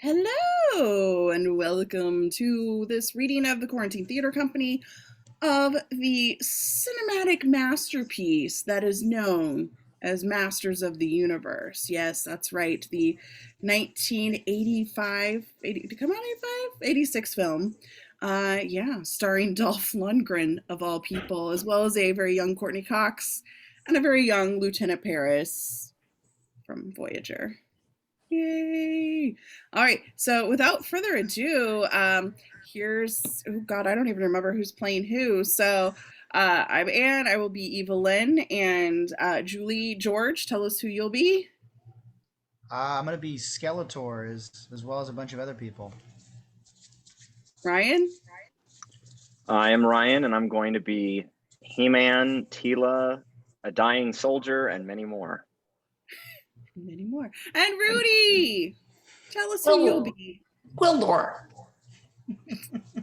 Hello, and welcome to this reading of the Quarantine Theater Company of the cinematic masterpiece that is known as Masters of the Universe. Yes, that's right, the 1985, 80, did it come out 85? 86 film. Yeah, starring Dolph Lundgren, of all people, as well as a very young Courtney Cox and a very young Lieutenant Paris from Voyager. Yay! All right, so without further ado, here's oh God, I don't even remember who's playing who. So I'm Anne. I will be Evelyn, and Julie, George, tell us who you'll be. I'm gonna be Skeletor as well as a bunch of other people. Ryan. I am Ryan, and I'm going to be He-Man, Tila, a dying soldier, and many more. Many more. And Rudy, tell us who you'll Quildor. be. Quildor.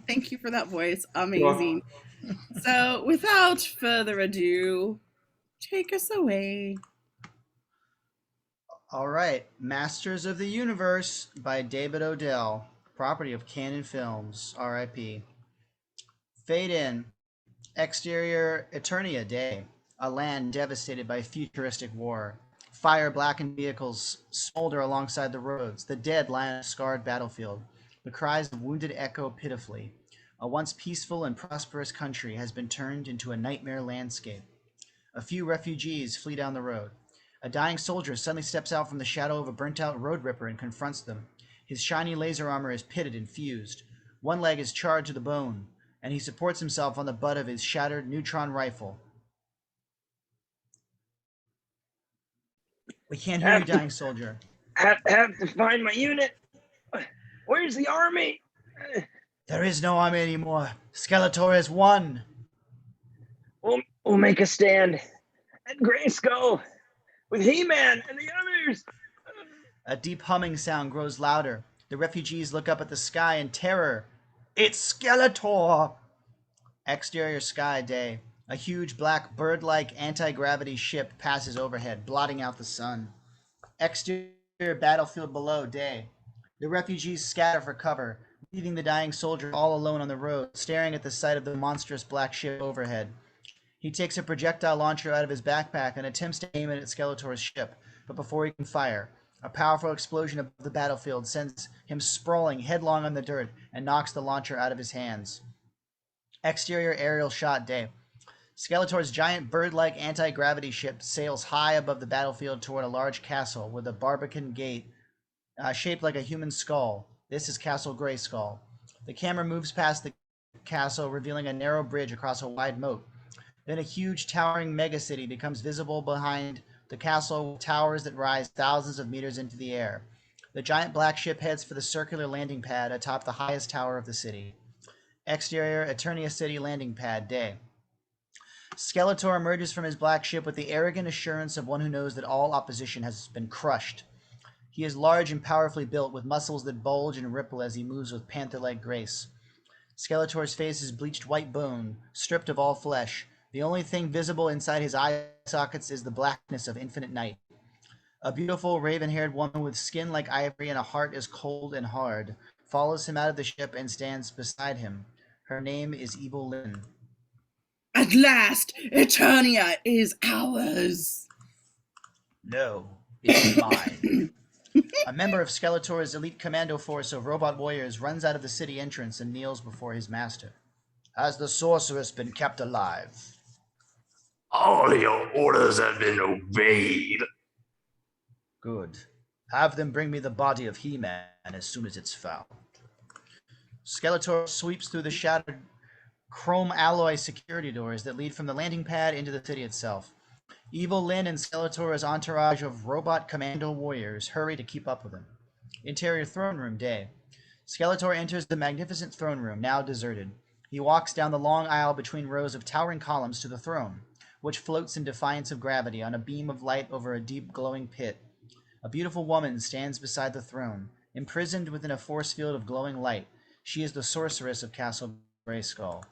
Thank you for that voice. Amazing. You're So without further ado, take us away. All right, Masters of the Universe by David Odell, property of Canon Films, R.I.P. Fade in. Exterior Eternia Day, a land devastated by futuristic war. Fire-blackened vehicles smolder alongside the roads. The dead lie on a scarred battlefield. The cries of wounded echo pitifully. A once peaceful and prosperous country has been turned into a nightmare landscape. A few refugees flee down the road. A dying soldier suddenly steps out from the shadow of a burnt-out road ripper and confronts them. His shiny laser armor is pitted and fused. One leg is charred to the bone, and he supports himself on the butt of his shattered neutron rifle. We can't hear you, dying soldier. Have to find my unit. Where's the army? There is no army anymore. Skeletor has won. We'll make a stand at Grayskull with He-Man and the others. A deep humming sound grows louder. The refugees look up at the sky in terror. It's Skeletor! Exterior sky day. A huge black bird-like anti-gravity ship passes overhead, blotting out the sun. Exterior battlefield below day. The refugees scatter for cover, leaving the dying soldier all alone on the road, staring at the sight of the monstrous black ship overhead. He takes a projectile launcher out of his backpack and attempts to aim it at Skeletor's ship, but before he can fire, a powerful explosion above the battlefield sends him sprawling headlong on the dirt and knocks the launcher out of his hands. Exterior aerial shot day. Skeletor's giant bird-like anti-gravity ship sails high above the battlefield toward a large castle with a barbican gate shaped like a human skull. This is Castle Grayskull. The camera moves past the castle, revealing a narrow bridge across a wide moat. Then a huge towering megacity becomes visible behind the castle with towers that rise thousands of meters into the air. The giant black ship heads for the circular landing pad atop the highest tower of the city. Exterior Eternia City landing pad day. Skeletor emerges from his black ship with the arrogant assurance of one who knows that all opposition has been crushed. He is large and powerfully built, with muscles that bulge and ripple as he moves with panther-like grace. Skeletor's face is bleached white bone, stripped of all flesh. The only thing visible inside his eye sockets is the blackness of infinite night. A beautiful raven-haired woman with skin like ivory and a heart as cold and hard follows him out of the ship and stands beside him. Her name is Evil Lyn. At last, Eternia is ours. No, it's mine. A member of Skeletor's elite commando force of robot warriors runs out of the city entrance and kneels before his master. Has the sorceress been kept alive? All your orders have been obeyed. Good. Have them bring me the body of He-Man as soon as it's found. Skeletor sweeps through the shattered chrome alloy security doors that lead from the landing pad into the city itself. Evil Lyn and Skeletor's entourage of robot commando warriors hurry to keep up with him. Interior throne room day. Skeletor enters the magnificent throne room, now deserted. He walks down the long aisle between rows of towering columns to the throne, which floats in defiance of gravity on a beam of light over a deep glowing pit. A beautiful woman stands beside the throne, imprisoned within a force field of glowing light. She is the sorceress of Castle Grayskull.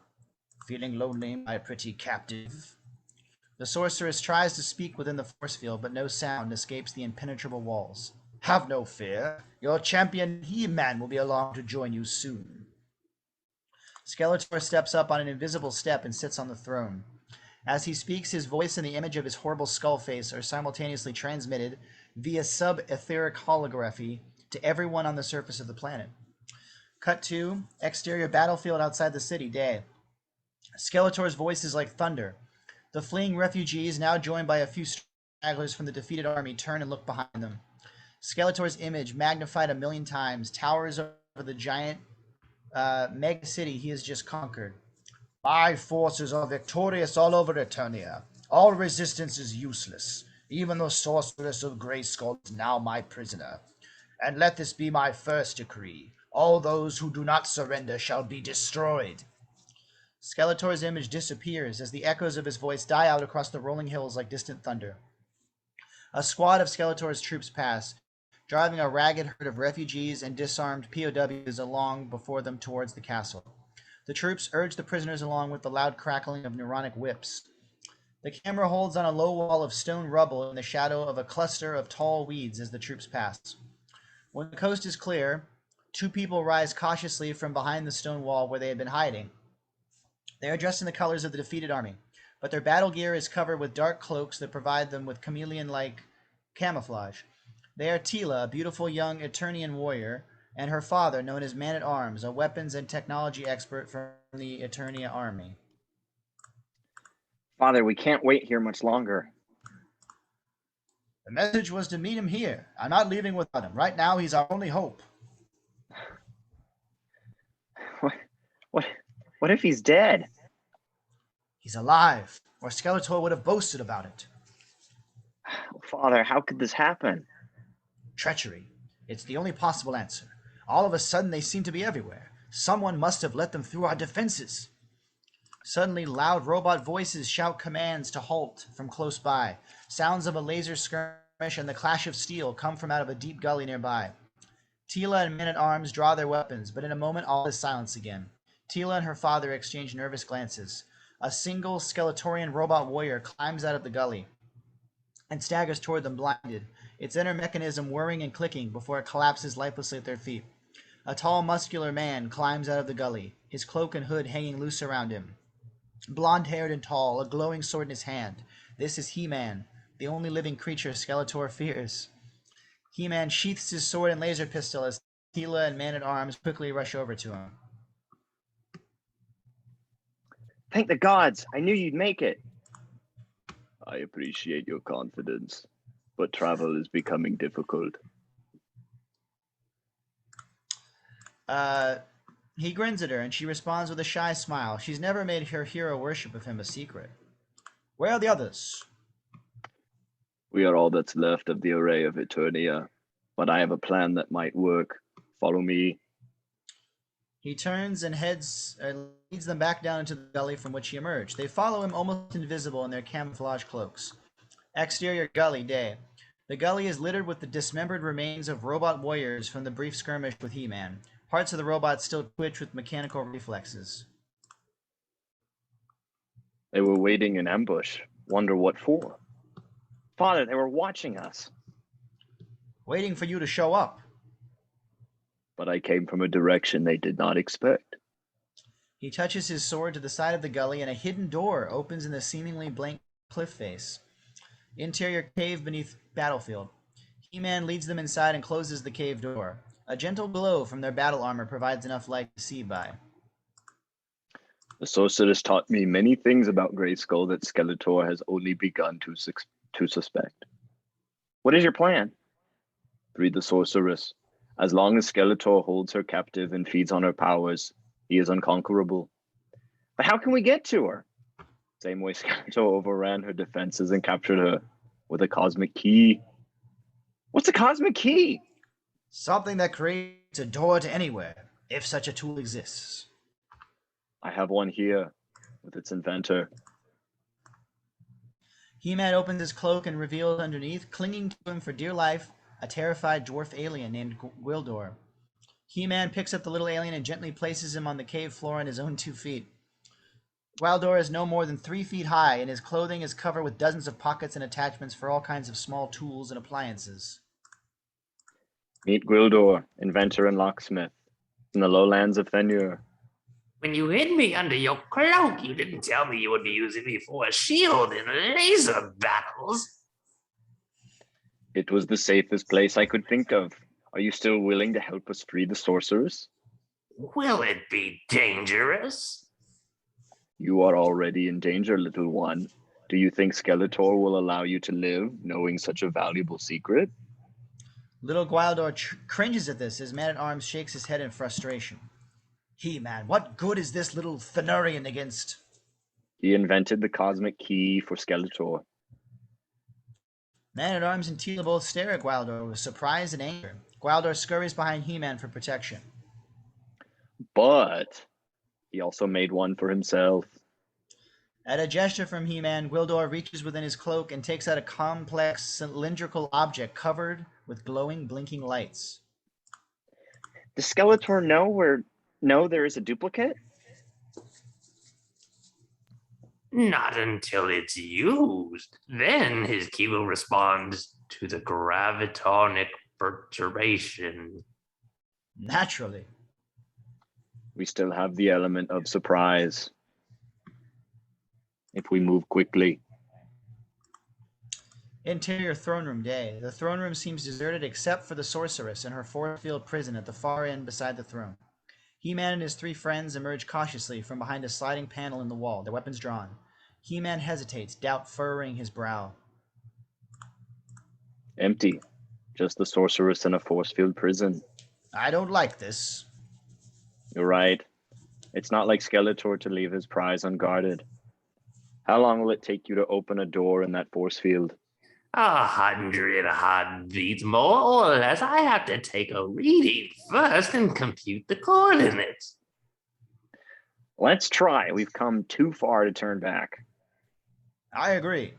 Feeling lonely, my pretty captive? The sorceress tries to speak within the force field, but no sound escapes the impenetrable walls. Have no fear. Your champion He-Man will be along to join you soon. Skeletor steps up on an invisible step and sits on the throne. As he speaks, his voice and the image of his horrible skull face are simultaneously transmitted via sub-etheric holography to everyone on the surface of the planet. Cut to exterior battlefield outside the city, day. Skeletor's voice is like thunder. The fleeing refugees, now joined by a few stragglers from the defeated army, turn and look behind them. Skeletor's image, magnified 1,000,000 times, towers over the giant mega city he has just conquered. My forces are victorious all over Eternia. All resistance is useless. Even the sorceress of Grayskull is now my prisoner. And let this be my first decree. All those who do not surrender shall be destroyed. Skeletor's image disappears as the echoes of his voice die out across the rolling hills like distant thunder. A squad of Skeletor's troops pass, driving a ragged herd of refugees and disarmed POWs along before them towards the castle. The troops urge the prisoners along with the loud crackling of neuronic whips. The camera holds on a low wall of stone rubble in the shadow of a cluster of tall weeds as the troops pass. When the coast is clear, two people rise cautiously from behind the stone wall where they had been hiding. They are dressed in the colors of the defeated army, but their battle gear is covered with dark cloaks that provide them with chameleon-like camouflage. They are Tila, a beautiful young Eternian warrior, and her father, known as Man-at-Arms, a weapons and technology expert from the Eternia army. Father, we can't wait here much longer. The message was to meet him here. I'm not leaving without him. Right now, he's our only hope. What if he's dead? He's alive, or Skeletor would have boasted about it. Father, how could this happen? Treachery. It's the only possible answer. All of a sudden, they seem to be everywhere. Someone must have let them through our defenses. Suddenly, loud robot voices shout commands to halt from close by. Sounds of a laser skirmish and the clash of steel come from out of a deep gully nearby. Tila and Men-at-Arms draw their weapons, but in a moment all is silence again. Tila and her father exchange nervous glances. A single Skeletorian robot warrior climbs out of the gully and staggers toward them blinded, its inner mechanism whirring and clicking before it collapses lifelessly at their feet. A tall, muscular man climbs out of the gully, his cloak and hood hanging loose around him. Blonde-haired and tall, a glowing sword in his hand. This is He-Man, the only living creature Skeletor fears. He-Man sheaths his sword and laser pistol as Tila and Man-at-Arms quickly rush over to him. Thank the gods! I knew you'd make it. I appreciate your confidence, but travel is becoming difficult. He grins at her, and she responds with a shy smile. She's never made her hero worship of him a secret. Where are the others? We are all that's left of the array of Eternia, but I have a plan that might work. Follow me. He turns and leads them back down into the gully from which he emerged. They follow him almost invisible in their camouflage cloaks. Exterior gully, day. The gully is littered with the dismembered remains of robot warriors from the brief skirmish with He-Man. Parts of the robots still twitch with mechanical reflexes. They were waiting in ambush. Wonder what for? Father, they were watching us. Waiting for you to show up. But I came from a direction they did not expect. He touches his sword to the side of the gully, and a hidden door opens in the seemingly blank cliff face. Interior cave beneath battlefield. He-Man leads them inside and closes the cave door. A gentle glow from their battle armor provides enough light to see by. The sorceress taught me many things about Grayskull that Skeletor has only begun to suspect. What is your plan? Free the sorceress. As long as Skeletor holds her captive and feeds on her powers, he is unconquerable. But how can we get to her? Same way Skeletor overran her defenses and captured her with a cosmic key. What's a cosmic key? Something that creates a door to anywhere, if such a tool exists. I have one here with its inventor. He-Man opens his cloak and reveals underneath, clinging to him for dear life, a terrified dwarf alien named Gwildor. He-Man picks up the little alien and gently places him on the cave floor on his own 2 feet. Gwildor is no more than 3 feet high, and his clothing is covered with dozens of pockets and attachments for all kinds of small tools and appliances. Meet Gwildor, inventor and locksmith, from the lowlands of Fenrir. When you hid me under your cloak, you didn't tell me you would be using me for a shield in laser battles. It was the safest place I could think of. Are you still willing to help us free the sorceress? Will it be dangerous? You are already in danger, little one. Do you think Skeletor will allow you to live, knowing such a valuable secret? Little Gwildor cringes at this as Man-at-Arms shakes his head in frustration. He-Man, what good is this little Fenurian against... He invented the cosmic key for Skeletor. Man-at-Arms and Teela both stare at Gwildor with surprise and anger. Gwildor scurries behind He-Man for protection. But he also made one for himself. At a gesture from He-Man, Gwildor reaches within his cloak and takes out a complex cylindrical object covered with glowing, blinking lights. Does Skeletor know there is a duplicate? Not until it's used. Then his key will respond to the gravitonic perturbation. Naturally. We still have the element of surprise. If we move quickly. Interior throne room day. The throne room seems deserted except for the sorceress in her force field prison at the far end beside the throne. He-Man and his three friends emerge cautiously from behind a sliding panel in the wall, their weapons drawn. He-Man hesitates, doubt furrowing his brow. Empty. Just the sorceress in a force field prison. I don't like this. You're right. It's not like Skeletor to leave his prize unguarded. How long will it take you to open a door in that force field? 100 heartbeats, more or less. I have to take a reading first and compute the coordinates. Let's try. We've come too far to turn back. I agree.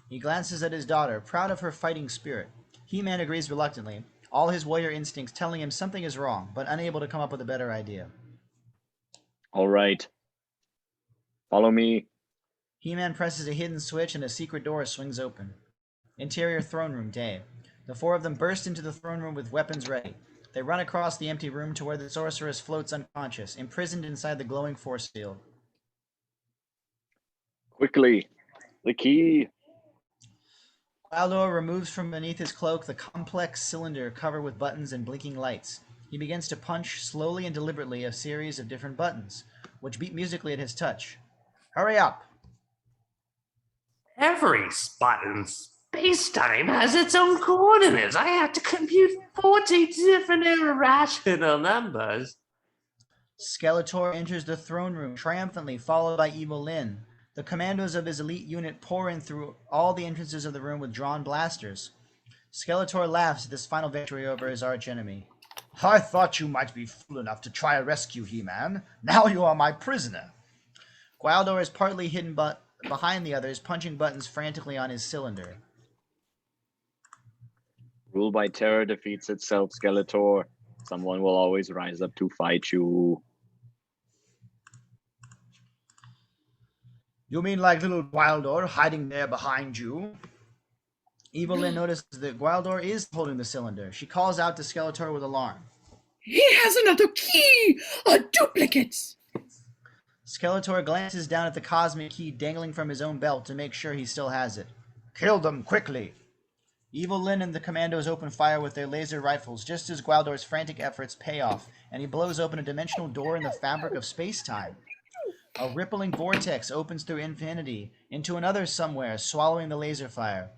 He glances at his daughter, proud of her fighting spirit. He-Man agrees reluctantly, all his warrior instincts telling him something is wrong, but unable to come up with a better idea. All right. Follow me. He-Man presses a hidden switch and a secret door swings open. Interior throne room day. The four of them burst into the throne room with weapons ready. They run across the empty room to where the sorceress floats unconscious, imprisoned inside the glowing force field. Quickly. The key. Gwildor removes from beneath his cloak the complex cylinder covered with buttons and blinking lights. He begins to punch slowly and deliberately a series of different buttons, which beat musically at his touch. Hurry up! Every spot in space-time has its own coordinates. I have to compute 40 different irrational numbers. Skeletor enters the throne room triumphantly, followed by Evil Lyn. The commandos of his elite unit pour in through all the entrances of the room with drawn blasters. Skeletor laughs at this final victory over his archenemy. I thought you might be fool enough to try a rescue, He-Man. Now you are my prisoner. Gwildor is partly hidden behind the others, punching buttons frantically on his cylinder. Rule by terror defeats itself, Skeletor. Someone will always rise up to fight you. You mean like little Gwildor hiding there behind you? Evil Lyn notices that Gwildor is holding the cylinder. She calls out to Skeletor with alarm. He has another key! A duplicate! Skeletor glances down at the cosmic key dangling from his own belt to make sure he still has it. Kill them quickly! Evil Lyn and the commandos open fire with their laser rifles just as Gwildor's frantic efforts pay off, and he blows open a dimensional door in the fabric of space-time. A rippling vortex opens through infinity into another somewhere, swallowing the laser fire.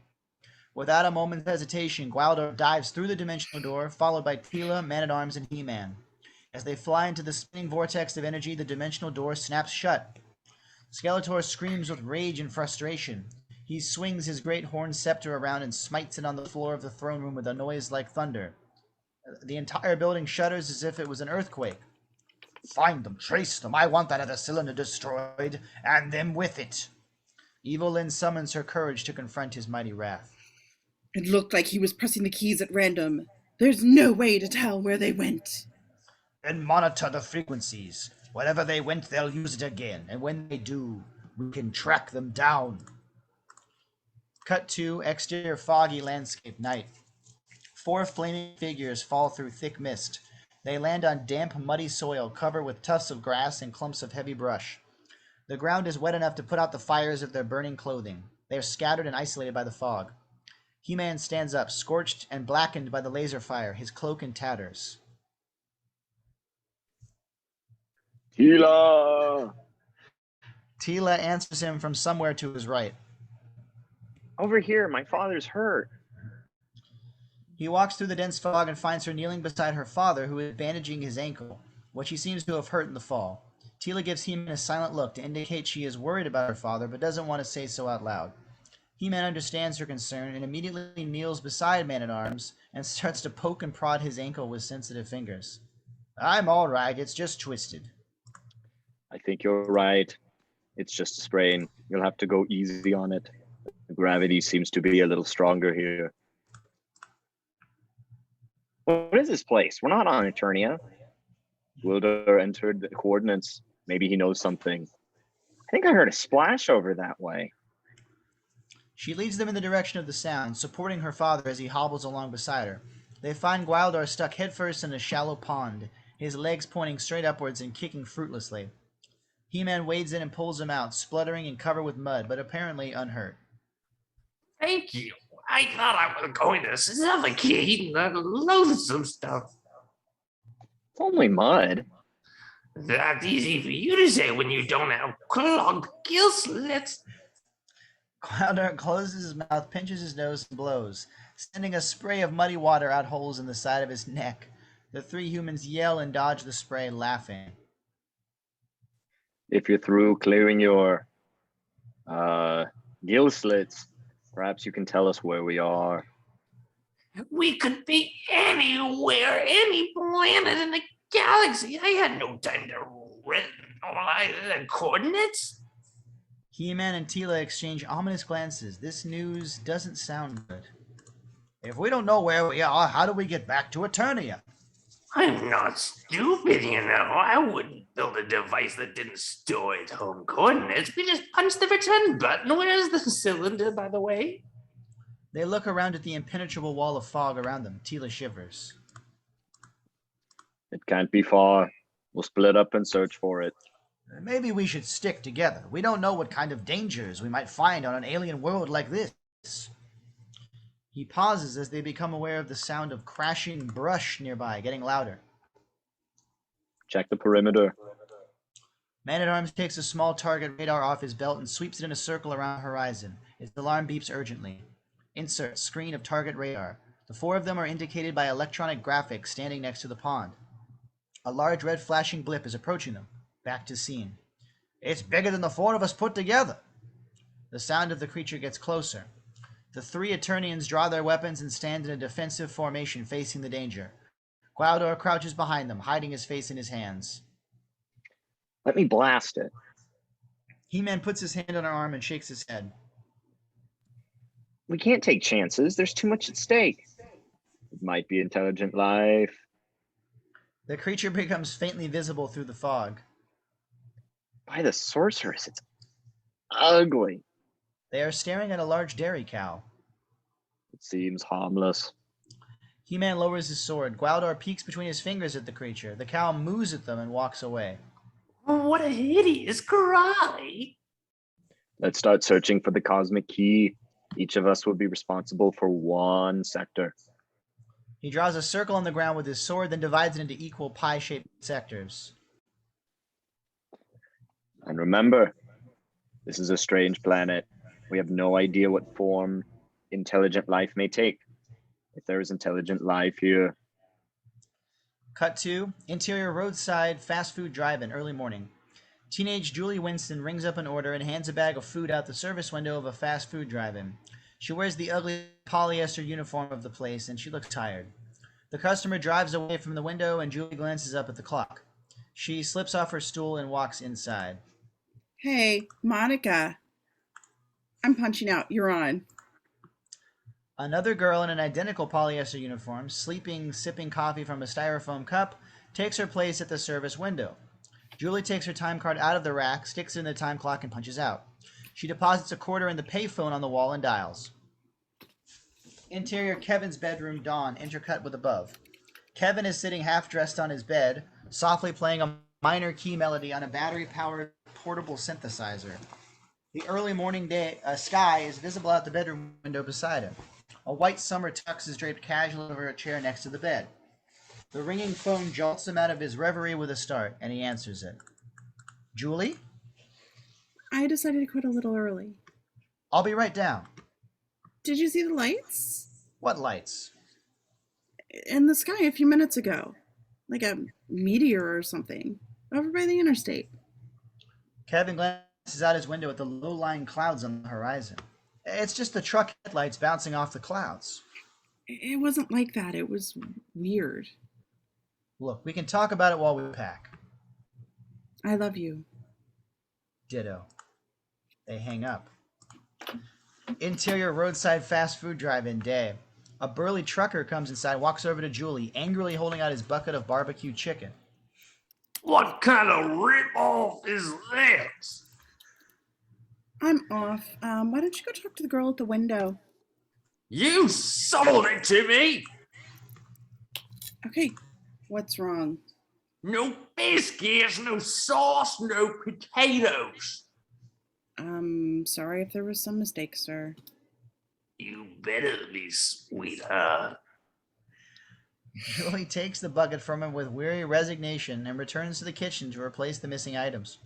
Without a moment's hesitation, Gwildor dives through the dimensional door, followed by Teela, Man-at-Arms, and He-Man. As they fly into the spinning vortex of energy, the dimensional door snaps shut. Skeletor screams with rage and frustration. He swings his great horned scepter around and smites it on the floor of the throne room with a noise like thunder. The entire building shudders as if it was an earthquake. Find them, trace them. I want that other cylinder destroyed, and them with it. Evil Lyn summons her courage to confront his mighty wrath. It looked like he was pressing the keys at random. There's no way to tell where they went. Then monitor the frequencies. Wherever they went, they'll use it again, and when they do, we can track them down. Cut to exterior foggy landscape night. 4 flaming figures fall through thick mist. They land on damp, muddy soil covered with tufts of grass and clumps of heavy brush. The ground is wet enough to put out the fires of their burning clothing. They are scattered and isolated by the fog. He-Man stands up, scorched and blackened by the laser fire, his cloak in tatters. Tila! Tila answers him from somewhere to his right. Over here, my father's hurt. He walks through the dense fog and finds her kneeling beside her father, who is bandaging his ankle, which he seems to have hurt in the fall. Tila gives He-Man a silent look to indicate she is worried about her father, but doesn't want to say so out loud. He-Man understands her concern and immediately kneels beside Man-at-Arms and starts to poke and prod his ankle with sensitive fingers. I'm all right, it's just twisted. I think you're right. It's just a sprain. You'll have to go easy on it. The gravity seems to be a little stronger here. What is this place? We're not on Eternia. Wilder entered the coordinates. Maybe he knows something. I think I heard a splash over that way. She leads them in the direction of the sound, supporting her father as he hobbles along beside her. They find Gwildor stuck headfirst in a shallow pond, his legs pointing straight upwards and kicking fruitlessly. He-Man wades in and pulls him out, spluttering and covered with mud, but apparently unhurt. Thank you. I thought I was going to suffocate and loathsome stuff. It's only mud. That's easy for you to say when you don't have clogged gill slits. Gwildor closes his mouth, pinches his nose, and blows, sending a spray of muddy water out holes in the side of his neck. The 3 humans yell and dodge the spray, laughing. If you're through clearing your gill slits, perhaps you can tell us where we are. We could be anywhere, any planet in the galaxy. I had no time to read the coordinates. He-Man and Tila exchange ominous glances. This news doesn't sound good. If we don't know where we are, how do we get back to Eternia? I'm not stupid, you know. I wouldn't build a device that didn't store its home coordinates. We just punch the return button. Where's the cylinder, by the way? They look around at the impenetrable wall of fog around them. Tila shivers. It can't be far. We'll split up and search for it. Maybe we should stick together. We don't know what kind of dangers we might find on an alien world like this. He pauses as they become aware of the sound of crashing brush nearby, getting louder. Check the perimeter. Man-at-Arms takes a small target radar off his belt and sweeps it in a circle around the horizon. His alarm beeps urgently. Insert screen of target radar. The 4 of them are indicated by electronic graphics standing next to the pond. A large red flashing blip is approaching them. Back to scene. It's bigger than the 4 of us put together. The sound of the creature gets closer. The 3 Eternians draw their weapons and stand in a defensive formation facing the danger. Gwildor crouches behind them, hiding his face in his hands. Let me blast it. He-Man puts his hand on her arm and shakes his head. We can't take chances. There's too much at stake. It might be intelligent life. The creature becomes faintly visible through the fog. By the sorceress, it's ugly. They are staring at a large dairy cow. It seems harmless. He-Man lowers his sword. Gwildor peeks between his fingers at the creature. The cow moos at them and walks away. What a hideous cry. Let's start searching for the cosmic key. Each of us will be responsible for one sector. He draws a circle on the ground with his sword, then divides it into equal pie-shaped sectors. And remember, this is a strange planet. We have no idea what form intelligent life may take. If there is intelligent life here. Cut to interior roadside fast food drive-in, early morning. Teenage Julie Winston rings up an order and hands a bag of food out the service window of a fast food drive-in. She wears the ugly polyester uniform of the place, and she looks tired. The customer drives away from the window, and Julie glances up at the clock. She slips off her stool and walks inside. Hey, Monica. I'm punching out. You're on. Another girl in an identical polyester uniform, sleeping, sipping coffee from a styrofoam cup, takes her place at the service window. Julie takes her time card out of the rack, sticks it in the time clock, and punches out. She deposits a quarter in the payphone on the wall and dials. Interior Kevin's bedroom, dawn, intercut with above. Kevin is sitting half dressed on his bed, softly playing a minor key melody on a battery-powered portable synthesizer. The early morning sky is visible out the bedroom window beside him. A white summer tux is draped casually over a chair next to the bed. The ringing phone jolts him out of his reverie with a start, and he answers it. Julie? I decided to quit a little early. I'll be right down. Did you see the lights? What lights? In the sky a few minutes ago. Like a meteor or something. Over by the interstate. Kevin glances out his window at the low-lying clouds on the horizon. It's just the truck headlights bouncing off the clouds. It wasn't like that. It was weird. Look, we can talk about it while we pack. I love you. Ditto. They hang up. Interior roadside fast food drive-in day. A burly trucker comes inside, walks over to Julie, angrily holding out his bucket of barbecue chicken. What kind of rip-off is this? I'm off. Why don't you go talk to the girl at the window? You sold it to me! Okay, what's wrong? No biscuits, no sauce, no potatoes. Sorry if there was some mistake, sir. You better be, sweetheart. Julie takes the bucket from him with weary resignation and returns to the kitchen to replace the missing items.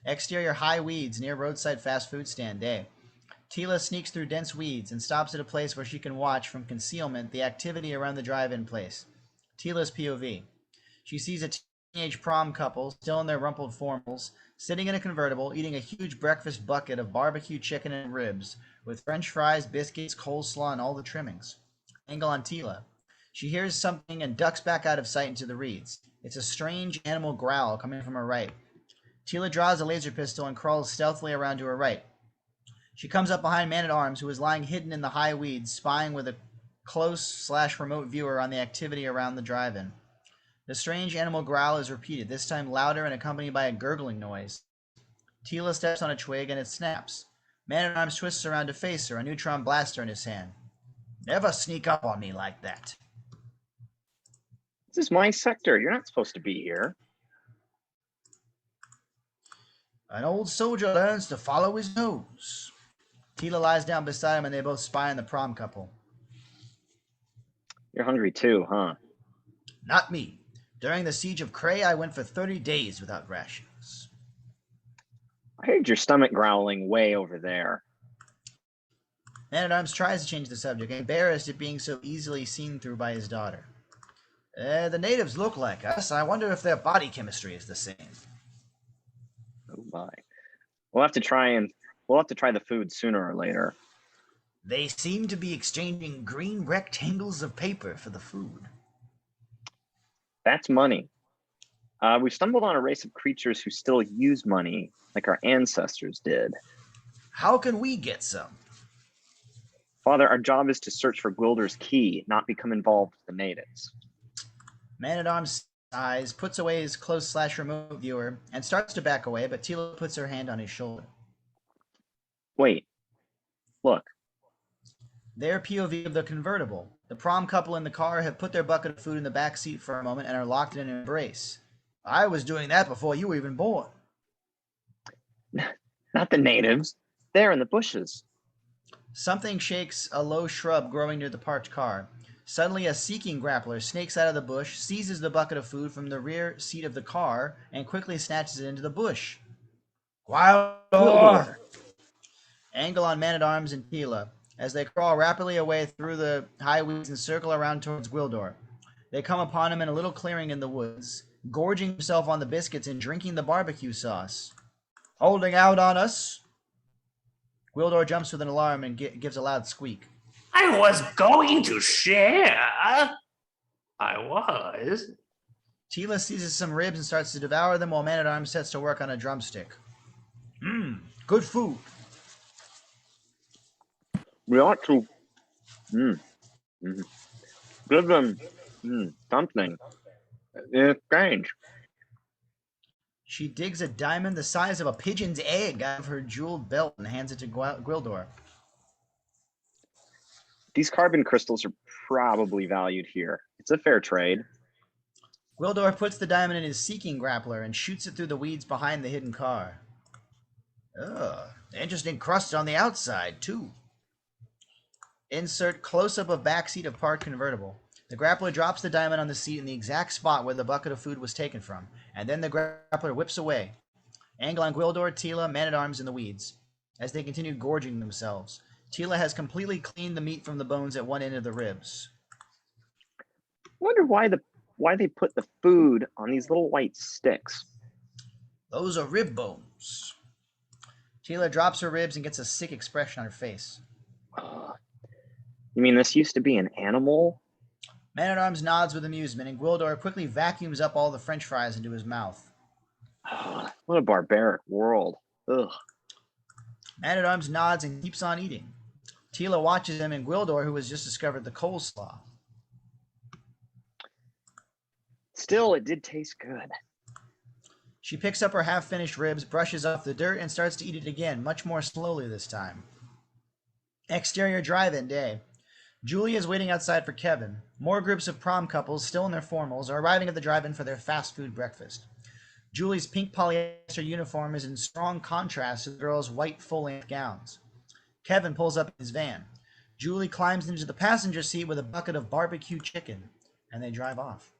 Exterior high weeds near roadside fast food stand day. Tila sneaks through dense weeds and stops at a place where she can watch from concealment the activity around the drive-in place. Tila's POV. She sees a teenage prom couple, still in their rumpled formals, sitting in a convertible, eating a huge breakfast bucket of barbecue chicken and ribs, with french fries, biscuits, coleslaw, and all the trimmings. Angle on Tila. She hears something and ducks back out of sight into the reeds. It's a strange animal growl coming from her right. Tila draws a laser pistol and crawls stealthily around to her right. She comes up behind Man-at-Arms, who is lying hidden in the high weeds, spying with a close/remote viewer on the activity around the drive-in. The strange animal growl is repeated, this time louder and accompanied by a gurgling noise. Tila steps on a twig and it snaps. Man-at-Arms twists around to face her, a neutron blaster in his hand. Never sneak up on me like that. This is my sector. You're not supposed to be here. An old soldier learns to follow his nose. Tila lies down beside him and they both spy on the prom couple. You're hungry too, huh? Not me. During the siege of Cray, I went for 30 days without rations. I heard your stomach growling way over there. Man-at-Arms tries to change the subject, embarrassed at being so easily seen through by his daughter. The natives look like us. I wonder if their body chemistry is the same. Oh my. We'll have to try the food sooner or later. They seem to be exchanging green rectangles of paper for the food. That's money. We've stumbled on a race of creatures who still use money, like our ancestors did. How can we get some? Father, our job is to search for Gwilder's key, not become involved with the natives. Man-at-Arms sighs, puts away his close/remote viewer, and starts to back away, but Tila puts her hand on his shoulder. Wait. Look. Their POV of the convertible. The prom couple in the car have put their bucket of food in the back seat for a moment and are locked in an embrace. I was doing that before you were even born. Not the natives. They're in the bushes. Something shakes a low shrub growing near the parked car. Suddenly, a seeking grappler snakes out of the bush, seizes the bucket of food from the rear seat of the car, and quickly snatches it into the bush. Gwilder! Angle on Man-at-Arms and Tila, as they crawl rapidly away through the high weeds and circle around towards Gwildor. They come upon him in a little clearing in the woods, gorging himself on the biscuits and drinking the barbecue sauce. Holding out on us? Gwildor jumps with an alarm and gives a loud squeak. I was going to share. I was. Tila seizes some ribs and starts to devour them while Man-at-Arms sets to work on a drumstick. Good food. We ought to give them something in exchange. She digs a diamond the size of a pigeon's egg out of her jeweled belt and hands it to Gwildor. These carbon crystals are probably valued here. It's a fair trade. Gwildor puts the diamond in his seeking grappler and shoots it through the weeds behind the hidden car. Ugh, interesting crust on the outside, too. Insert close-up of backseat of parked convertible. The grappler drops the diamond on the seat in the exact spot where the bucket of food was taken from, and then the grappler whips away. Angle on Gwildor, Tila, Man-at-Arms in the weeds. As they continue gorging themselves, Tila has completely cleaned the meat from the bones at one end of the ribs. I wonder why they put the food on these little white sticks. Those are rib bones. Tila drops her ribs and gets a sick expression on her face. You mean this used to be an animal? Man-at-Arms nods with amusement, and Gwildor quickly vacuums up all the french fries into his mouth. What a barbaric world. Ugh. Man-at-Arms nods and keeps on eating. Tila watches him and Gwildor, who has just discovered the coleslaw. Still, it did taste good. She picks up her half-finished ribs, brushes off the dirt, and starts to eat it again, much more slowly this time. Exterior drive-in day. Julie is waiting outside for Kevin. More groups of prom couples, still in their formals, are arriving at the drive-in for their fast food breakfast. Julie's pink polyester uniform is in strong contrast to the girls' white full-length gowns. Kevin pulls up in his van. Julie climbs into the passenger seat with a bucket of barbecue chicken, and they drive off.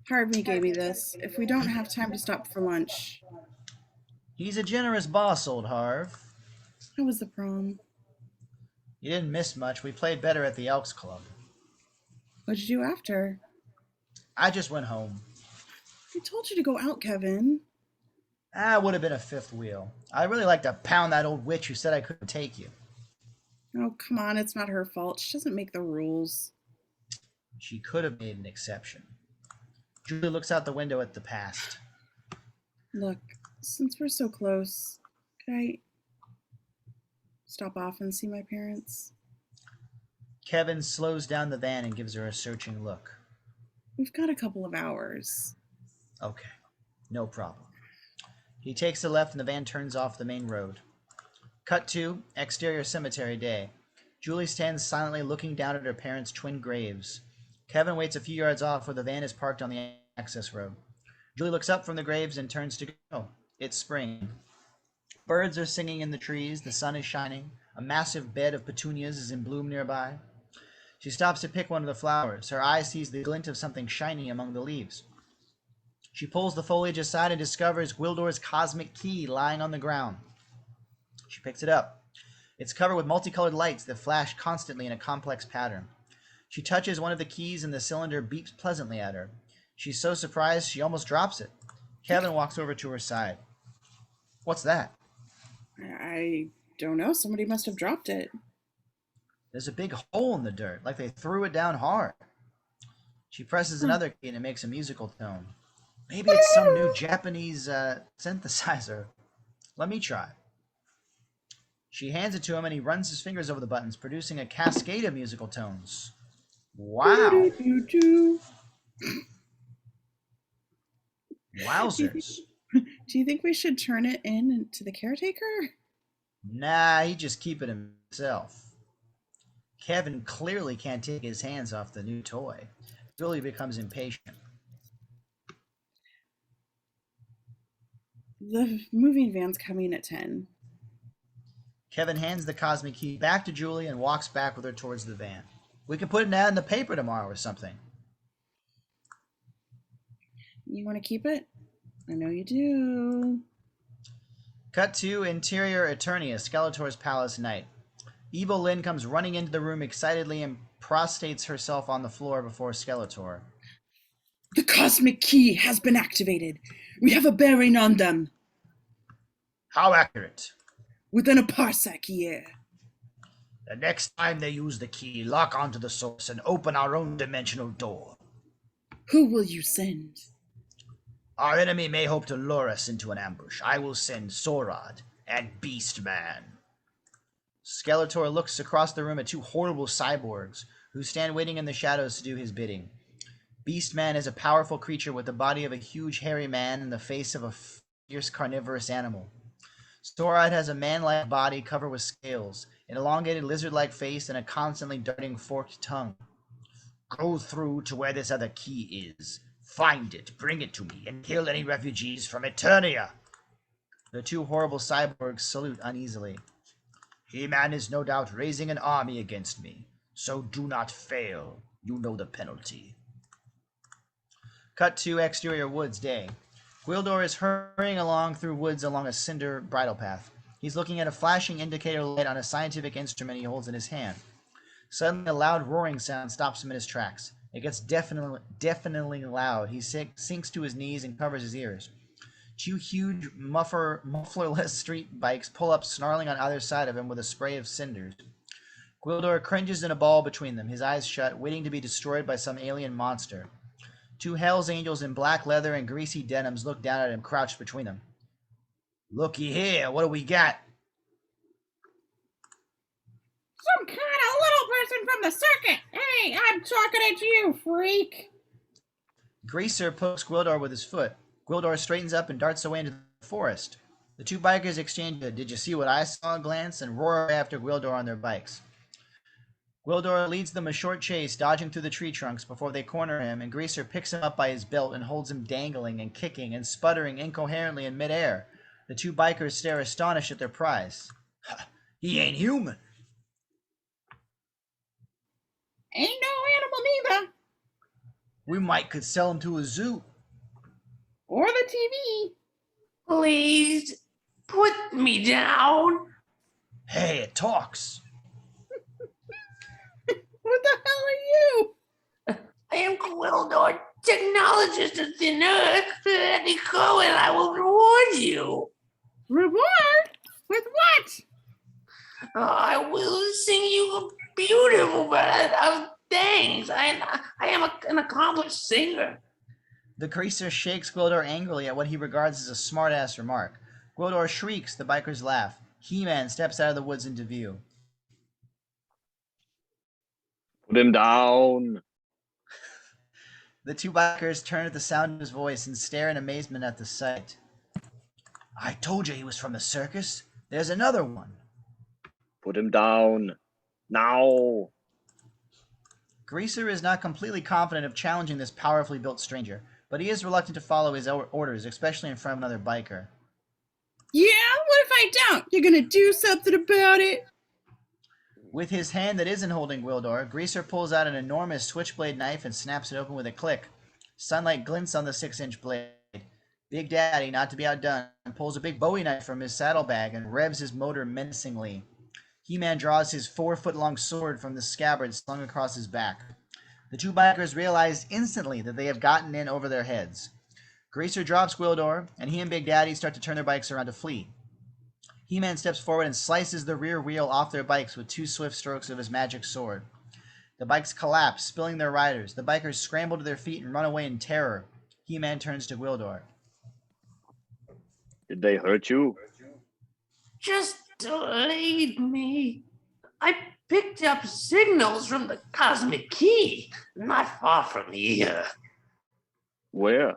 Harvey gave me this. If we don't have time to stop for lunch. He's a generous boss, old Harv. How was the prom? You didn't miss much. We played better at the Elks Club. What'd you do after? I just went home. I told you to go out, Kevin. That would have been a fifth wheel. I really like to pound that old witch who said I couldn't take you. Oh, come on. It's not her fault. She doesn't make the rules. She could have made an exception. Julie looks out the window at the past. Look, since we're so close, could I stop off and see my parents? Kevin slows down the van and gives her a searching look. We've got a couple of hours. Okay, no problem. He takes a left and the van turns off the main road. Cut to exterior cemetery day. Julie stands silently looking down at her parents' twin graves. Kevin waits a few yards off where the van is parked on the access road. Julie looks up from the graves and turns to go. It's spring. Birds are singing in the trees. The sun is shining. A massive bed of petunias is in bloom nearby. She stops to pick one of the flowers. Her eye sees the glint of something shiny among the leaves. She pulls the foliage aside and discovers Gwildor's cosmic key lying on the ground. She picks it up. It's covered with multicolored lights that flash constantly in a complex pattern. She touches one of the keys and the cylinder beeps pleasantly at her. She's so surprised she almost drops it. Kevin walks over to her side. What's that? I don't know. Somebody must have dropped it. There's a big hole in the dirt, like they threw it down hard. She presses another key and it makes a musical tone. Maybe it's some new Japanese synthesizer. Let me try. She hands it to him and he runs his fingers over the buttons, producing a cascade of musical tones. Wow. Wowzers. Do you think we should turn it in to the caretaker? Nah, he just keep it himself. Kevin clearly can't take his hands off the new toy. Julie becomes impatient. The moving van's coming at 10. Kevin hands the cosmic key back to Julie and walks back with her towards the van. We can put an ad in the paper tomorrow or something. You want to keep it? I know you do. Cut to interior Eternia, Skeletor's palace night. Evil Lynn comes running into the room excitedly and prostrates herself on the floor before Skeletor. The cosmic key has been activated. We have a bearing on them. How accurate? Within a parsec, yeah. The next time they use the key, lock onto the source and open our own dimensional door. Who will you send? Our enemy may hope to lure us into an ambush. I will send Sorad and Beastman. Skeletor looks across the room at two horrible cyborgs who stand waiting in the shadows to do his bidding. Beastman is a powerful creature with the body of a huge hairy man and the face of a fierce carnivorous animal. Sorad has a man-like body covered with scales. an elongated lizard-like face, and a constantly darting forked tongue. Go through to where this other key is. Find it, bring it to me, and kill any refugees from Eternia. The two horrible cyborgs salute uneasily. He-Man is no doubt raising an army against me, so do not fail. You know the penalty. Cut to exterior woods day. Gwildor is hurrying along through woods along a cinder bridle path. He's looking at a flashing indicator light on a scientific instrument he holds in his hand. Suddenly, a loud roaring sound stops him in his tracks. It gets deafeningly loud. He sinks to his knees and covers his ears. Two huge, mufflerless street bikes pull up, snarling on either side of him with a spray of cinders. Gwildor cringes in a ball between them, his eyes shut, waiting to be destroyed by some alien monster. Two Hell's Angels in black leather and greasy denims look down at him, crouched between them. Looky here, what do we got? Some kind of little person from the circuit. Hey, I'm talking at you, freak. Greaser pokes Gwildor with his foot. Gwildor straightens up and darts away into the forest. The two bikers exchange a "did you see what I saw" glance and roar after Gwildor on their bikes. Gwildor leads them a short chase, dodging through the tree trunks before they corner him, and Greaser picks him up by his belt and holds him dangling and kicking and sputtering incoherently in midair. The two bikers stare astonished at their prize. He ain't human. Ain't no animal neither. We might could sell him to a zoo. Or the TV. Please put me down. Hey, it talks. What the hell are you? I am Gwildor, technologist of thin earth. Let me go and I will reward you. Reward? With what? I will sing you a beautiful ballad of thanks. I am an accomplished singer. The Greaser shakes Gwildor angrily at what he regards as a smart-ass remark. Gwildor shrieks, the bikers laugh. He-Man steps out of the woods into view. Put him down. The two bikers turn at the sound of his voice and stare in amazement at the sight. I told you he was from the circus. There's another one. Put him down. Now. Greaser is not completely confident of challenging this powerfully built stranger, but he is reluctant to follow his orders, especially in front of another biker. Yeah? What if I don't? You're gonna do something about it? With his hand that isn't holding Gwildor, Greaser pulls out an enormous switchblade knife and snaps it open with a click. Sunlight glints on the 6-inch blade. Big Daddy, not to be outdone, pulls a big Bowie knife from his saddlebag and revs his motor menacingly. He-Man draws his 4-foot-long sword from the scabbard slung across his back. The two bikers realize instantly that they have gotten in over their heads. Greaser drops Gwildor, and he and Big Daddy start to turn their bikes around to flee. He-Man steps forward and slices the rear wheel off their bikes with 2 swift strokes of his magic sword. The bikes collapse, spilling their riders. The bikers scramble to their feet and run away in terror. He-Man turns to Gwildor. Did they hurt you? Just delayed me. I picked up signals from the cosmic key, not far from here. Where?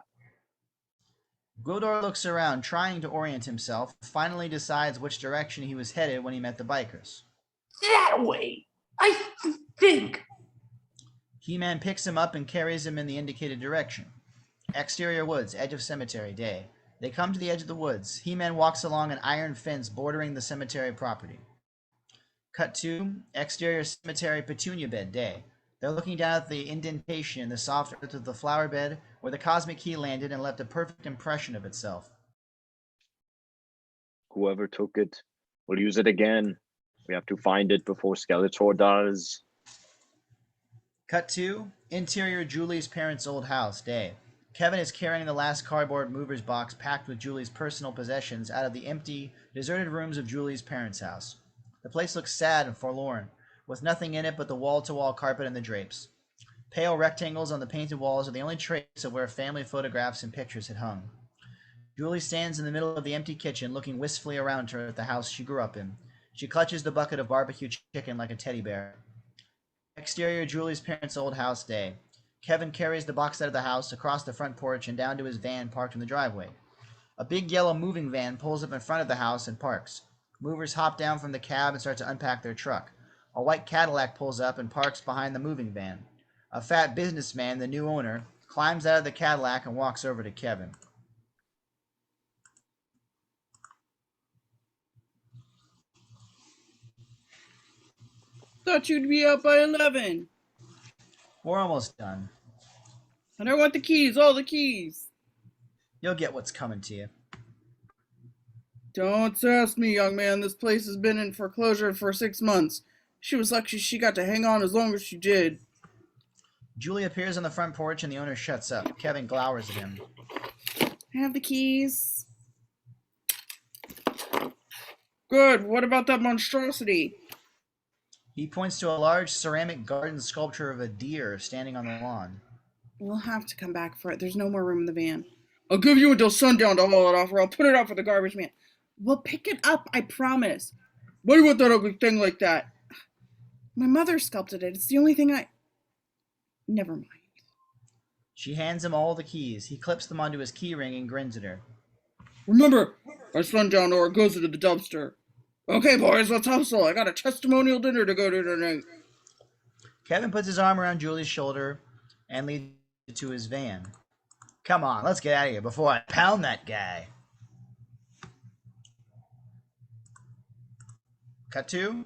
Gwildor looks around, trying to orient himself, finally decides which direction he was headed when he met the bikers. That way, I think. He-Man picks him up and carries him in the indicated direction. Exterior woods, edge of cemetery, day. They come to the edge of the woods. He-Man walks along an iron fence bordering the cemetery property. Cut to exterior cemetery petunia bed, day. They're looking down at the indentation in the soft earth of the flower bed where the cosmic key landed and left a perfect impression of itself. Whoever took it will use it again. We have to find it before Skeletor does. Cut to interior Julie's parents' old house, day. Kevin is carrying the last cardboard mover's box packed with Julie's personal possessions out of the empty, deserted rooms of Julie's parents' house. The place looks sad and forlorn, with nothing in it but the wall-to-wall carpet and the drapes. Pale rectangles on the painted walls are the only trace of where family photographs and pictures had hung. Julie stands in the middle of the empty kitchen, looking wistfully around her at the house she grew up in. She clutches the bucket of barbecue chicken like a teddy bear. Exterior Julie's parents' old house, day. Kevin carries the box out of the house, across the front porch, and down to his van parked in the driveway. A big yellow moving van pulls up in front of the house and parks. Movers hop down from the cab and start to unpack their truck. A white Cadillac pulls up and parks behind the moving van. A fat businessman, the new owner, climbs out of the Cadillac and walks over to Kevin. Thought you'd be out by 11. We're almost done. And I want the keys, all the keys. You'll get what's coming to you. Don't sass me, young man. This place has been in foreclosure for 6 months. She was lucky she got to hang on as long as she did. Julie appears on the front porch and the owner shuts up. Kevin glowers at him. I have the keys. Good. What about that monstrosity? He points to a large ceramic garden sculpture of a deer standing on the lawn. We'll have to come back for it. There's no more room in the van. I'll give you until sundown to haul it off, or I'll put it out for the garbage man. We'll pick it up, I promise. Why do you want that ugly thing like that? My mother sculpted it. It's the only thing I... Never mind. She hands him all the keys. He clips them onto his key ring and grins at her. Remember, by sundown or it goes into the dumpster. Okay, boys, let's hustle. I got a testimonial dinner to go to tonight. Kevin puts his arm around Julie's shoulder and leads her to his van. Come on, let's get out of here before I pound that guy. Cut to.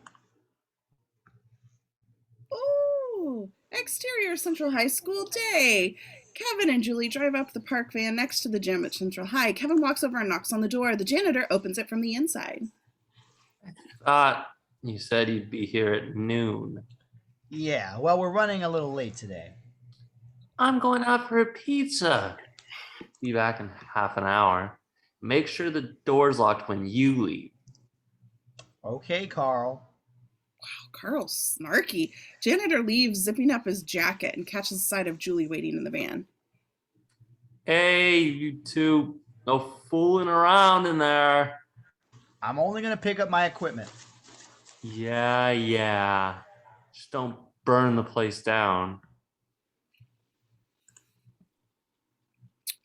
Ooh, exterior Central High School day. Kevin and Julie drive up the park van next to the gym at Central High. Kevin walks over and knocks on the door. The janitor opens it from the inside. You said you'd be here at noon. Yeah, well, we're running a little late today. I'm going out for a pizza. Be back in half an hour. Make sure the door's locked when you leave. Okay, Carl. Wow, Carl's snarky. Janitor leaves, zipping up his jacket, and catches sight of Julie waiting in the van. Hey, you two. No fooling around in there. I'm only going to pick up my equipment. Yeah. Just don't burn the place down.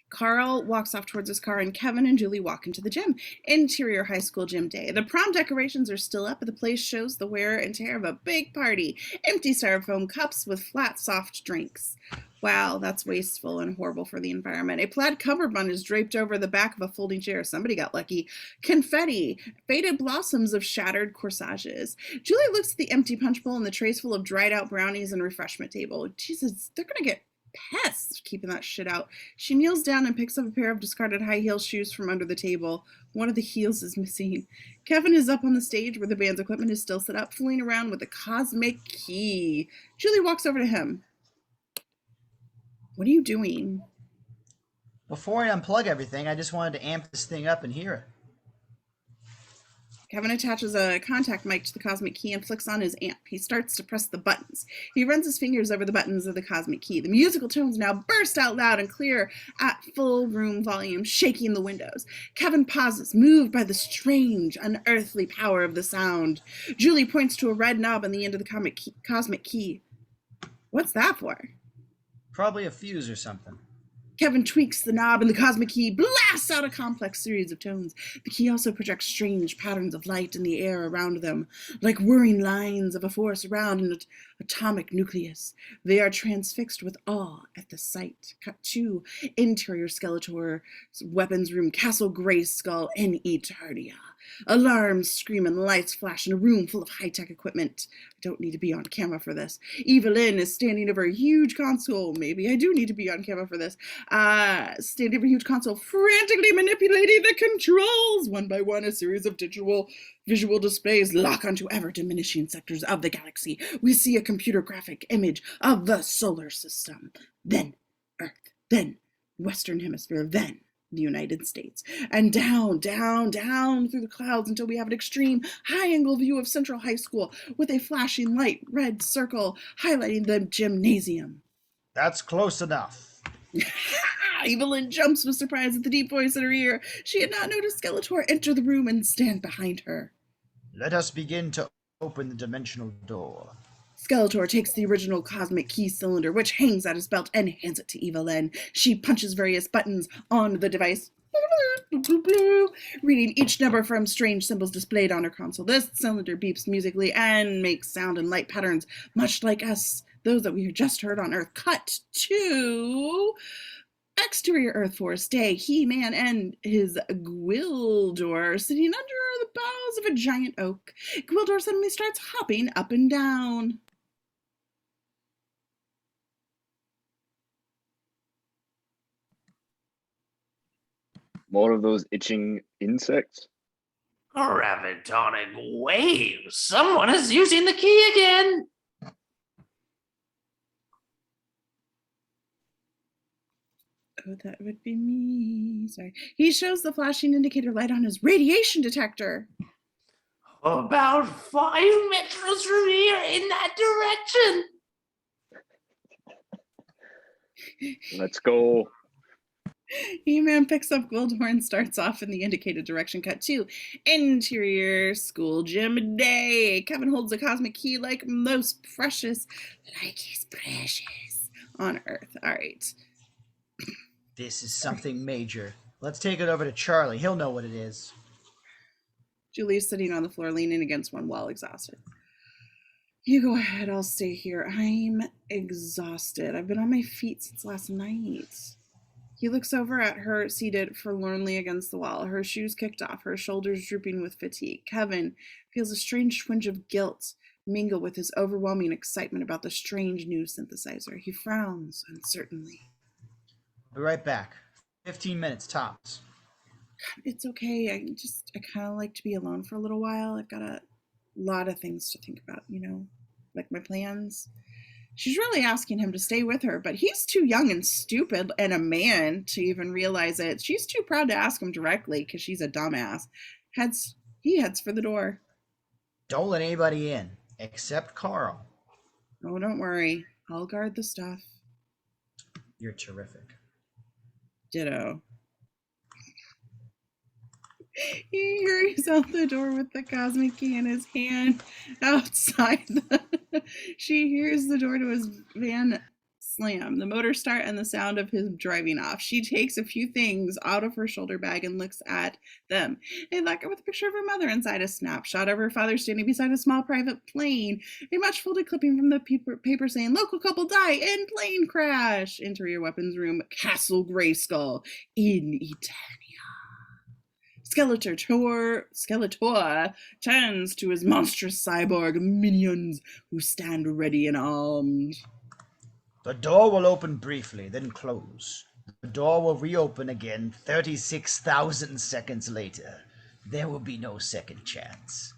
Carl walks off towards his car, and Kevin and Julie walk into the gym. Interior high school gym day. The prom decorations are still up, but the place shows the wear and tear of a big party. Empty styrofoam cups with flat, soft drinks. Wow, that's wasteful and horrible for the environment. A plaid cummerbund is draped over the back of a folding chair. Somebody got lucky. Confetti, faded blossoms of shattered corsages. Julie looks at the empty punch bowl and the trays full of dried out brownies and refreshment table. Jesus, they're gonna get pests keeping that shit out. She kneels down and picks up a pair of discarded high heel shoes from under the table. One of the heels is missing. Kevin is up on the stage where the band's equipment is still set up, fooling around with the cosmic key. Julie walks over to him. What are you doing? Before I unplug everything, I just wanted to amp this thing up and hear it. Kevin attaches a contact mic to the cosmic key and flicks on his amp. He starts to press the buttons. He runs his fingers over the buttons of the cosmic key. The musical tones now burst out loud and clear at full room volume, shaking the windows. Kevin pauses, moved by the strange, unearthly power of the sound. Julie points to a red knob on the end of the cosmic key. What's that for? Probably a fuse or something. Kevin tweaks the knob and the cosmic key blasts out a complex series of tones. The key also projects strange patterns of light in the air around them, like whirring lines of a force around an atomic nucleus. They are transfixed with awe at the sight. Cut to interior Skeletor's weapons room, Castle Grayskull in Eternia. Alarms scream and lights flash in a room full of high-tech equipment. I don't need to be on camera for this. Evelyn is standing over a huge console. Maybe I do need to be on camera for this. Standing over a huge console, frantically manipulating the controls. One by one, a series of visual displays lock onto ever-diminishing sectors of the galaxy. We see a computer graphic image of the solar system. Then Earth. Then Western Hemisphere. Then the United States, and down through the clouds until we have an extreme high-angle view of Central High School with a flashing light red circle highlighting the gymnasium. That's close enough. Evelyn jumps with surprise at the deep voice in her ear. She had not noticed Skeletor enter the room and stand behind her. Let us begin to open the dimensional door. Skeletor takes the original cosmic key cylinder, which hangs at his belt, and hands it to Evelyn. She punches various buttons on the device. reading each number from strange symbols displayed on her console. This cylinder beeps musically and makes sound and light patterns, much like those that we had just heard on Earth. Cut to exterior Earth Force Day. He-Man and his Gwildor sitting under the boughs of a giant oak. Gwildor suddenly starts hopping up and down. More of those itching insects? Gravitonic waves. Someone is using the key again. Oh, that would be me. Sorry. He shows the flashing indicator light on his radiation detector. About 5 meters from here in that direction. Let's go. He-Man picks up Gwildor and starts off in the indicated direction. Cut to interior school gym day. Kevin holds the cosmic key like most precious, like he's precious on Earth. All right. This is something major. Let's take it over to Charlie. He'll know what it is. Julie's sitting on the floor, leaning against one wall, exhausted. You go ahead. I'll stay here. I'm exhausted. I've been on my feet since last night. He looks over at her, seated forlornly against the wall, her shoes kicked off, her shoulders drooping with fatigue. Kevin feels a strange twinge of guilt mingle with his overwhelming excitement about the strange new synthesizer. He frowns uncertainly. I'll be right back. 15 minutes tops. It's okay. I kind of like to be alone for a little while. I've got a lot of things to think about, like my plans. She's really asking him to stay with her, but he's too young and stupid and a man to even realize it. She's too proud to ask him directly because she's a dumbass. He heads for the door. Don't let anybody in, except Carl. Oh, don't worry. I'll guard the stuff. You're terrific. Ditto. He hurries out the door with the cosmic key in his hand. Outside, she hears the door to his van slam, the motor start, and the sound of him driving off. She takes a few things out of her shoulder bag and looks at them. A locket with a picture of her mother inside, a snapshot of her father standing beside a small private plane, a much folded clipping from the paper saying, "Local couple die in plane crash." Interior weapons room, Castle Grayskull in Italia. Skeletor turns to his monstrous cyborg minions who stand ready and armed. The door will open briefly, then close. The door will reopen again 36,000 seconds later. There will be no second chance.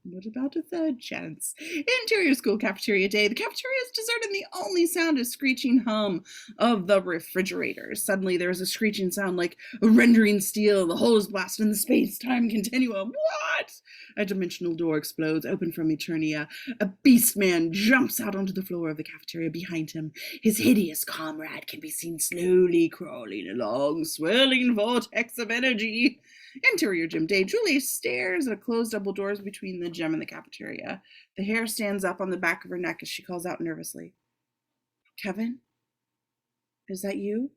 What about a third chance? Interior school cafeteria day. The cafeteria is deserted and the only sound is screeching hum of the refrigerators. Suddenly there is a screeching sound like a rendering steel. The hole is blasted in the space-time continuum. What? A dimensional door explodes, open from Eternia. A beast man jumps out onto the floor of the cafeteria behind him. His hideous comrade can be seen slowly crawling along, swirling vortex of energy. Interior gym day. Julie stares at a closed double doors between the gym and the cafeteria. The hair stands up on the back of her neck as she calls out nervously. Kevin? Is that you?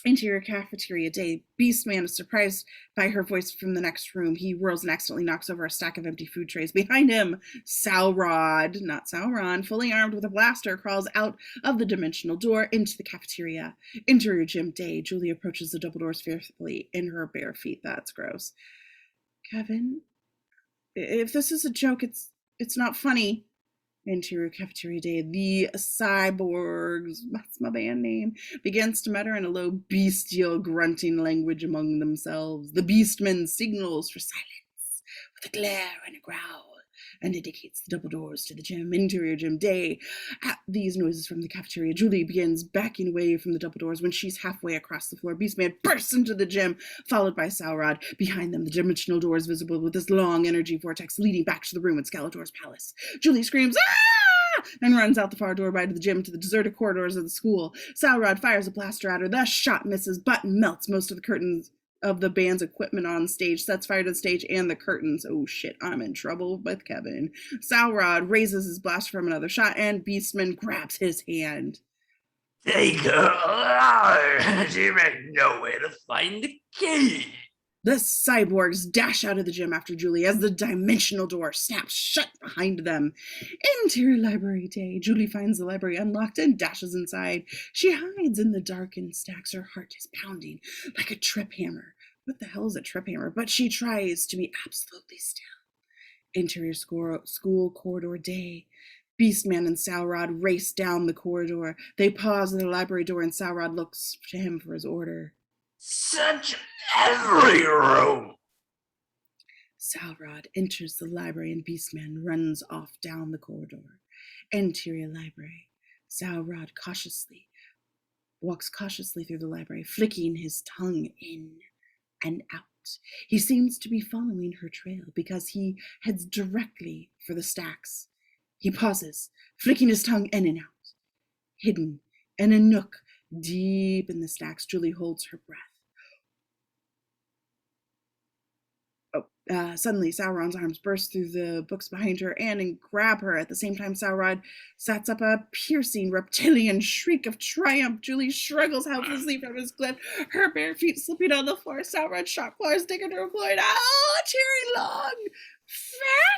Interior cafeteria day. Beastman is surprised by her voice from the next room. He whirls and accidentally knocks over a stack of empty food trays. Behind him, Sauron, not Sauron, fully armed with a blaster, crawls out of the dimensional door into the cafeteria. Interior gym day. Julie approaches the double doors fearfully in her bare feet. That's gross. Kevin, if this is a joke, it's not funny. Interior cafeteria day. The cyborgs, that's my band name, begins to mutter in a low bestial grunting language among themselves. The beastman signals for silence with a glare and a growl and indicates the double doors to the gym. Interior gym day. At these noises from the cafeteria, Julie begins backing away from the double doors. When she's halfway across the floor, Beastman bursts into the gym, followed by Sauron. Behind them, the dimensional door is visible with this long energy vortex leading back to the room at Skeletor's palace. Julie screams, "Ah!" and runs out the far doorway to the gym to the deserted corridors of the school. Sauron fires a blaster at her. The shot misses, but melts most of the curtains of the band's equipment on stage, sets fire to the stage and the curtains. Oh shit, I'm in trouble with Kevin. Sauron raises his blaster from another shot and Beastman grabs his hand. They go. You know where to find the key. The cyborgs dash out of the gym after Julie as the dimensional door snaps shut behind them. Interior library day. Julie finds the library unlocked and dashes inside. She hides in the darkened stacks. Her heart is pounding like a trip hammer. What the hell is a trip hammer? But she tries to be absolutely still. Interior school corridor day. Beastman and Salrod race down the corridor. They pause at the library door and Salrod looks to him for his order. Search every room. Salrod enters the library and Beastman runs off down the corridor. Interior library. Salrod walks cautiously through the library, flicking his tongue in and out. He seems to be following her trail because he heads directly for the stacks. He pauses, flicking his tongue in and out. Hidden in a nook deep in the stacks, Julie holds her breath. Suddenly, Sauron's arms burst through the books behind her and grab her. At the same time, Sauron sets up a piercing reptilian shriek of triumph. Julie struggles helplessly from his grip, her bare feet slipping on the floor. Sauron's sharp claws dig into her blood. Oh, Cherry Long!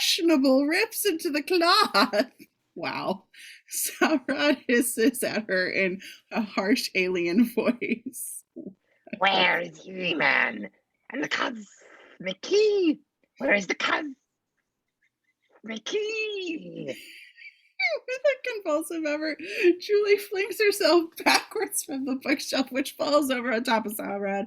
Fashionable rips into the cloth. Wow. Sauron hisses at her in a harsh alien voice. Where is He-Man? And the cuz? The key! Where is the cuz? The key! With a convulsive effort, Julie flings herself backwards from the bookshelf, which falls over on top of Sauron.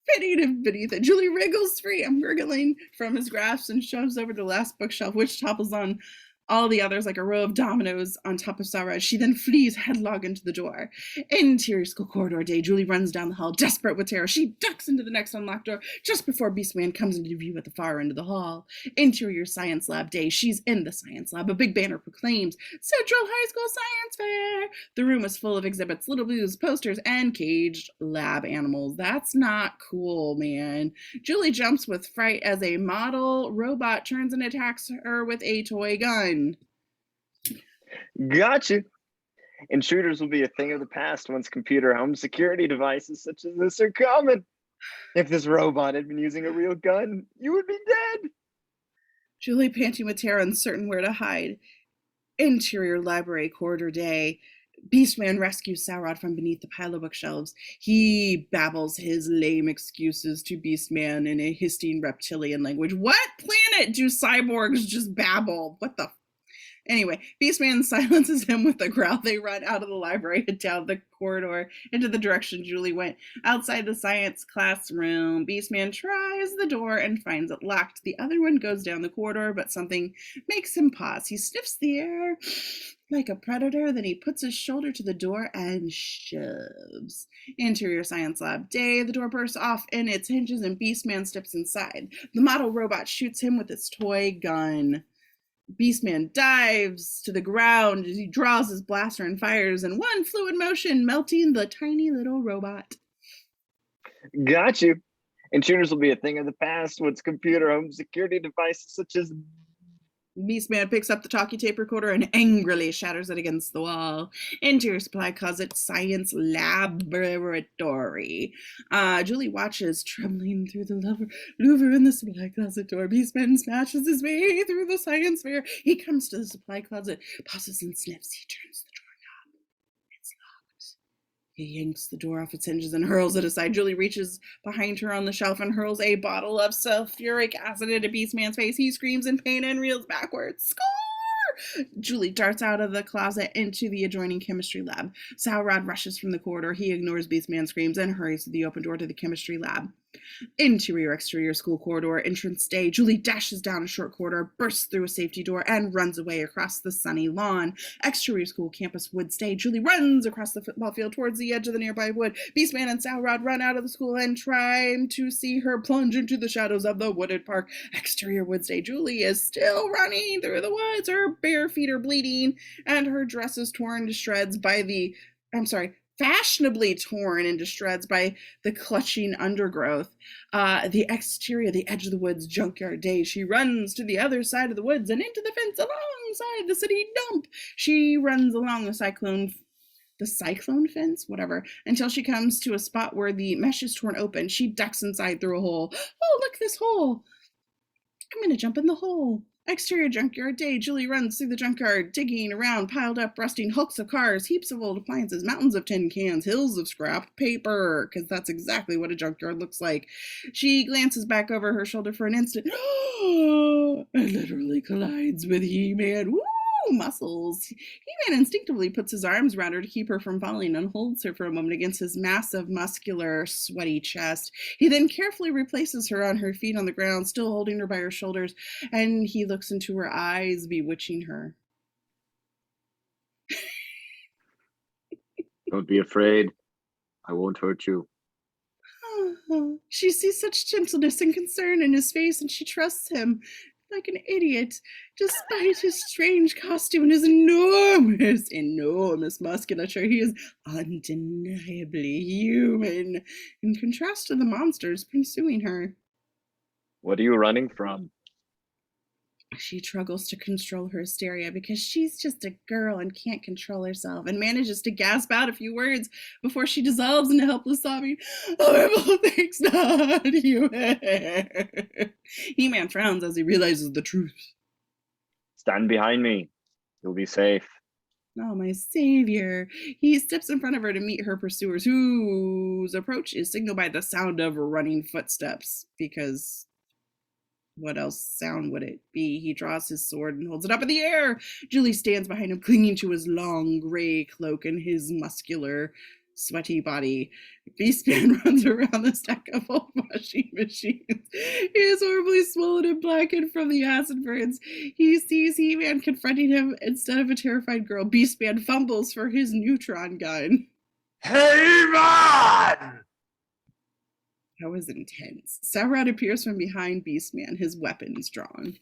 Pitting him beneath it, Julie wriggles free and gurgling from his grasp and shoves over the last bookshelf, which topples on all the others like a row of dominoes on top of Sauron. She then flees headlong into the door. Interior school corridor day. Julie runs down the hall, desperate with terror. She ducks into the next unlocked door just before Beastman comes into view at the far end of the hall. Interior science lab day. She's in the science lab. A big banner proclaims Central High School Science Fair. The room is full of exhibits, little blues, posters, and caged lab animals. That's not cool, man. Julie jumps with fright as a model robot turns and attacks her with a toy gun. Gotcha. Intruders will be a thing of the past once computer home security devices such as this are common. If this robot had been using a real gun, you would be dead. Julie, panting with terror, uncertain where to hide. Interior library corridor day. Beastman rescues Sauron from beneath the pile of bookshelves. He babbles his lame excuses to Beastman in a hissing reptilian language. What planet do cyborgs just babble? What the? Anyway, Beastman silences him with a growl. They run out of the library and down the corridor into the direction Julie went. Outside the science classroom, Beastman tries the door and finds it locked. The other one goes down the corridor, but something makes him pause. He sniffs the air like a predator, then he puts his shoulder to the door and shoves. Interior science lab day. The door bursts off in its hinges and Beastman steps inside. The model robot shoots him with its toy gun. Beastman dives to the ground as he draws his blaster and fires in one fluid motion, melting the tiny little robot. Got you. Intruders will be a thing of the past once computer home security devices such as Beastman picks up the talkie tape recorder and angrily shatters it against the wall. Interior supply closet, science laboratory. Julie watches, trembling through the louver in the supply closet door. Beastman smashes his way through the science fair. He comes to the supply closet, pauses and sniffs. He turns the doorknob. It's locked. He yanks the door off its hinges and hurls it aside. Julie reaches behind her on the shelf and hurls a bottle of sulfuric acid into Beastman's face. He screams in pain and reels backwards. Score! Julie darts out of the closet into the adjoining chemistry lab. Sauron rushes from the corridor. He ignores Beastman's screams and hurries to the open door to the chemistry lab. Interior exterior school corridor entrance day. Julie dashes down a short corridor, bursts through a safety door, and runs away across the sunny lawn. Exterior school campus woods day. Julie runs across the football field towards the edge of the nearby wood. Beastman and Sauron run out of the school and try to see her plunge into the shadows of the wooded park. Exterior woods day. Julie is still running through the woods. Her bare feet are bleeding, and her dress is torn to shreds by fashionably torn into shreds by the clutching undergrowth. The exterior, the edge of the woods, junkyard day. She runs to the other side of the woods and into the fence alongside the city dump. She runs along the cyclone the cyclone fence, whatever, until she comes to a spot where the mesh is torn open. She ducks inside through a hole. Oh, look, this hole. I'm going to jump in the hole. Exterior junkyard day. Julie runs through the junkyard, digging around piled up, rusting hulks of cars, heaps of old appliances, mountains of tin cans, hills of scrap paper, because that's exactly what a junkyard looks like. She glances back over her shoulder for an instant and literally collides with He-Man. Woo! Muscles. He-Man instinctively puts his arms around her to keep her from falling and holds her for a moment against his massive, muscular, sweaty chest. He then carefully replaces her on her feet on the ground, still holding her by her shoulders, and he looks into her eyes, bewitching her. Don't be afraid. I won't hurt you. She sees such gentleness and concern in his face, and she trusts him like an idiot, despite his strange costume and his enormous musculature. He is undeniably human, in contrast to the monsters pursuing her. What are you running from? She struggles to control her hysteria because she's just a girl and can't control herself, and manages to gasp out a few words before she dissolves into helpless sobbing. Horrible things, not human. He-Man frowns as he realizes the truth. Stand behind me. You'll be safe. Oh, my savior. He steps in front of her to meet her pursuers, whose approach is signaled by the sound of running footsteps, because what else sound would it be? He draws his sword and holds it up in the air. Julie stands behind him, clinging to his long gray cloak and his muscular, sweaty body. Beastman runs around the stack of old washing machines. He is horribly swollen and blackened from the acid burns. He sees He-Man confronting him instead of a terrified girl. Beastman fumbles for his neutron gun. Hey, man! That was intense. Saurod appears from behind Beastman, his weapons drawn.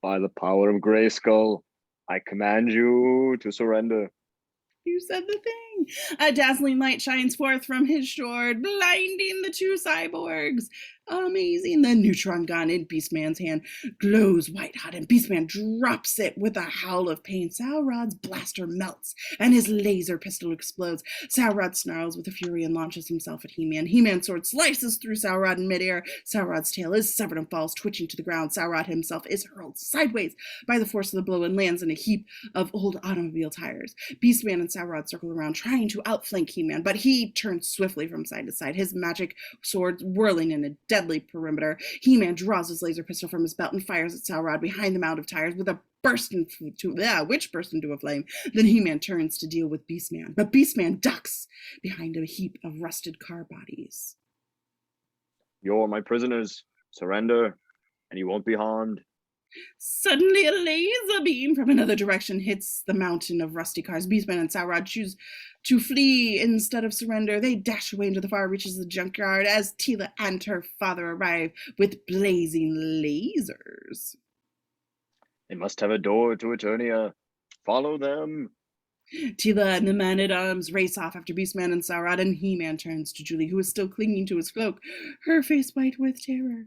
By the power of Grayskull, I command you to surrender. You said the thing. A dazzling light shines forth from his sword, blinding the two cyborgs. Amazing. The neutron gun in Beastman's hand glows white hot, and Beastman drops it with a howl of pain. Saurod's blaster melts, and his laser pistol explodes. Saurod snarls with a fury and launches himself at He-Man. He-Man's sword slices through Saurod in midair. Saurod's tail is severed and falls, twitching to the ground. Saurod himself is hurled sideways by the force of the blow and lands in a heap of old automobile tires. Beastman and Saurod circle around, trying to outflank He-Man, but he turns swiftly from side to side, his magic sword whirling in a deadly perimeter. He-Man draws his laser pistol from his belt and fires at Saurod behind the mound of tires with a which burst into a flame. Then He-Man turns to deal with Beastman, but Beastman ducks behind a heap of rusted car bodies. You're my prisoners. Surrender, and you won't be harmed. Suddenly, a laser beam from another direction hits the mountain of rusty cars. Beastman and Saurod choose to flee instead of surrender. They dash away into the far reaches of the junkyard as Teela and her father arrive with blazing lasers. They must have a door to Eternia. Follow them. Teela and the man-at-arms race off after Beastman and Saurod, and He-Man turns to Julie, who is still clinging to his cloak, her face white with terror.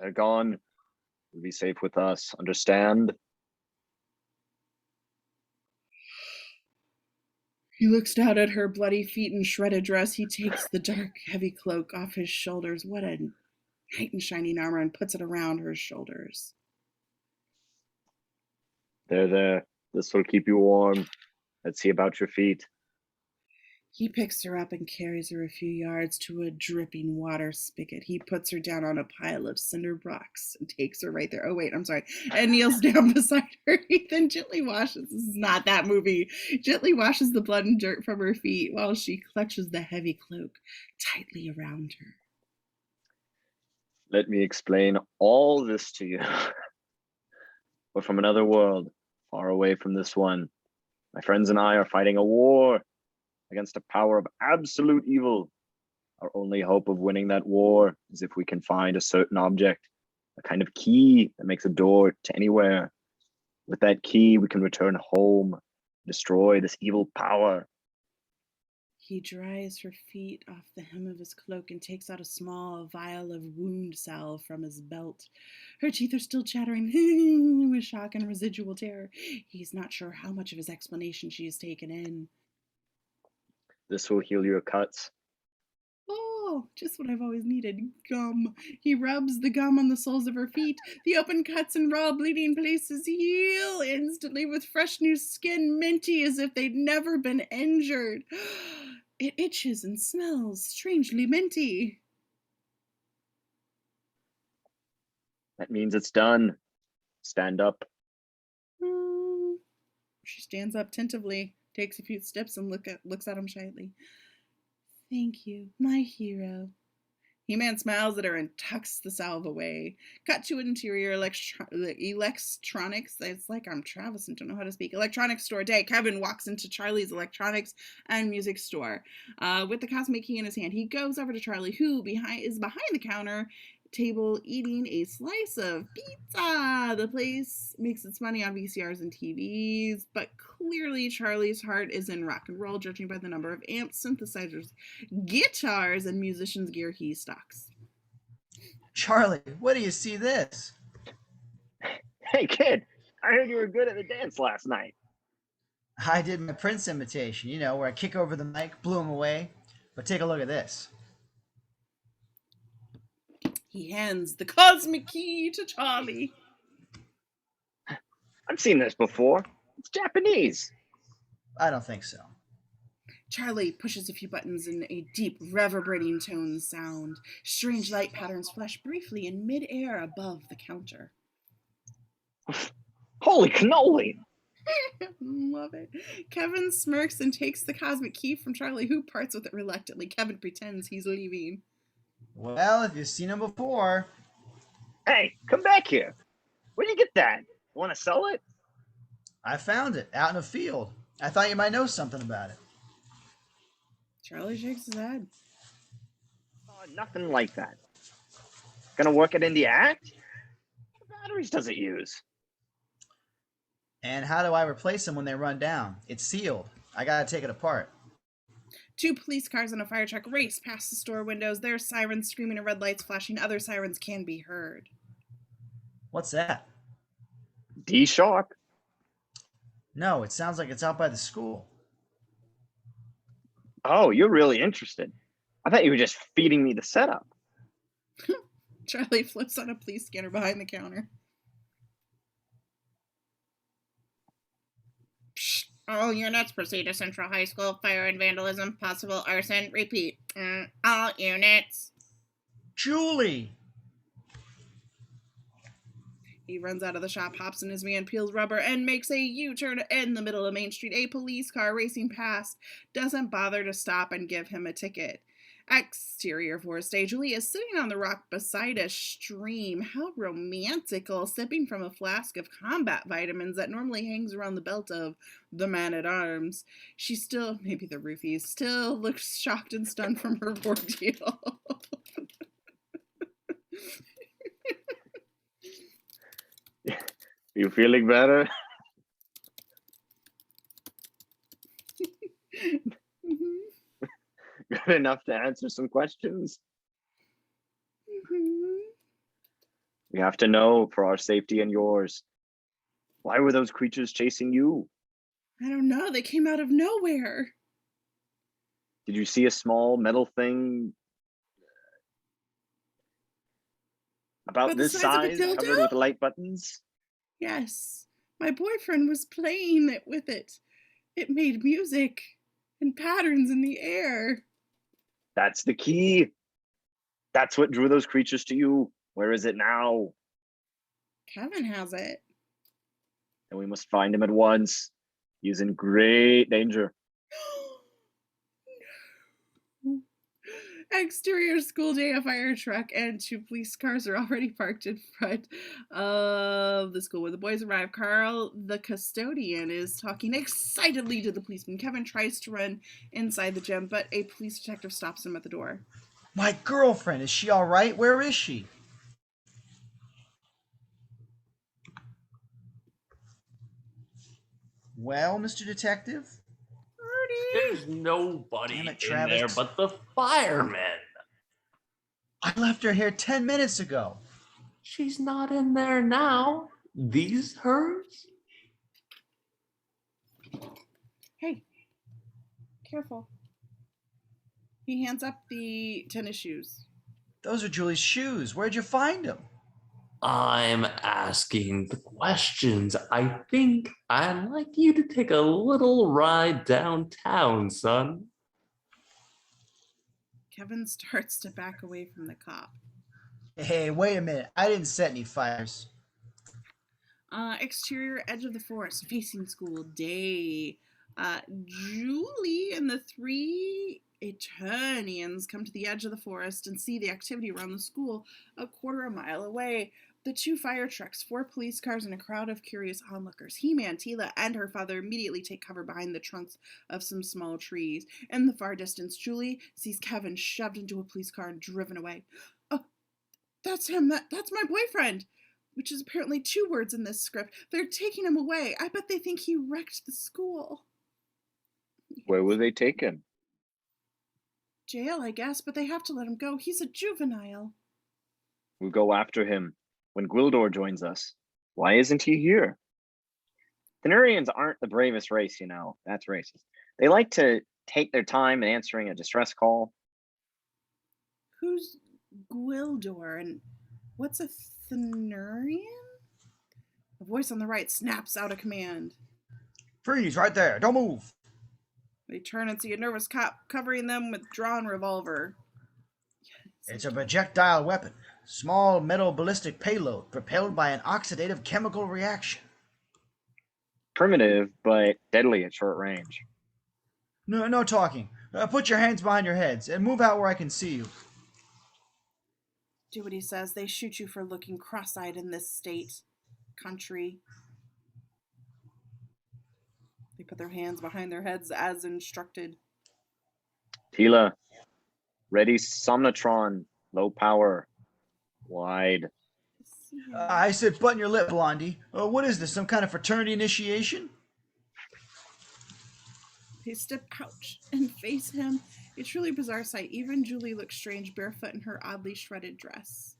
They're gone. You'll be safe with us. Understand? He looks down at her bloody feet and shredded dress. He takes the dark, heavy cloak off his shoulders. What a knight in shining armor, and puts it around her shoulders. There. This will keep you warm. Let's see about your feet. He picks her up and carries her a few yards to a dripping water spigot. He puts her down on a pile of cinder blocks and takes her right there. Oh, wait, I'm sorry. And kneels down beside her. He then gently washes, this is not that movie, gently washes the blood and dirt from her feet while she clutches the heavy cloak tightly around her. Let me explain all this to you. We're from another world, far away from this one. My friends and I are fighting a war against a power of absolute evil. Our only hope of winning that war is if we can find a certain object, a kind of key that makes a door to anywhere. With that key, we can return home, destroy this evil power. He dries her feet off the hem of his cloak and takes out a small vial of wound salve from his belt. Her teeth are still chattering with shock and residual terror. He's not sure how much of his explanation she has taken in. This will heal your cuts. Oh, just what I've always needed. Gum. He rubs the gum on the soles of her feet. The open cuts and raw bleeding places heal instantly with fresh new skin, minty as if they'd never been injured. It itches and smells strangely minty. That means it's done. Stand up. She stands up tentatively, takes a few steps, and looks at him shyly. Thank you, my hero. He-Man smiles at her and tucks the salve away. Cut to interior electronics. It's like I'm Travis and don't know how to speak. Electronics store day. Kevin walks into Charlie's electronics and music store with the cosmic key in his hand. He goes over to Charlie, who is behind the counter table eating a slice of pizza. The place makes its money on VCRs and TVs, but clearly Charlie's heart is in rock and roll, judging by the number of amps, synthesizers, guitars, and musicians' gear he stocks. Charlie, what do you see this? Hey, kid, I heard you were good at the dance last night. I did my Prince imitation, where I kick over the mic, blew him away. But take a look at this. He hands the cosmic key to Charlie. I've seen this before. It's Japanese. I don't think so. Charlie pushes a few buttons and a deep, reverberating tone sound. Strange light patterns flash briefly in mid-air above the counter. Holy cannoli! Love it. Kevin smirks and takes the cosmic key from Charlie, who parts with it reluctantly. Kevin pretends he's leaving. Well, if you've seen him before. Hey, come back here. Where'd you get that? Want to sell it? I found it out in a field. I thought you might know something about it. Charlie shakes his head. Oh, nothing like that. Gonna work it in the act? What batteries does it use? And how do I replace them when they run down? It's sealed. I gotta take it apart. Two police cars and a fire truck race past the store windows. Their sirens screaming and red lights flashing. Other sirens can be heard. What's that? D sharp. No, it sounds like it's out by the school. Oh, you're really interested. I thought you were just feeding me the setup. Charlie flips on a police scanner behind the counter. Psst. All units proceed to Central High School. Fire and vandalism, possible arson. Repeat. All units. Julie! He runs out of the shop, hops in his van, peels rubber, and makes a U-turn in the middle of Main Street. A police car racing past doesn't bother to stop and give him a ticket. Exterior Forest Day. Julie is sitting on the rock beside a stream. How romantical, sipping from a flask of combat vitamins that normally hangs around the belt of the man-at-arms. She still, maybe the roofies, still looks shocked and stunned from her ordeal. You feeling better? Good enough to answer some questions? We have to know for our safety and yours. Why were those creatures chasing you? I don't know. They came out of nowhere. Did you see a small metal thing about the this size of a size covered dildo? with light buttons? Yes. My boyfriend was playing it with it. It made music and patterns in the air. That's the key. That's what drew those creatures to you. Where is it now? Kevin has it. And we must find him at once. He's in great danger. Exterior school day, a fire truck and two police cars are already parked in front of the school. When the boys arrive, Carl, the custodian, is talking excitedly to the policeman. Kevin tries to run inside the gym, but a police detective stops him at the door. My girlfriend, is she all right? Where is she? Well, Mr. Detective? There's nobody Damn it, in Travis. there but the firemen. I left her here 10 minutes ago. She's not in there now. These hers? Hey, careful. He hands up the tennis shoes. Those are Julie's shoes. Where'd you find them? I'm asking the questions. I think I'd like you to take a little ride downtown, son. Kevin starts to back away from the cop. Hey, wait a minute. I didn't set any fires. Exterior edge of the forest, facing school, day. Julie and the three Eternians come to the edge of the forest and see the activity around the school a quarter of a mile away. The 2 fire trucks, 4 police cars, and a crowd of curious onlookers. He-Man, Tila, and her father immediately take cover behind the trunks of some small trees. In the far distance, Julie sees Kevin shoved into a police car and driven away. Oh, that's him. That's my boyfriend. Which is apparently 2 words in this script. They're taking him away. I bet they think he wrecked the school. Where will they take him? Jail, I guess, but they have to let him go. He's a juvenile. We'll go after him when Gwildor joins us. Why isn't he here? Thenurians aren't the bravest race, you know. That's racist. They like to take their time in answering a distress call. Who's Gwildor, and what's a Thenurian? A voice on the right snaps out a command. Freeze right there. Don't move. They turn and see a nervous cop covering them with drawn revolver. It's a projectile weapon. Small metal ballistic payload propelled by an oxidative chemical reaction. Primitive, but deadly at short range. No talking. Put your hands behind your heads and move out where I can see you. Do what he says. They shoot you for looking cross-eyed in this state. Country. They put their hands behind their heads as instructed. Tila, ready Somnotron, low power, wide. I said button your lip, Blondie. What is this, some kind of fraternity initiation? They step out and face him. A truly bizarre sight. Even Julie looks strange, barefoot in her oddly shredded dress.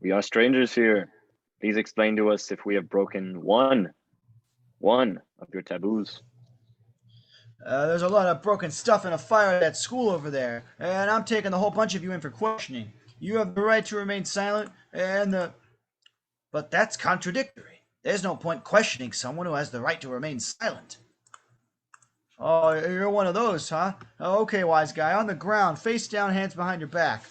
We are strangers here. Please explain to us if we have broken one of your taboos. There's a lot of broken stuff in a fire at that school over there, and I'm taking the whole bunch of you in for questioning. You have the right to remain silent, But that's contradictory. There's no point questioning someone who has the right to remain silent. Oh, you're one of those, huh? Okay, wise guy. On the ground, face down, hands behind your back.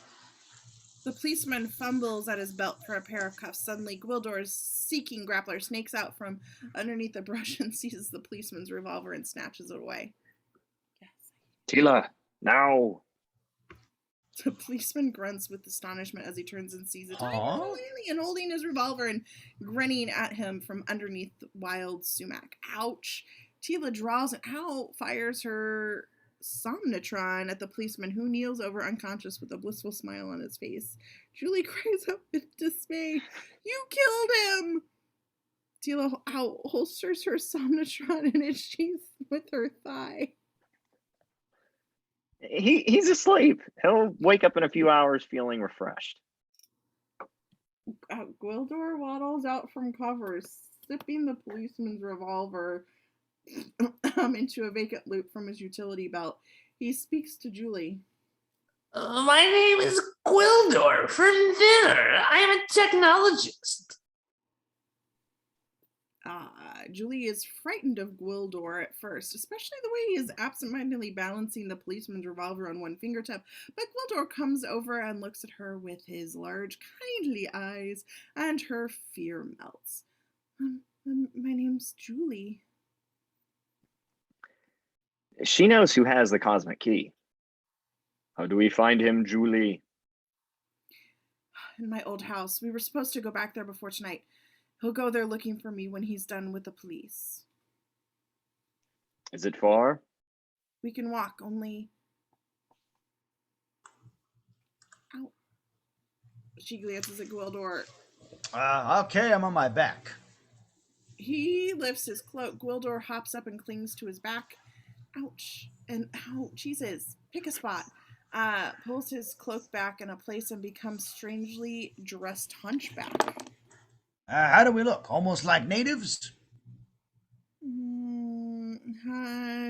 The policeman fumbles at his belt for a pair of cuffs. Suddenly, Gwildor's seeking grappler snakes out from underneath the brush and seizes the policeman's revolver and snatches it away. Yes. Tila, now. The policeman grunts with astonishment as he turns and sees a tiny Huh? little alien holding his revolver and grinning at him from underneath the wild sumac. Ouch! Tila draws it out, fires her Somnotron at the policeman, who kneels over unconscious with a blissful smile on his face. Julie cries out with dismay, "You killed him!" Tila holsters her Somnotron in its sheath with her thigh. He's asleep. He'll wake up in a few hours feeling refreshed. Gwildor waddles out from cover, sipping the policeman's revolver into a vacant loop from his utility belt. He speaks to Julie. My name is Gwildor from dinner. I am a technologist. Julie is frightened of Gwildor at first, especially the way he is absentmindedly balancing the policeman's revolver on one fingertip. But Gwildor comes over and looks at her with his large, kindly eyes, and her fear melts. My name's Julie. She knows who has the cosmic key. How do we find him, Julie? In my old house. We were supposed to go back there before tonight. He'll go there looking for me when he's done with the police. Is it far? We can walk, only... Ow. She glances at Gwildor. Okay, I'm on my back. He lifts his cloak. Gwildor hops up and clings to his back. Ouch. And ow, Jesus. Pick a spot. Pulls his cloak back in a place and becomes strangely dressed hunchback. How do we look? Almost like natives?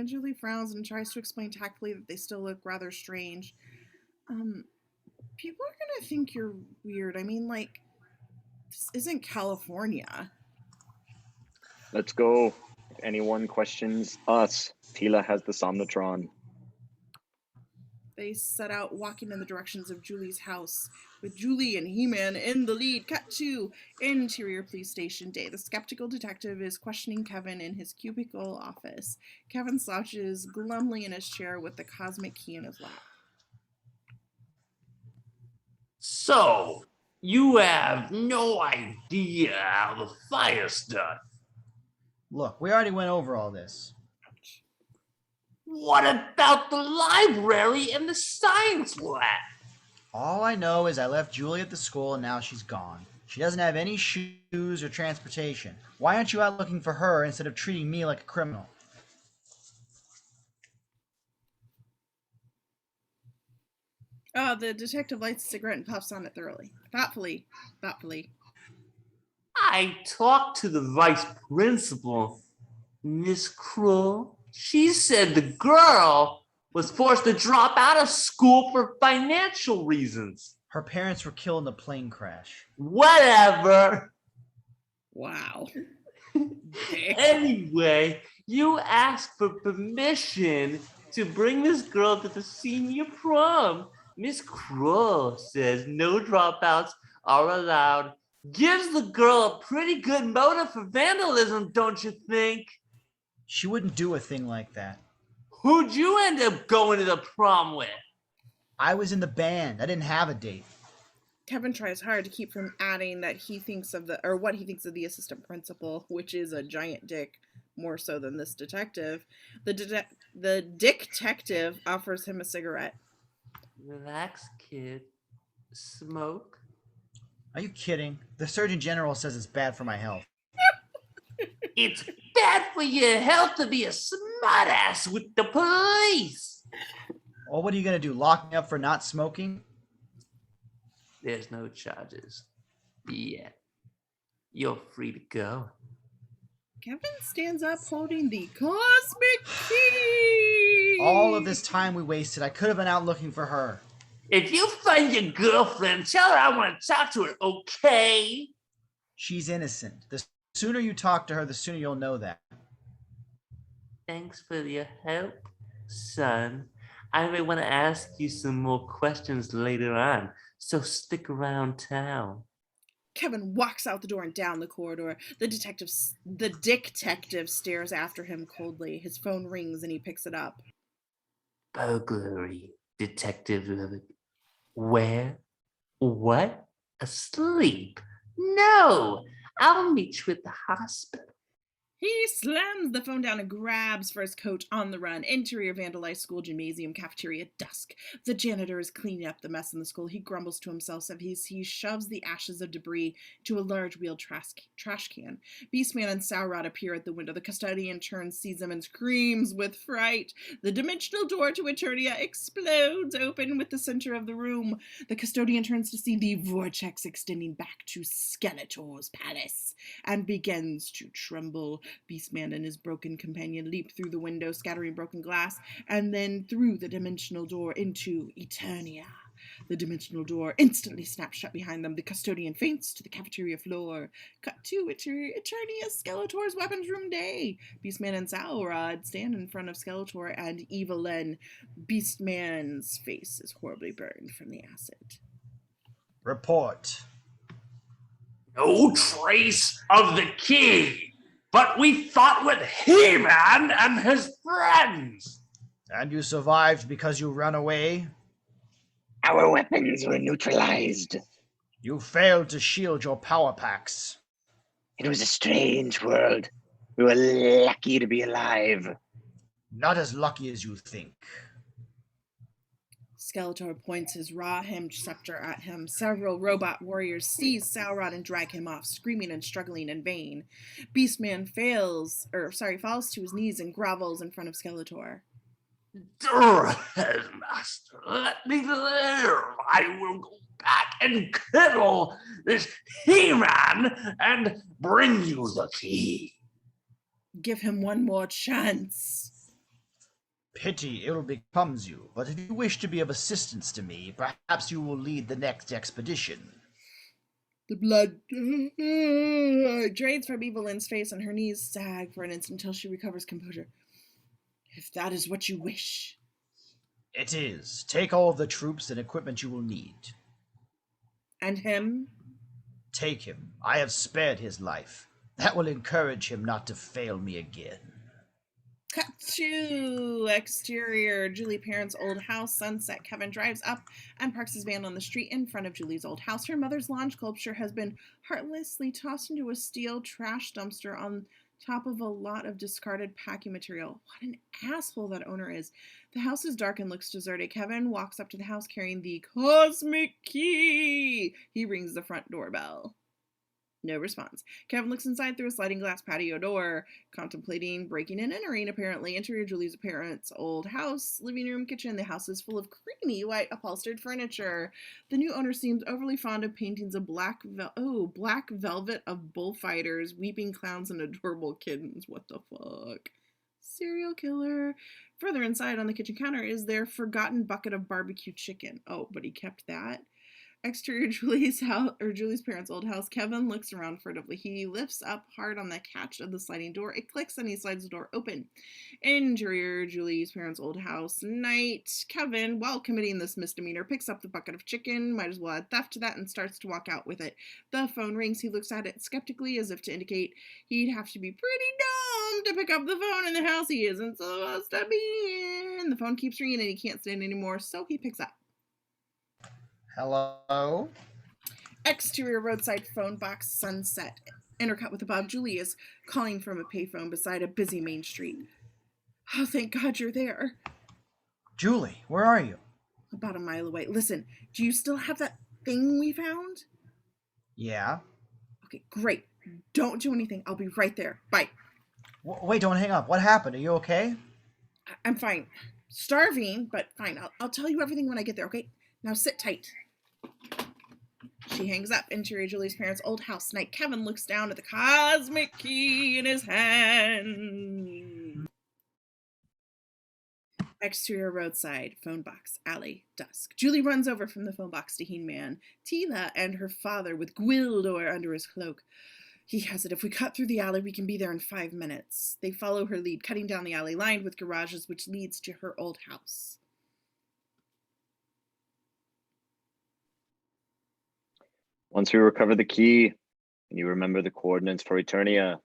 Julie frowns and tries to explain tactfully that they still look rather strange. People are gonna think you're weird. I mean, like, this isn't California. Let's go. If anyone questions us, Tila has the Somnotron. They set out walking in the directions of Julie's house, with Julie and He-Man in the lead. Cut to interior police station day. The skeptical detective is questioning Kevin in his cubicle office. Kevin slouches glumly in his chair with the cosmic key in his lap. So, you have no idea how the fire's done. Look, we already went over all this. What about the library and the science lab? All I know is I left Julie at the school and now she's gone. She doesn't have any shoes or transportation. Why aren't you out looking for her instead of treating me like a criminal? The detective lights a cigarette and puffs on it thoughtfully. I talked to the vice principal, Miss Kroll. She said the girl was forced to drop out of school for financial reasons. Her parents were killed in a plane crash. Whatever. Wow. Anyway, you asked for permission to bring this girl to the senior prom. Miss Kroll says no dropouts are allowed. Gives the girl a pretty good motive for vandalism, don't you think? She wouldn't do a thing like that. Who'd you end up going to the prom with? I was in the band. I didn't have a date. Kevin tries hard to keep from adding that he thinks of what he thinks of the assistant principal, which is a giant dick, more so than this detective. The dick-tective offers him a cigarette. Relax, kid. Smoke. Are you kidding? The Surgeon General says it's bad for my health. It's bad for your health to be a smartass with the police. Well, what are you going to do? Lock me up for not smoking? There's no charges yet. You're free to go. Kevin stands up holding the cosmic key. All of this time we wasted, I could have been out looking for her. If you find your girlfriend, tell her I want to talk to her, okay? She's innocent. The sooner you talk to her, the sooner you'll know that. Thanks for your help, son. I may want to ask you some more questions later on, so stick around town. Kevin walks out the door and down the corridor. The dick-tective stares after him coldly. His phone rings and he picks it up. Burglary, Detective. Where? What? Asleep? No, I'll meet you at the hospital. He slams the phone down and grabs for his coat on the run. Interior vandalized school gymnasium cafeteria at dusk. The janitor is cleaning up the mess in the school. He grumbles to himself as he shoves the ashes of debris to a large wheeled trash can. Beastman and Sourrod appear at the window. The custodian turns, sees them, and screams with fright. The dimensional door to Eternia explodes open with the center of the room. The custodian turns to see the vortex extending back to Skeletor's palace and begins to tremble. Beastman and his broken companion leap through the window, scattering broken glass, and then through the dimensional door into Eternia. The dimensional door instantly snaps shut behind them. The custodian faints to the cafeteria floor. Cut to Eternia, Skeletor's weapons room day. Beastman and Sourrod stand in front of Skeletor and Evelyn. Beastman's face is horribly burned from the acid. Report. No trace of the key. But we fought with He-Man and his friends. And you survived because you ran away? Our weapons were neutralized. You failed to shield your power packs. It was a strange world. We were lucky to be alive. Not as lucky as you think. Skeletor points his raw-hemmed scepter at him. Several robot warriors seize Sourrod and drag him off, screaming and struggling in vain. Beastman falls to his knees and grovels in front of Skeletor. Dread Master, let me live. I will go back and kill this He-Man and bring you the key. Give him one more chance. Pity ill becomes you, but if you wish to be of assistance to me, perhaps you will lead the next expedition. The blood drains from Evelyn's face, and her knees sag for an instant until she recovers composure. If that is what you wish. It is. Take all the troops and equipment you will need. And him? Take him. I have spared his life. That will encourage him not to fail me again. Cut to exterior Julie Parent's old house, sunset. Kevin drives up and parks his van on the street in front of Julie's old house. Her mother's lawn sculpture has been heartlessly tossed into a steel trash dumpster on top of a lot of discarded packing material. What an asshole that owner is. The house is dark and looks deserted. Kevin walks up to the house carrying the cosmic key. He rings the front doorbell. No response. Kevin looks inside through a sliding glass patio door, contemplating breaking and entering. Apparently, interior Julie's parents' old house, living room, kitchen. The house is full of creamy white upholstered furniture. The new owner seems overly fond of paintings of black velvet of bullfighters, weeping clowns, and adorable kittens. What the fuck? Serial killer. Further inside on the kitchen counter is their forgotten bucket of barbecue chicken. Oh, but he kept that. Exterior Julie's house, or Julie's parents' old house. Kevin looks around furtively. He lifts up hard on the catch of the sliding door. It clicks and he slides the door open. Interior Julie's parents' old house. Night. Kevin, while committing this misdemeanor, picks up the bucket of chicken. Might as well add theft to that, and starts to walk out with it. The phone rings. He looks at it skeptically, as if to indicate he'd have to be pretty dumb to pick up the phone in the house he isn't supposed to be in. The phone keeps ringing and he can't stand anymore, so he picks up. Hello? Exterior roadside phone box, sunset. Intercut with above. Julie is calling from a payphone beside a busy main street. Oh, thank God you're there. Julie, where are you? About a mile away. Listen, do you still have that thing we found? Yeah. Okay, great. Don't do anything. I'll be right there. Bye. Wait, don't hang up. What happened? Are you okay? I'm fine. Starving, but fine. I'll tell you everything when I get there, okay? Now sit tight. She hangs up. Interior Julie's parents' old house. Night. Kevin looks down at the cosmic key in his hand. Exterior roadside, phone box, alley, dusk. Julie runs over from the phone box to He-Man, Tila, and her father with Gwildor under his cloak. He has it. If we cut through the alley, we can be there in 5 minutes. They follow her lead, cutting down the alley lined with garages, which leads to her old house. Once we recover the key, and you remember the coordinates for Eternia.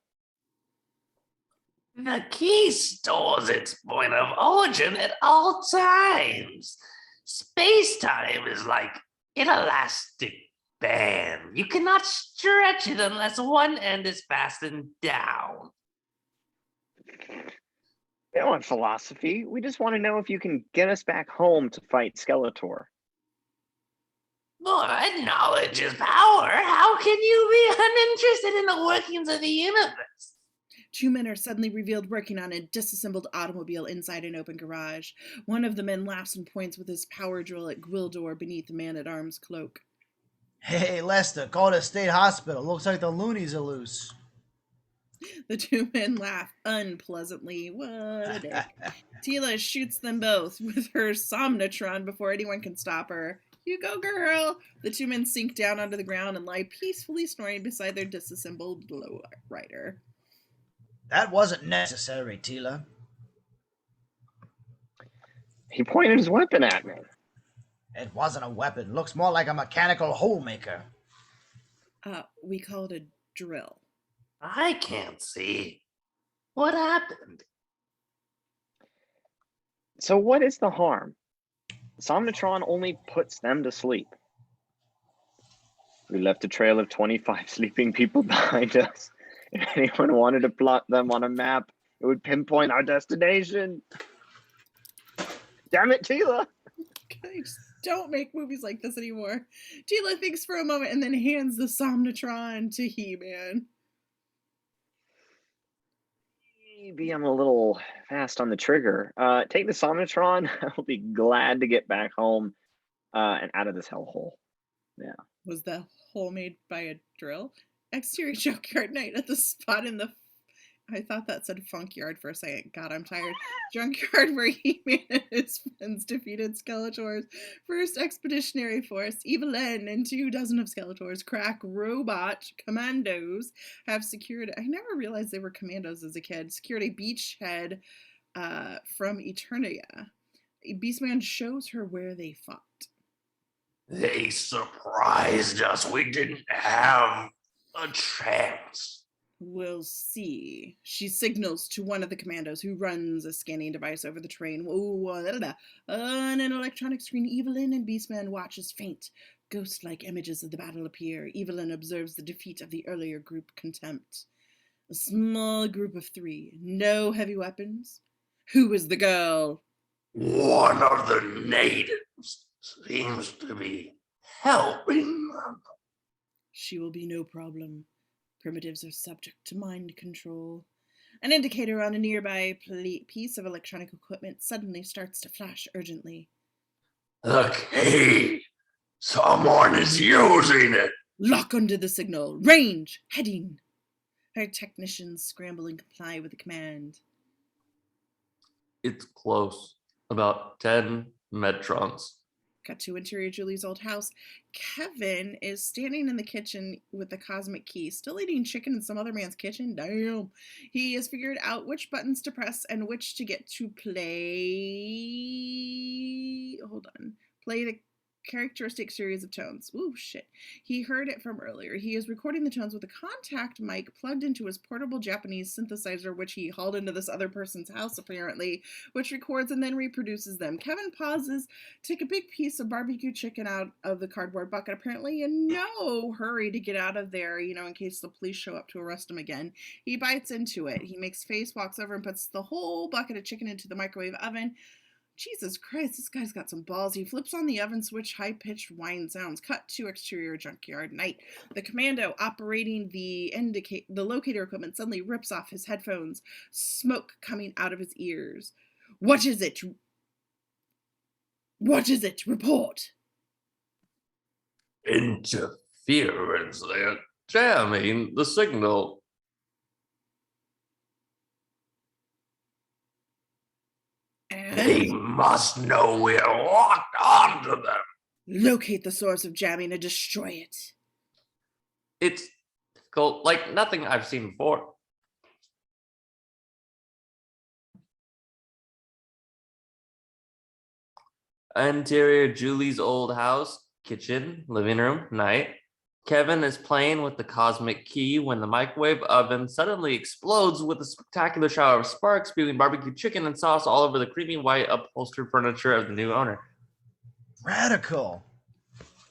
The key stores its point of origin at all times. Space-time is like an elastic band. You cannot stretch it unless one end is fastened down. We don't want philosophy. We just want to know if you can get us back home to fight Skeletor. More knowledge is power. How can you be uninterested in the workings of the universe? 2 men are suddenly revealed working on a disassembled automobile inside an open garage. One of the men laughs and points with his power drill at Gwildor beneath the man-at-arms cloak. Hey, Lester, call the state hospital. Looks like the loonies are loose. The 2 men laugh unpleasantly. What a dick. Tila shoots them both with her Somnotron before anyone can stop her. You go, girl! The 2 men sink down onto the ground and lie peacefully snoring beside their disassembled lowrider. That wasn't necessary, Tila. He pointed his weapon at me. It wasn't a weapon. Looks more like a mechanical hole maker. We call it a drill. I can't see. What happened? So what is the harm? Somnotron only puts them to sleep. We left a trail of 25 sleeping people behind us. If anyone wanted to plot them on a map, it would pinpoint our destination. Damn it, Tila! Guys, don't make movies like this anymore. Tila thinks for a moment and then hands the Somnotron to He-Man. maybe I'm a little fast on the trigger. Take the Somnotron. I'll be glad to get back home and out of this hellhole. Yeah. Was the hole made by a drill? Exterior junkyard night at the spot in the. I thought that said funk yard for a second. God, I'm tired. Junkyard where He-Man and his friends defeated Skeletor's first expeditionary force. Evelyn and 24 of Skeletor's crack robot commandos have secured. I never realized they were commandos as a kid. Secured a beachhead from Eternia. Beastman shows her where they fought. They surprised us. We didn't have a chance. We'll see. She signals to one of the commandos who runs a scanning device over the terrain. On an electronic screen, Evelyn and Beastman watch as faint, ghost-like images of the battle appear. Evelyn observes the defeat of the earlier group Contempt. A small group of 3. No heavy weapons. Who is the girl? One of the natives seems to be helping them. She will be no problem. Primitives are subject to mind control. An indicator on a nearby piece of electronic equipment suddenly starts to flash urgently. The key! Someone is using it! Lock onto the signal. Range! Heading! Our technicians scramble and comply with the command. It's close. About 10 metrons. Cut to interior Julie's old house. Kevin is standing in the kitchen with the cosmic key, still eating chicken in some other man's kitchen. Damn. He has figured out which buttons to press and which to get to play. Hold on. Play the characteristic series of tones. Ooh, shit. He heard it from earlier. He is recording the tones with a contact mic plugged into his portable Japanese synthesizer, which he hauled into this other person's house, apparently, which records and then reproduces them. Kevin pauses, take a big piece of barbecue chicken out of the cardboard bucket, apparently in no hurry to get out of there, in case the police show up to arrest him again. He bites into it. He makes face, walks over, and puts the whole bucket of chicken into the microwave oven. Jesus Christ, this guy's got some balls. He flips on the oven switch, high-pitched whine sounds. Cut to exterior junkyard night. The commando operating the locator equipment suddenly rips off his headphones, smoke coming out of his ears. What is it? What is it? Report. Interference. They're jamming the signal. They must know we're locked onto them. Locate the source of jamming and destroy it. It's difficult, like nothing I've seen before. Interior Julie's old house, kitchen, living room, night. Kevin is playing with the cosmic key when the microwave oven suddenly explodes with a spectacular shower of sparks, spewing barbecue chicken and sauce all over the creamy white upholstered furniture of the new owner. Radical.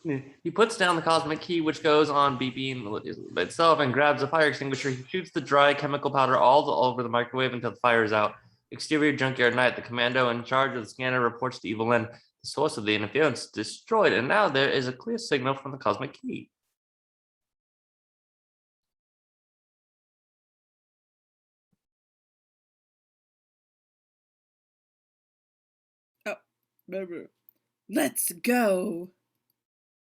He puts down the cosmic key, which goes on beeping itself, and grabs a fire extinguisher. He shoots the dry chemical powder all over the microwave until the fire is out. Exterior junkyard night. The commando in charge of the scanner reports to Evelyn. The source of the interference destroyed, and now there is a clear signal from the cosmic key. Let's go.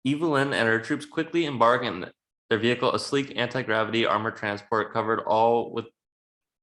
Evelyn and her troops quickly embark in their vehicle, a sleek anti-gravity armored transport covered all with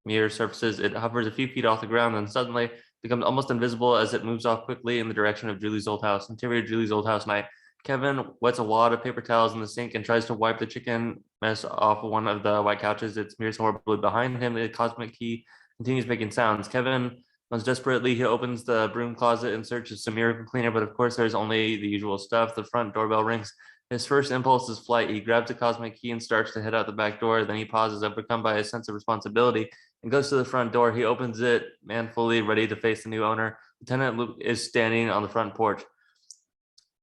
mirror surfaces. It hovers a few feet off the ground and suddenly becomes almost invisible as it moves off quickly in the direction of Julie's old house. Interior Julie's old house night. Kevin wets a wad of paper towels in the sink and tries to wipe the chicken mess off one of the white couches. It smears horribly behind him. The cosmic key continues making sounds. Kevin runs desperately. He opens the broom closet and searches some miracle cleaner, but of course there's only the usual stuff. The front doorbell rings. His first impulse is flight. He grabs the cosmic key and starts to head out the back door. Then he pauses, overcome by a sense of responsibility, and goes to the front door. He opens it manfully, ready to face the new owner. Lieutenant Luke is standing on the front porch.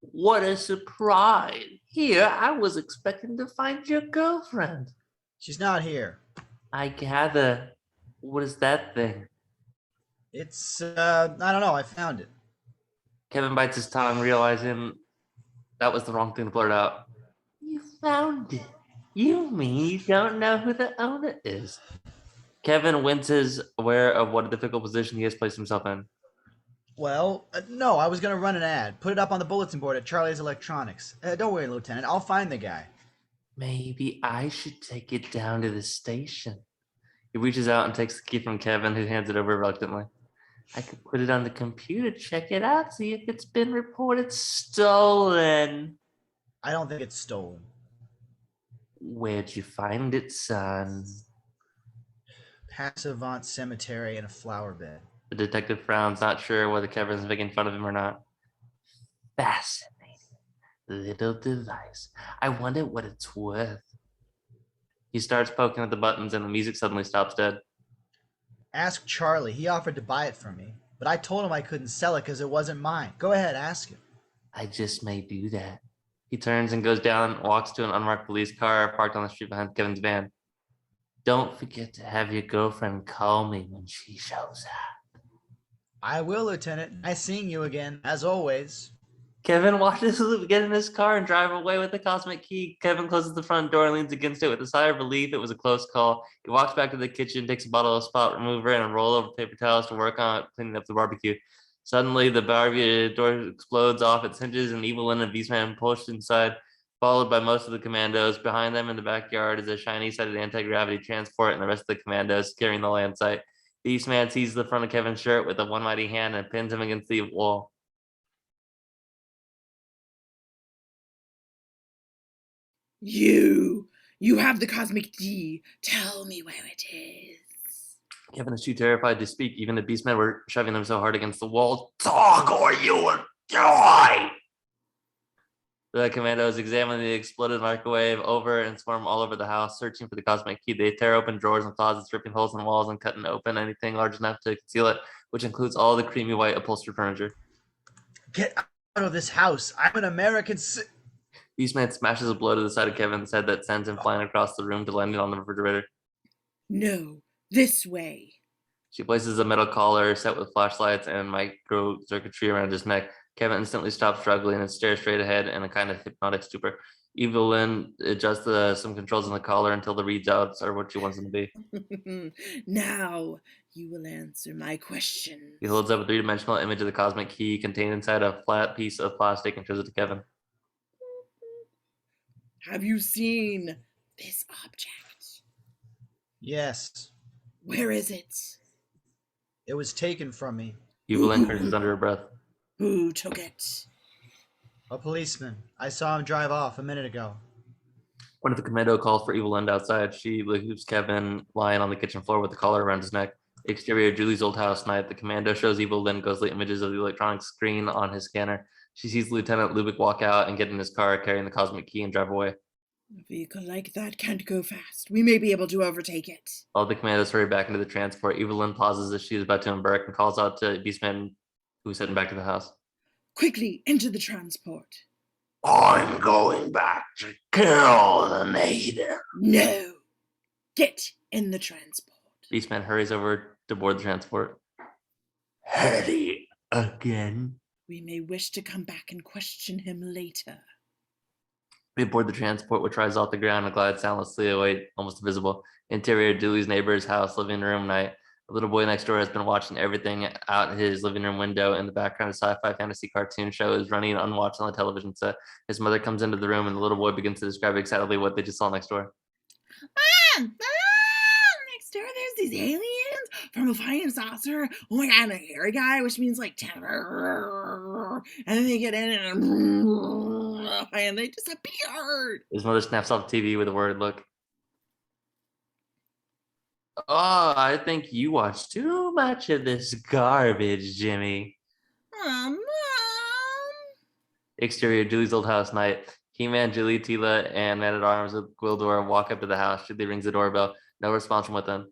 What a surprise. Here, I was expecting to find your girlfriend. She's not here. I gather. What is that thing? It's, I don't know. I found it. Kevin bites his tongue, realizing that was the wrong thing to blurt out. You found it. You mean you don't know who the owner is? Kevin winces, aware of what a difficult position he has placed himself in. Well, no, I was going to run an ad. Put it up on the bulletin board at Charlie's Electronics. Don't worry, Lieutenant. I'll find the guy. Maybe I should take it down to the station. He reaches out and takes the key from Kevin, who hands it over reluctantly. I could put it on the computer, check it out, see if it's been reported stolen. I don't think it's stolen. Where'd you find it, son? Passavant Cemetery in a flower bed. The detective frowns, not sure whether Kevin's making fun of him or not. Fascinating little device. I wonder what it's worth. He starts poking at the buttons and the music suddenly stops dead. Ask Charlie. He offered to buy it from me, but I told him I couldn't sell it because it wasn't mine. Go ahead, ask him. I just may do that. He turns and goes down, walks to an unmarked police car parked on the street behind Kevin's van. Don't forget to have your girlfriend call me when she shows up. I will, Lieutenant. Nice seeing you again, as always. Kevin watches Luke get in his car and drive away with the cosmic key. Kevin closes the front door and leans against it with a sigh of relief. It was a close call. He walks back to the kitchen, takes a bottle of spot remover and a roll of paper towels to work on cleaning up the barbecue. Suddenly, the barbecue door explodes off its hinges and Evelyn and Beastman pushed inside, followed by most of the commandos. Behind them in the backyard is a shiny-sided anti-gravity transport and the rest of the commandos carrying the land site. Beastman seizes the front of Kevin's shirt with a one mighty hand and pins him against the wall. You have the cosmic key. Tell me where it is. Kevin is too terrified to speak. Even the beastmen were shoving him so hard against the wall. Talk or you will die! The commandos examine the exploded microwave over and swarm all over the house, searching for the cosmic key. They tear open drawers and closets, ripping holes in walls and cutting open anything large enough to conceal it, which includes all the creamy white upholstered furniture. Get out of this house. I'm an American Beastman smashes a blow to the side of Kevin's head that sends him flying across the room to landing on the refrigerator. No, this way. She places a metal collar set with flashlights and micro circuitry around his neck. Kevin instantly stops struggling and stares straight ahead in a kind of hypnotic stupor. Evelyn adjusts some controls on the collar until the readouts are what she wants them to be. Now you will answer my question. He holds up a three-dimensional image of the cosmic key contained inside a flat piece of plastic and shows it to Kevin. Have you seen this object? Yes. Where is it? It was taken from me. Evelyn curses under her breath. Who took it? A policeman. I saw him drive off a minute ago. One of the commando calls for Evelyn outside. She leaves Kevin lying on the kitchen floor with the collar around his neck. Exterior Julie's old house night. The commando shows Evelyn ghostly images of the electronic screen on his scanner. She sees Lieutenant Lubick walk out and get in his car carrying the cosmic key and drive away. A vehicle like that can't go fast. We may be able to overtake it. All the commandos hurry back into the transport. Evelyn pauses as she is about to embark and calls out to Beastman, who's heading back to the house. Quickly, into the transport. I'm going back to kill the native. No. Get in the transport. Beastman hurries over to board the transport. Hetty again. We may wish to come back and question him later. They board the transport, which rises off the ground and glides soundlessly away, almost invisible. Interior Julie's neighbor's house, living room night. The little boy next door has been watching everything out his living room window. In the background, a sci-fi fantasy cartoon show is running unwatched on the television set. His mother comes into the room and the little boy begins to describe excitedly what they just saw next door. Mom! Next door there's these aliens from a flying saucer. Oh my god, and a hairy guy, which means like terror. And then they get in and they disappeared. His mother snaps off the TV with a worried look. Oh, I think you watch too much of this garbage, Jimmy. Mom. Exterior Julie's old house night. He-Man, Julie, Tila, and Man-at-Arms with Gwildor walk up to the house. Julie rings the doorbell. No response from within.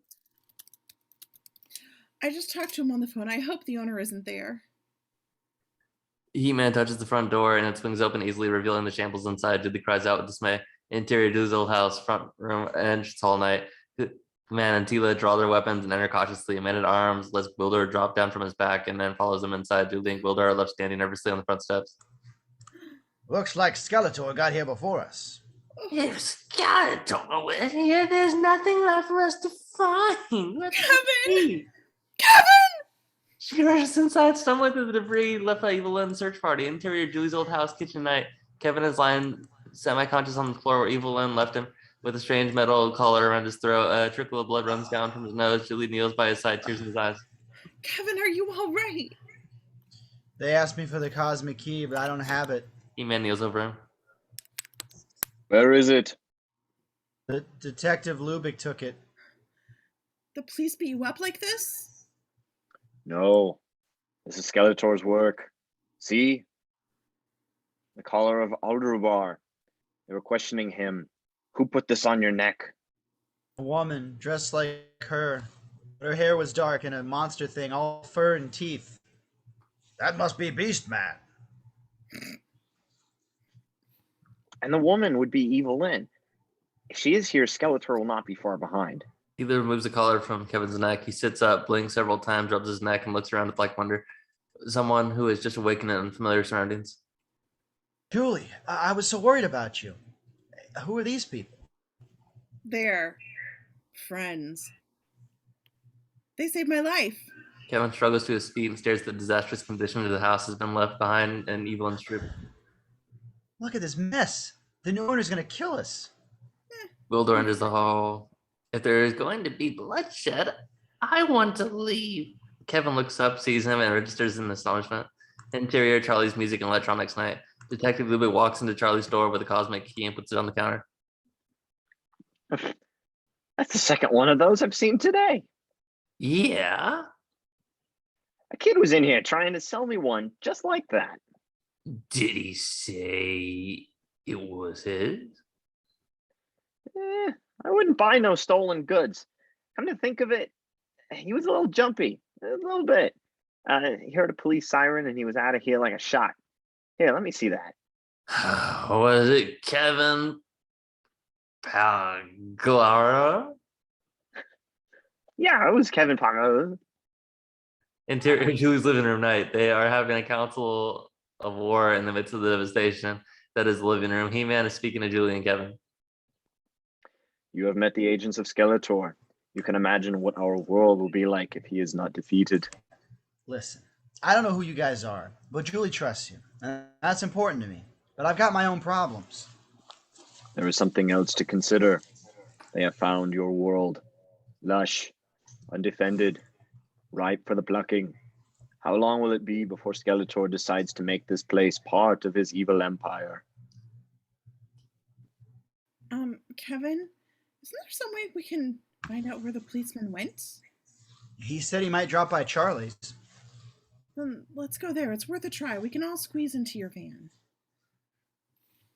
I just talked to him on the phone. I hope the owner isn't there. He-Man touches the front door and it swings open easily, revealing the shambles inside. Julie cries out with dismay. Interior Julie's old house, front room, entrance hall night. Man and Tila draw their weapons and enter cautiously. Man-at-Arms lets Gwildor drop down from his back and then follows them inside. Julie and Gwildor are left standing nervously on the front steps. Looks like Skeletor got here before us. If Skeletor were here, there's nothing left for us to fine. That's Kevin! great. Kevin! She rushes inside, stumbling through the debris left by Evil Lynn's search party. Interior Julie's old house, kitchen night. Kevin is lying semi-conscious on the floor where Evil Lynn left him with a strange metal collar around his throat. A trickle of blood runs down from his nose. Julie kneels by his side, tears in his eyes. Kevin, are you all right? They asked me for the cosmic key, but I don't have it. He-Man kneels over him. Where is it? The Detective Lubick took it. The police beat you up like this? No. This is Skeletor's work. See? The collar of Aldrubar. They were questioning him. Who put this on your neck? A woman dressed like her. But her hair was dark and a monster thing, all fur and teeth. That must be Beastman. And the woman would be Evil Lynn. If she is here, Skeletor will not be far behind. He removes the collar from Kevin's neck. He sits up, blinks several times, rubs his neck, and looks around with like wonder. Someone who is just awakened in unfamiliar surroundings. Julie, I was so worried about you. Who are these people? They're friends. They saved my life. Kevin struggles to his feet and stares at the disastrous condition of the house has been left behind and Evil Lynn's troop. Look at this mess. The new owner's gonna kill us. Wildor enters the hall. If there is going to be bloodshed, I want to leave. Kevin looks up, sees him, and registers in astonishment. Interior, Charlie's music and electronics night. Detective Lubick walks into Charlie's door with a cosmic key and puts it on the counter. That's the second one of those I've seen today. Yeah? A kid was in here trying to sell me one just like that. Did he say it was his? I wouldn't buy no stolen goods. Come to think of it, he was a little jumpy, a little bit. He heard a police siren and he was out of here like a shot. Here, let me see that. Was it Kevin Paglara? Yeah, it was Kevin Pago. Interior Julie's living room night. They are having a council of war in the midst of the devastation that is the living room. He-Man is speaking to Julie and Kevin. You have met the agents of Skeletor. You can imagine what our world will be like if he is not defeated. Listen, I don't know who you guys are, but Julie trusts you. And that's important to me. But I've got my own problems. There is something else to consider. They have found your world. Lush, undefended, ripe for the plucking. How long will it be before Skeletor decides to make this place part of his evil empire? Kevin, isn't there some way we can find out where the policeman went? He said he might drop by Charlie's. Then let's go there. It's worth a try. We can all squeeze into your van.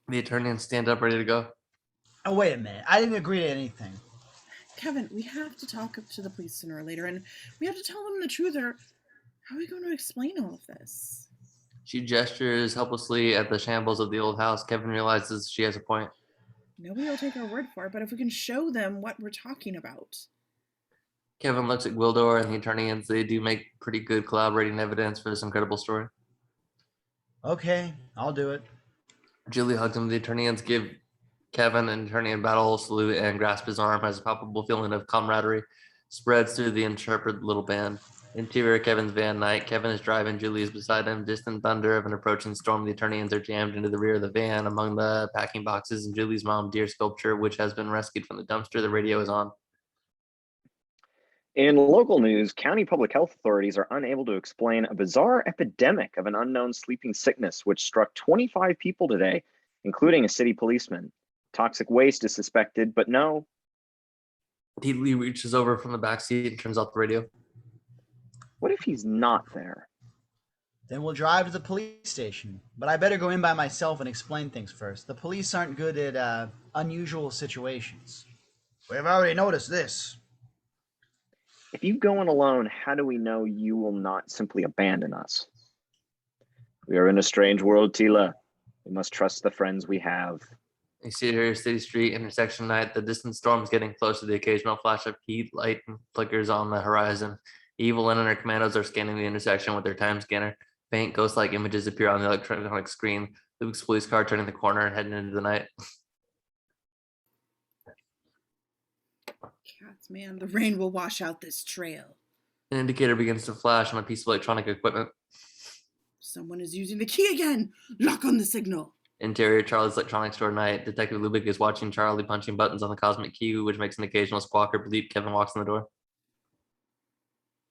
The attorney and stand up ready to go. Oh, wait a minute. I didn't agree to anything. Kevin, we have to talk to the police sooner or later, and we have to tell them the truth, or how are we going to explain all of this? She gestures helplessly at the shambles of the old house. Kevin realizes she has a point. Nobody will take our word for it, but if we can show them what we're talking about. Kevin looks at Gwildor and the attorney, and they do make pretty good collaborating evidence for this incredible story. Okay, I'll do it. Julie hugs him. The attorney ends give Kevin and attorney in battle salute and grasp his arm as a palpable feeling of camaraderie spreads through the intrepid little band. Interior Kevin's van night. Kevin is driving. Julie is beside him. Distant thunder of an approaching storm. The attorneys are jammed into the rear of the van among the packing boxes and Julie's mom deer sculpture, which has been rescued from the dumpster. The radio is on. In local news, county public health authorities are unable to explain a bizarre epidemic of an unknown sleeping sickness which struck 25 people today, including a city policeman. Toxic waste is suspected, but no. He reaches over from the back seat and turns off the radio. What if he's not there? Then we'll drive to the police station. But I better go in by myself and explain things first. The police aren't good at unusual situations. We've already noticed this. If you go in alone, how do we know you will not simply abandon us? We are in a strange world, Tila. We must trust the friends we have. You see here, city street intersection night. The distant storm is getting closer. The occasional flash of heat, light, and flickers on the horizon. Evil Lynn and her commandos are scanning the intersection with their time scanner. Faint ghost-like images appear on the electronic screen. Luke's police car turning the corner and heading into the night. Cats Man, the rain will wash out this trail. An indicator begins to flash on a piece of electronic equipment. Someone is using the key again. Lock on the signal. Interior Charlie's electronics store night. Detective Lubick is watching Charlie punching buttons on the cosmic key, which makes an occasional squawk or bleep. Kevin walks in the door.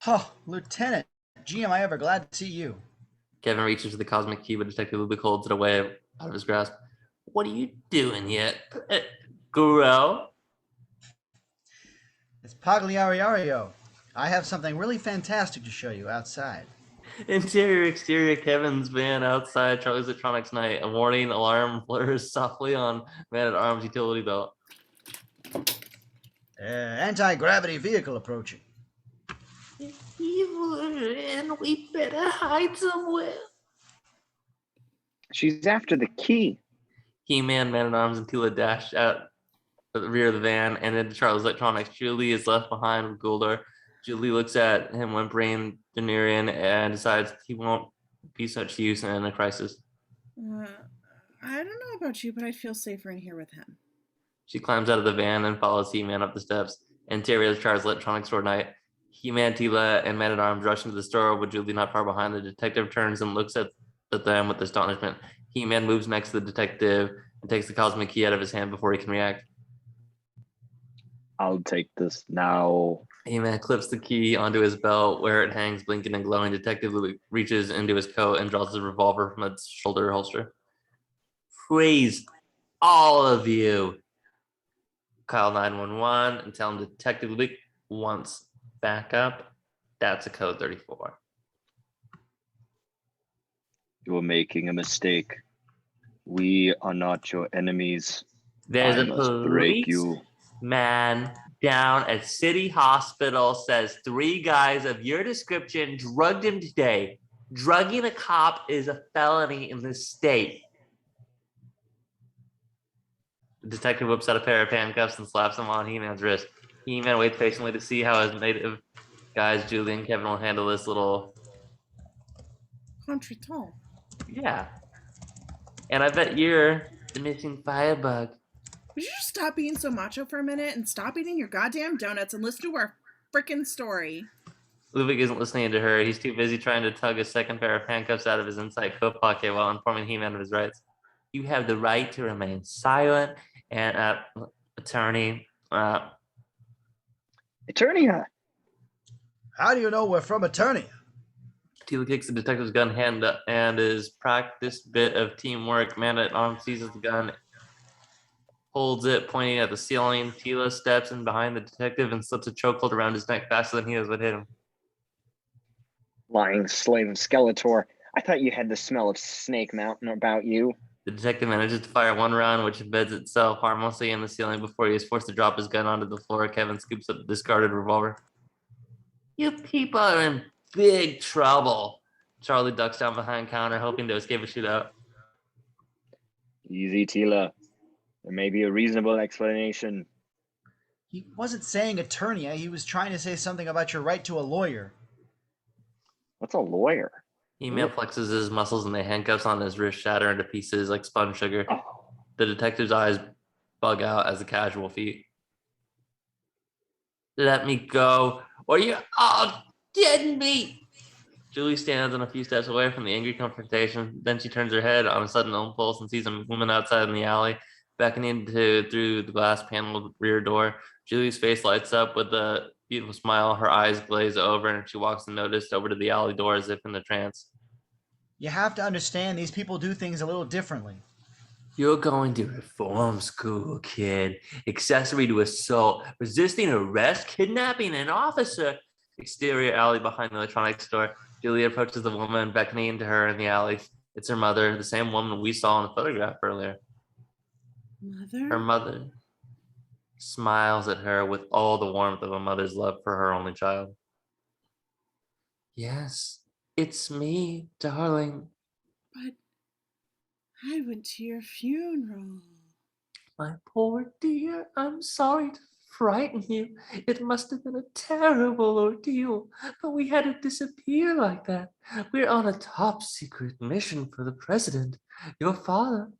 Oh, Lieutenant. Gee, am I ever glad to see you. Kevin reaches for the cosmic key, but Detective Lubick holds it away out of his grasp. What are you doing yet, girl? It's Pagliariario. I have something really fantastic to show you outside. Interior, exterior, Kevin's van outside Charlie's electronics night. A warning alarm blares softly on man-at-arms utility belt. Anti-gravity vehicle approaching. Evil and we better hide somewhere. She's after the key. He-Man, man-at-arms, and Tila dash out at the rear of the van and into Charlie's electronics. Julie is left behind with Guldor. Julie looks at him whimpering, Denarian, and decides he won't be such use in a crisis. I don't know about you, but I'd feel safer in here with him. She climbs out of the van and follows He-Man up the steps. Interior of Charlie's electronics store night. He-Man, Tila, and Man-at-Arms rush into the store with Julie not far behind. The detective turns and looks at them with astonishment. He-Man moves next to the detective and takes the cosmic key out of his hand before he can react. I'll take this now. He-Man clips the key onto his belt where it hangs blinking and glowing. Detective reaches into his coat and draws his revolver from its shoulder holster. Freeze, all of you. Call 911 and tell him Detective Lubick wants backup. That's a code 34. You are making a mistake. We are not your enemies. There's I a must break you. man down at City Hospital says 3 guys of your description drugged him today. Drugging a cop is a felony in this state. The detective whips out a pair of handcuffs and slaps them on He-Man's wrist. He-Man waits patiently to see how his native guys, Julie and Kevin, will handle this little... Contretemps. Yeah. And I bet you're the missing firebug. Would you just stop being so macho for a minute and stop eating your goddamn donuts and listen to our frickin' story? Lubick isn't listening to her. He's too busy trying to tug a second pair of handcuffs out of his inside coat pocket while informing He-Man of his rights. You have the right to remain silent and attorney. Eternia. How do you know we're from Eternia? Tila kicks the detective's gun hand and his practiced bit of teamwork. Man-at-Arms seizes the gun, holds it, pointing at the ceiling. Tila steps in behind the detective and slips a chokehold around his neck faster than he knows what hit him. Lying slave of Skeletor. I thought you had the smell of Snake Mountain about you. The detective manages to fire one round, which embeds itself harmlessly in the ceiling before he is forced to drop his gun onto the floor. Kevin scoops up the discarded revolver. You people are in big trouble. Charlie ducks down behind counter, hoping to escape a shootout. Easy, Tila. There may be a reasonable explanation. He wasn't saying Eternia. He was trying to say something about your right to a lawyer. What's a lawyer? He-Man flexes his muscles and the handcuffs on his wrist shatter into pieces like spun sugar. Oh. The detective's eyes bug out as a casual feat. Let me go, or you're all dead meat. Julie stands on a few steps away from the angry confrontation. Then she turns her head on a sudden impulse and sees a woman outside in the alley, beckoning through the glass paneled rear door. Julie's face lights up with a beautiful smile. Her eyes glaze over and she walks unnoticed over to the alley door as if in a trance. You have to understand these people do things a little differently. You're going to reform school, kid. Accessory to assault, resisting arrest, kidnapping an officer. Exterior alley behind the electronics store. Julie approaches the woman, beckoning to her in the alley. It's her mother, the same woman we saw in the photograph earlier. Mother? Her mother smiles at her with all the warmth of a mother's love for her only child. Yes, it's me, darling. But I went to your funeral. My poor dear, I'm sorry to frighten you. It must have been a terrible ordeal, but we had to disappear like that. We're on a top secret mission for the president. Your father,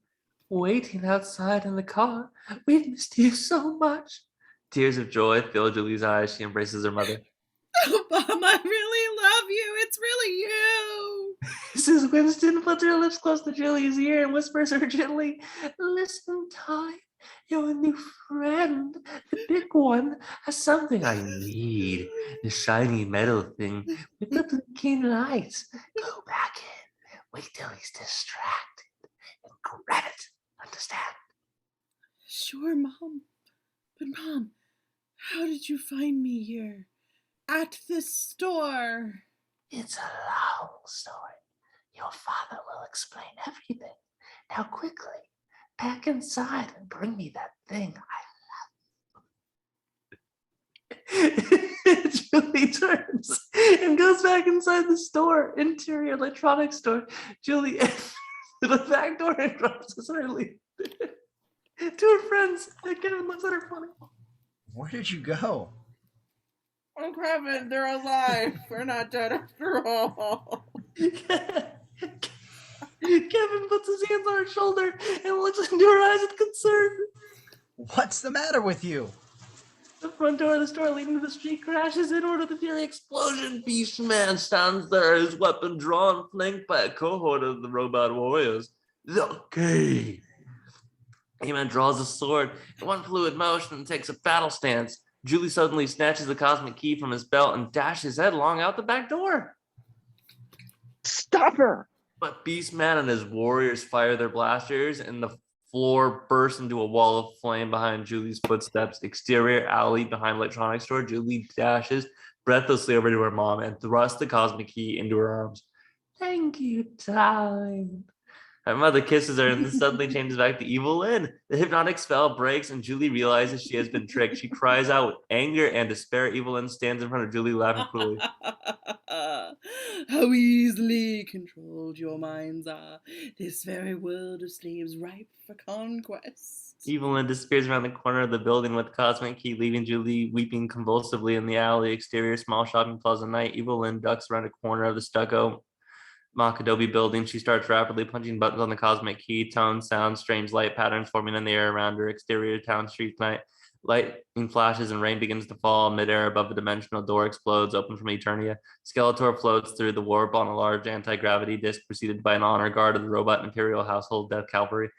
waiting outside in the car. We've missed you so much. Tears of joy fill Julie's eyes. She embraces her mother. Oh, Mom, I really love you. It's really you. Mrs. Winston puts her lips close to Julie's ear and whispers urgently, "Listen, Ty, your new friend, the big one, has something I need. The shiny metal thing with the keen lights. Go back in. Wait till he's distracted and grab it. Understand?" Sure, Mom. But, Mom, how did you find me here? At this store? It's a long story. Your father will explain everything. Now quickly, back inside and bring me that thing Julie turns and goes back inside the store, interior electronics store. Julie enters the back door and drops us early. To her friends, Kevin looks at her funny. Where did you go? Oh, Kevin, they're alive. They're not dead after all. Kevin puts his hands on her shoulder and looks into her eyes with concern. What's the matter with you? The front door of the store leading to the street crashes in order to hear the explosion. Beastman stands there, his weapon drawn, flanked by a cohort of the robot warriors. The Gate. He-Man draws a sword in one fluid motion and takes a battle stance. Julie suddenly snatches the cosmic key from his belt and dashes headlong out the back door. Stop her! But Beastman and his warriors fire their blasters, and the floor bursts into a wall of flame behind Julie's footsteps. Exterior alley behind electronics store. Julie dashes breathlessly over to her mom and thrusts the cosmic key into her arms. "Thank you, Ty." Her mother kisses her and then suddenly changes back to Evil Lynn. The hypnotic spell breaks and Julie realizes she has been tricked. She cries out with anger and despair. Evil Lynn stands in front of Julie, laughing cruelly. How easily controlled your minds are. This very world of slaves ripe for conquest. Evil Lynn disappears around the corner of the building with the cosmic key, leaving Julie weeping convulsively in the alley. Exterior, small shopping plaza night. Evil Lynn ducks around a corner of the stucco mock adobe building. She starts rapidly punching buttons on the cosmic key. Tone, sound, strange light patterns forming in the air around her. Exterior, town street night. Lightning flashes and rain begins to fall. Midair above the dimensional door explodes, open from Eternia. Skeletor floats through the warp on a large anti-gravity disc, preceded by an honor guard of the robot Imperial Household Death Cavalry.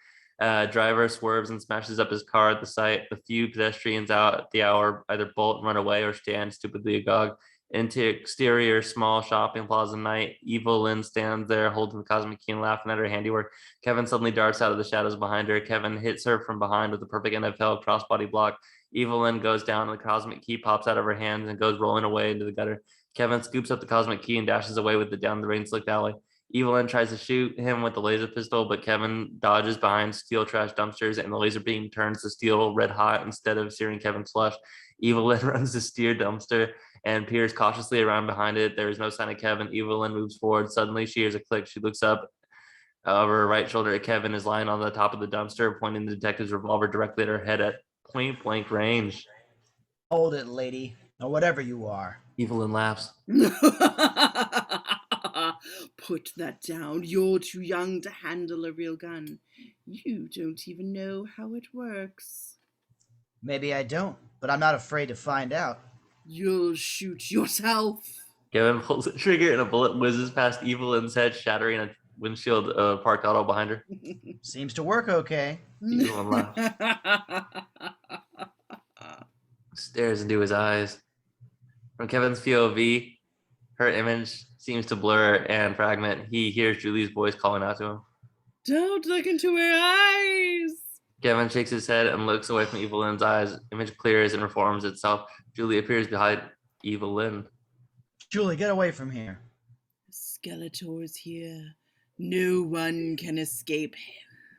Driver swerves and smashes up his car at the sight. The few pedestrians out at the hour either bolt and run away or stand stupidly agog. Into exterior, small shopping plaza night. Evil Lynn stands there holding the cosmic key and laughing at her handiwork. Kevin suddenly darts out of the shadows behind her. Kevin hits her from behind with a perfect NFL crossbody block. Evil Lynn goes down and the cosmic key pops out of her hands and goes rolling away into the gutter. Kevin scoops up the cosmic key and dashes away with it down the rain-slicked alley. Evil Lynn tries to shoot him with the laser pistol, but Kevin dodges behind steel trash dumpsters and the laser beam turns the steel red hot instead of searing Kevin's flesh. Evil Lynn runs the steer dumpster and peers cautiously around behind it. There is no sign of Kevin. Evil Lynn moves forward. Suddenly, she hears a click. She looks up over her right shoulder at Kevin is lying on the top of the dumpster, pointing the detective's revolver directly at her head at point blank range. Hold it, lady, or whatever you are. Evil Lynn laughs. Put that down. You're too young to handle a real gun. You don't even know how it works. Maybe I don't, but I'm not afraid to find out. You'll shoot yourself. Kevin pulls the trigger and a bullet whizzes past Evil Lynn's head, shattering a windshield parked auto behind her. Seems to work okay. Evil Lynn laughs. Stares into his eyes. From Kevin's POV, her image seems to blur and fragment. He hears Julie's voice calling out to him. Don't look into her eyes. Kevin shakes his head and looks away from Evil Lynn's eyes. Image clears and reforms itself. Julie appears behind Evil Lynn. Julie, get away from here. Skeletor's here. No one can escape him.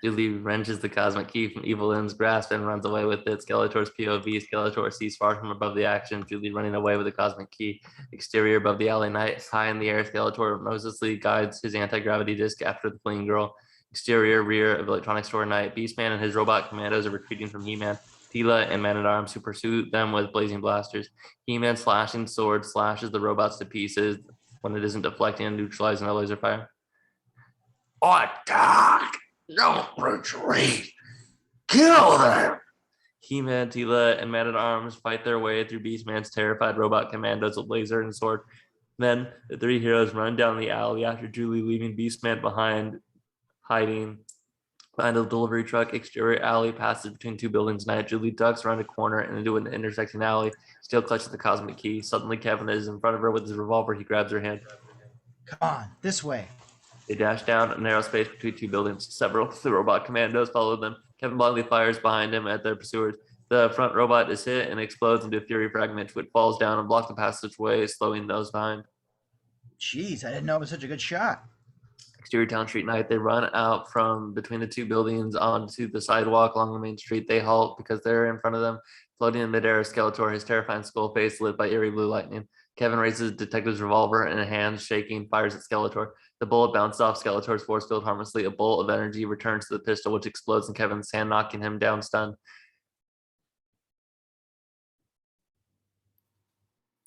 Julie wrenches the cosmic key from Evil Lynn's grasp and runs away with it. Skeletor's POV. Skeletor sees far from above the action. Julie running away with the cosmic key. Exterior above the alley night. High in the air, Skeletor noiselessly guides his anti-gravity disc after the fleeing girl. Exterior rear of electronics store night. Beastman and his robot commandos are retreating from He-Man, Tila, and Man-at-Arms, who pursue them with blazing blasters. He-Man's slashing sword slashes the robots to pieces when it isn't deflecting and neutralizing the laser fire. Attack! Don't retreat! Kill them! He-Man, Tila, and Man-at-Arms fight their way through Beastman's terrified robot commandos with laser and sword. Then the three heroes run down the alley after Julie leaving Beastman behind, hiding behind a delivery truck. Exterior alley passes between two buildings. Night Julie ducks around a corner and into an intersecting alley, still clutching the cosmic key. Suddenly Kevin is in front of her with his revolver. He grabs her hand. Come on, this way. They dash down a narrow space between two buildings. Several of the robot commandos follow them. Kevin blindly fires behind him at their pursuers. The front robot is hit and explodes into a fury fragment, which falls down and blocks the passageway, slowing those behind. Jeez, I didn't know it was such a good shot. Exterior Town Street Night. They run out from between the two buildings onto the sidewalk along the main street. They halt because they're in front of them. Floating in midair, Skeletor, his terrifying skull face lit by eerie blue lightning. Kevin raises Detective's revolver and hands shaking, fires at Skeletor. The bullet bounces off Skeletor's force field harmlessly. A bolt of energy returns to the pistol, which explodes in Kevin's hand, knocking him down stunned.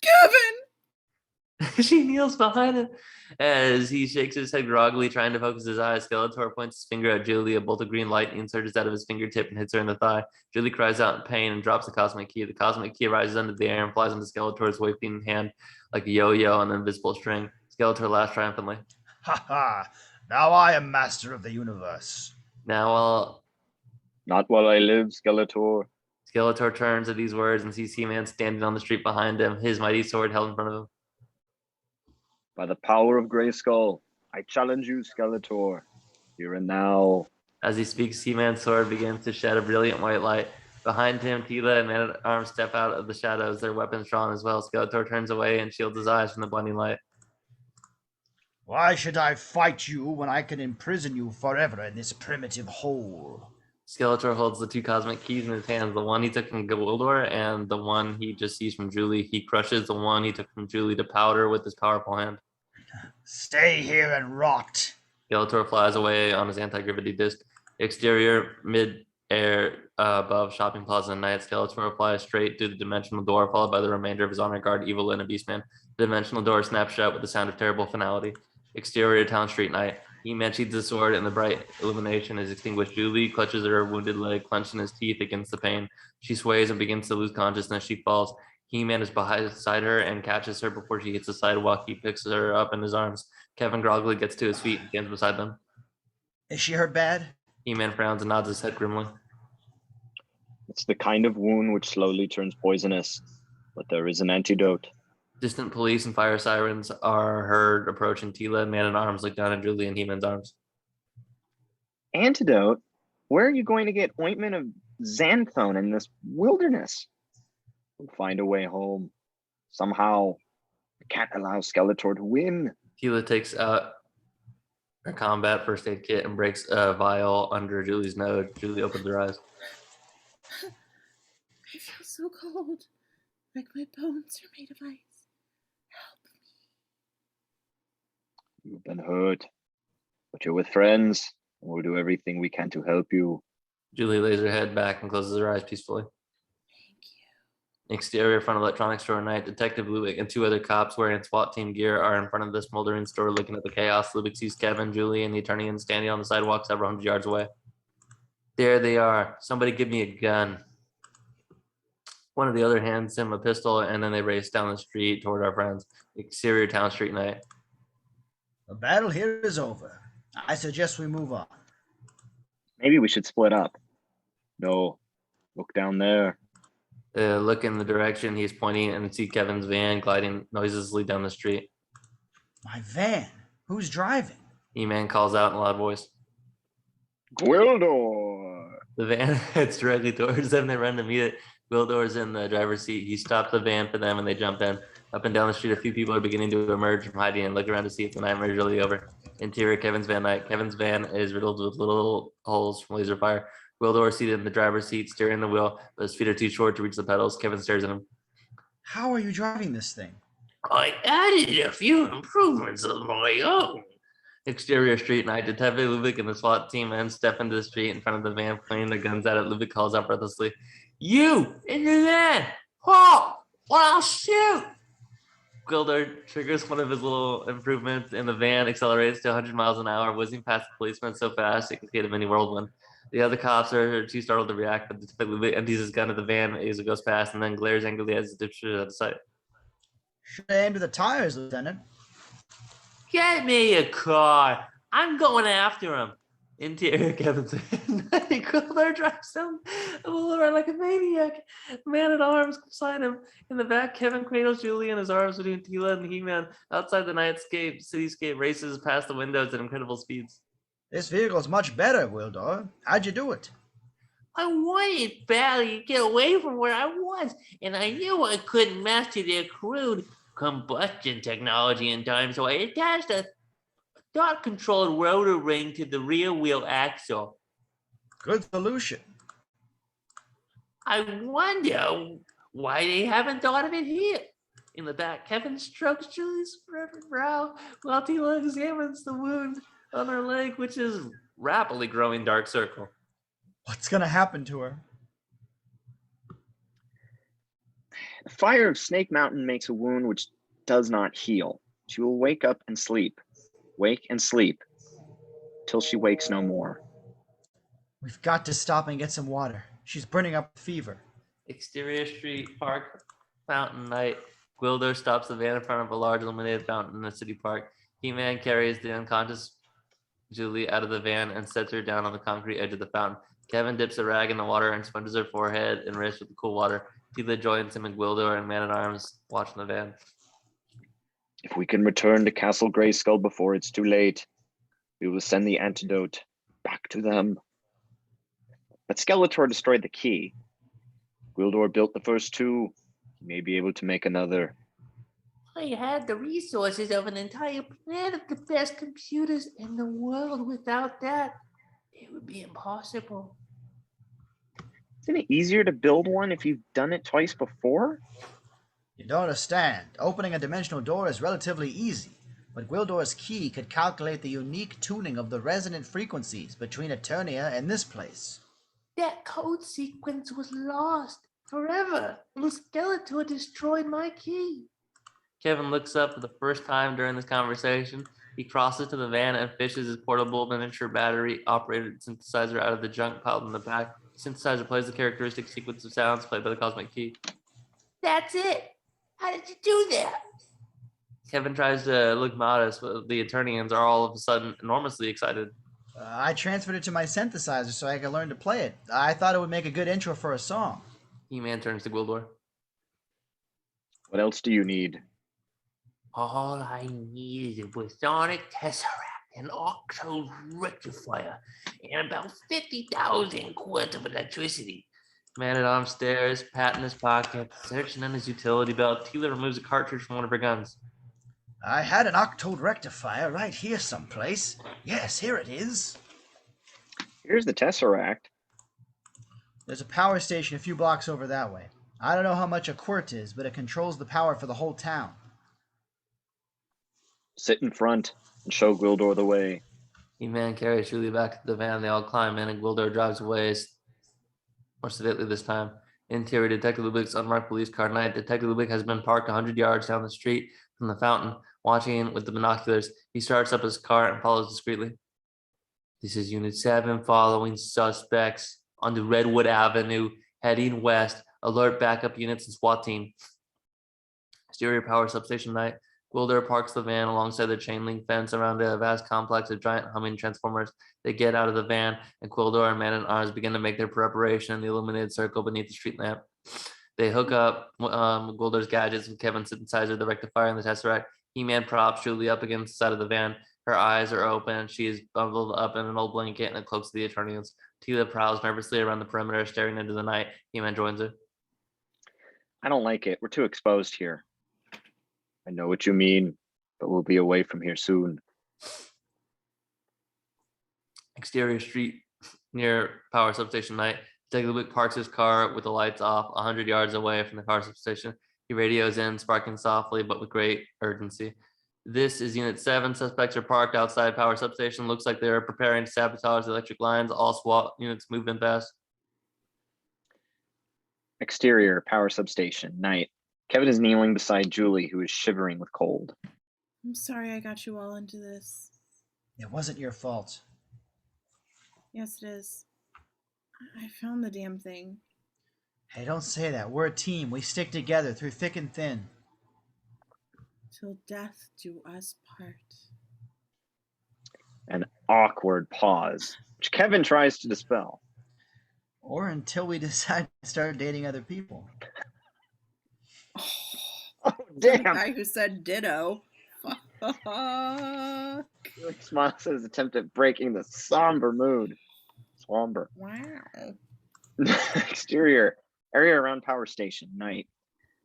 Kevin! She kneels behind him as he shakes his head groggily, trying to focus his eyes. Skeletor points his finger at Julie. A bolt of green lightning surges out of his fingertip and hits her in the thigh. Julie cries out in pain and drops the cosmic key. The cosmic key rises into the air and flies into Skeletor's waving hand like a yo-yo on an invisible string. Skeletor laughs triumphantly. Ha ha! Now I am master of the universe. Now, Not while I live, Skeletor. Skeletor turns at these words and sees He-Man standing on the street behind him, his mighty sword held in front of him. By the power of Grayskull, I challenge you, Skeletor. Here and now. As he speaks, He-Man's sword begins to shed a brilliant white light. Behind him, Tila and Man-at-Arms step out of the shadows, their weapons drawn as well. Skeletor turns away and shields his eyes from the blinding light. Why should I fight you when I can imprison you forever in this primitive hole? Skeletor holds the two cosmic keys in his hands, the one he took from Gildor and the one he just seized from Julie. He crushes the one he took from Julie to powder with his powerful hand. Stay here and rot. Skeletor flies away on his anti-gravity disc. Exterior, mid-air, above Shopping Plaza Night. Skeletor flies straight through the dimensional door, followed by the remainder of his honor guard, Evil and a Beastman. The dimensional door snaps shut with the sound of terrible finality. Exterior Town Street Night. He-Man sheathes his sword and the bright illumination is extinguished. Julie clutches her wounded leg, clenching his teeth against the pain. She sways and begins to lose consciousness. She falls. He-Man is beside her and catches her before she hits the sidewalk. He picks her up in his arms. Kevin groggily gets to his feet and stands beside them. Is she hurt bad? He-Man frowns and nods his head grimly. It's the kind of wound which slowly turns poisonous, but there is an antidote. Distant police and fire sirens are heard approaching. Tila and Man-at-Arms look down at Julie in He-Man's arms. Antidote? Where are you going to get ointment of xanthone in this wilderness? We'll find a way home. Somehow. I can't allow Skeletor to win. Tila takes out her combat first aid kit and breaks a vial under Julie's nose. Julie opens her eyes. I feel so cold, like my bones are made of ice. Help me. You've been hurt, but you're with friends, and we'll do everything we can to help you. Julie lays her head back and closes her eyes peacefully. Thank you. Exterior front of electronics store night. Detective Lubick and two other cops wearing SWAT team gear are in front of the smoldering store looking at the chaos. Lubick sees Kevin, Julie, and the attorney standing on the sidewalk several hundred yards away. There they are. Somebody give me a gun. One of the other hands him a pistol, and then they race down the street toward our friends. Exterior Town Street Night. The battle here is over. I suggest we move on. Maybe we should split up. No, look down there. Look in the direction he's pointing and see Kevin's van gliding noiselessly down the street. My van? Who's driving? E-Man calls out in a loud voice. Gwildor! The van heads directly towards them. They run to meet it. Gwildor's in the driver's seat. He stops the van for them and they jump in. Up and down the street, a few people are beginning to emerge from hiding and look around to see if the nightmare is really over. Interior Kevin's van night. Kevin's van is riddled with little holes from laser fire. Gwildor seated in the driver's seat, steering the wheel, but his feet are too short to reach the pedals. Kevin stares at him. How are you driving this thing? I added a few improvements of my own. Exterior street night. Detective Lubick and the SWAT team men step into the street in front of the van, pointing their guns at it. Lubick calls out breathlessly, "You in the van! Halt! Or I'll shoot!" Gwildor triggers one of his little improvements, and the van accelerates to 100 miles an hour, whizzing past the policeman so fast it can create a mini whirlwind. The other cops are too startled to react, but typically empties his gun at the van as it goes past and then glares angrily as the dipshit out of sight. Should have aimed at the tires, Lieutenant. Get me a car. I'm going after him. Interior Kevin said. Quilder drives down the boulevard like a maniac. Man at arms beside him. In the back, Kevin cradles Julie in his arms between Tila and He-Man. Outside, the cityscape races past the windows at incredible speeds. This vehicle's much better, Gwildor. How'd you do it? I wanted badly to get away from where I was, and I knew I couldn't master their crude combustion technology in time, so I attached a thought-controlled rotor ring to the rear wheel axle. Good solution. I wonder why they haven't thought of it here. In the back, Kevin strokes Julie's forever brow while Tila examines the wound on her leg, which is rapidly growing dark circle. What's gonna happen to her? The fire of Snake Mountain makes a wound which does not heal. She will wake up and sleep, wake and sleep, till she wakes no more. We've got to stop and get some water. She's burning up with fever. Exterior street, park, fountain night. Gwildor stops the van in front of a large illuminated fountain in the city park. He-Man carries the unconscious Julie out of the van and sets her down on the concrete edge of the fountain. Kevin dips a rag in the water and sponges her forehead and wrist with the cool water. Tila joins him and Gwildor and Man-at-Arms watching the van. If we can return to Castle Grayskull before it's too late, we will send the antidote back to them. But Skeletor destroyed the key. Gwildor built the first two. He may be able to make another. I had the resources of an entire planet of the best computers in the world. Without that, it would be impossible. Isn't it easier to build one if you've done it twice before? You don't understand. Opening a dimensional door is relatively easy, but Gwildor's key could calculate the unique tuning of the resonant frequencies between Eternia and this place. That code sequence was lost forever, and Skeletor destroyed my key. Kevin looks up for the first time during this conversation. He crosses to the van and fishes his portable miniature battery-operated synthesizer out of the junk piled in the back. The synthesizer plays the characteristic sequence of sounds played by the cosmic key. That's it. How did you do that? Kevin tries to look modest, but the Eternians are all of a sudden enormously excited. I transferred it to my synthesizer so I could learn to play it. I thought it would make a good intro for a song. He-Man turns to Gwildor. What else do you need? All I need is a Bosonic Tesseract, an octo rectifier, and about 50,000 quarts of electricity. Man-at-Arms stares, pat in his pocket, searching in his utility belt. Tila removes a cartridge from one of her guns. I had an octode rectifier right here someplace. Yes, here it is. Here's the Tesseract. There's a power station a few blocks over that way. I don't know how much a quart is, but it controls the power for the whole town. Sit in front and show Gwildor the way. He-Man carries Julie back to the van. They all climb in, and Gwildor drives away, more sedately this time. Interior, Detective Lubick's unmarked police car night. Detective Lubick has been parked 100 yards down the street from the fountain, watching with the binoculars. He starts up his car and follows discreetly. This is Unit 7 following suspects onto Redwood Avenue, heading west. Alert backup units and SWAT team. Exterior power substation night. Gwildor parks the van alongside the chain link fence around a vast complex of giant humming transformers. They get out of the van, and Gwildor and Man-at-Arms begin to make their preparation in the illuminated circle beneath the street lamp. They hook up Gwildor's gadgets with Kevin's synthesizer, the rectifier, and the Tesseract. He-Man props Julie up against the side of the van. Her eyes are open. She is bundled up in an old blanket and a cloak to the Eternians. Tila prowls nervously around the perimeter, staring into the night. He-Man joins her. I don't like it. We're too exposed here. I know what you mean, but we'll be away from here soon. Exterior street near power substation night. Detective Lubick parks his car with the lights off 100 yards away from the power substation. He radios in, sparking softly but with great urgency. This is Unit 7. Suspects are parked outside power substation. Looks like they're preparing to sabotage the electric lines. All SWAT units move in fast. Exterior power substation night. Kevin is kneeling beside Julie, who is shivering with cold. I'm sorry I got you all into this. It wasn't your fault. Yes, it is. I found the damn thing. Hey, don't say that. We're a team. We stick together through thick and thin. Till death do us part. An awkward pause, which Kevin tries to dispel. Or until we decide to start dating other people. Oh, The damn! guy who said ditto. Fuck. Felix smiles at his attempt at breaking the somber mood. Somber. Wow. Exterior area around power station, night.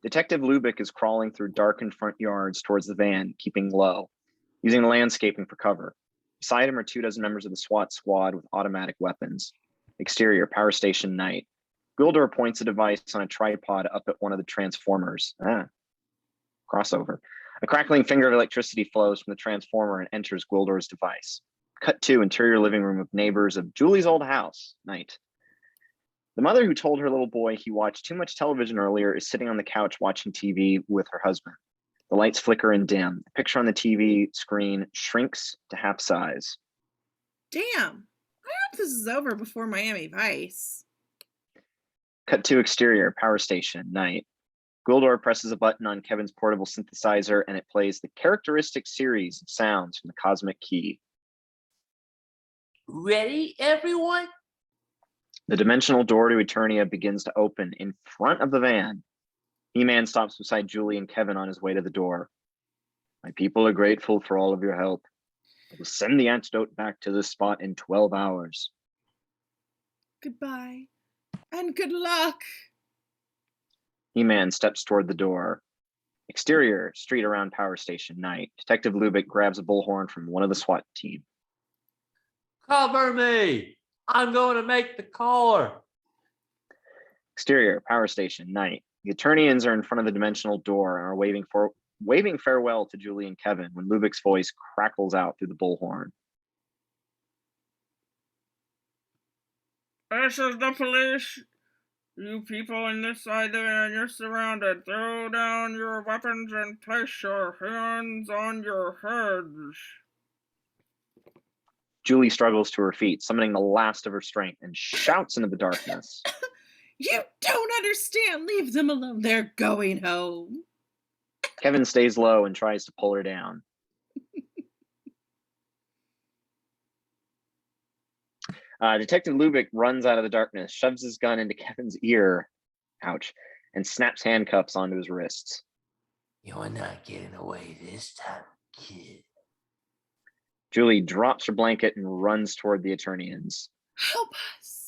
Detective Lubick is crawling through darkened front yards towards the van, keeping low, using the landscaping for cover. Beside him are 24 members of the SWAT squad with automatic weapons. Exterior power station, night. Gwildor points a device on a tripod up at one of the transformers. Crossover. A crackling finger of electricity flows from the transformer and enters Gwildor's device. Cut to interior living room of neighbors of Julie's old house, night. The mother who told her little boy he watched too much television earlier is sitting on the couch watching TV with her husband. The lights flicker and dim. The picture on the TV screen shrinks to half size. Damn. I hope this is over before Miami Vice. Cut to exterior, power station, night. Gwildor presses a button on Kevin's portable synthesizer and it plays the characteristic series of sounds from the cosmic key. Ready, everyone? The dimensional door to Eternia begins to open in front of the van. He-Man stops beside Julie and Kevin on his way to the door. My people are grateful for all of your help. I will send the antidote back to this spot in 12 hours. Goodbye. And good luck. He-Man steps toward the door. Exterior, street around power station, night. Detective Lubick grabs a bullhorn from one of the SWAT team. Cover me! I'm going to make the call. Exterior, power station, night. The Eternians are in front of the dimensional door and are waving farewell to Julie and Kevin when Lubick's voice crackles out through the bullhorn. This is the police. You people in this side there, you're surrounded. Throw down your weapons and place your hands on your heads. Julie struggles to her feet, summoning the last of her strength, and shouts into the darkness. You don't understand. Leave them alone. They're going home. Kevin stays low and tries to pull her down. Detective Lubick runs out of the darkness, shoves his gun into Kevin's ear, ouch, and snaps handcuffs onto his wrists. You're not getting away this time, kid. Julie drops her blanket and runs toward the Eternians. Help us.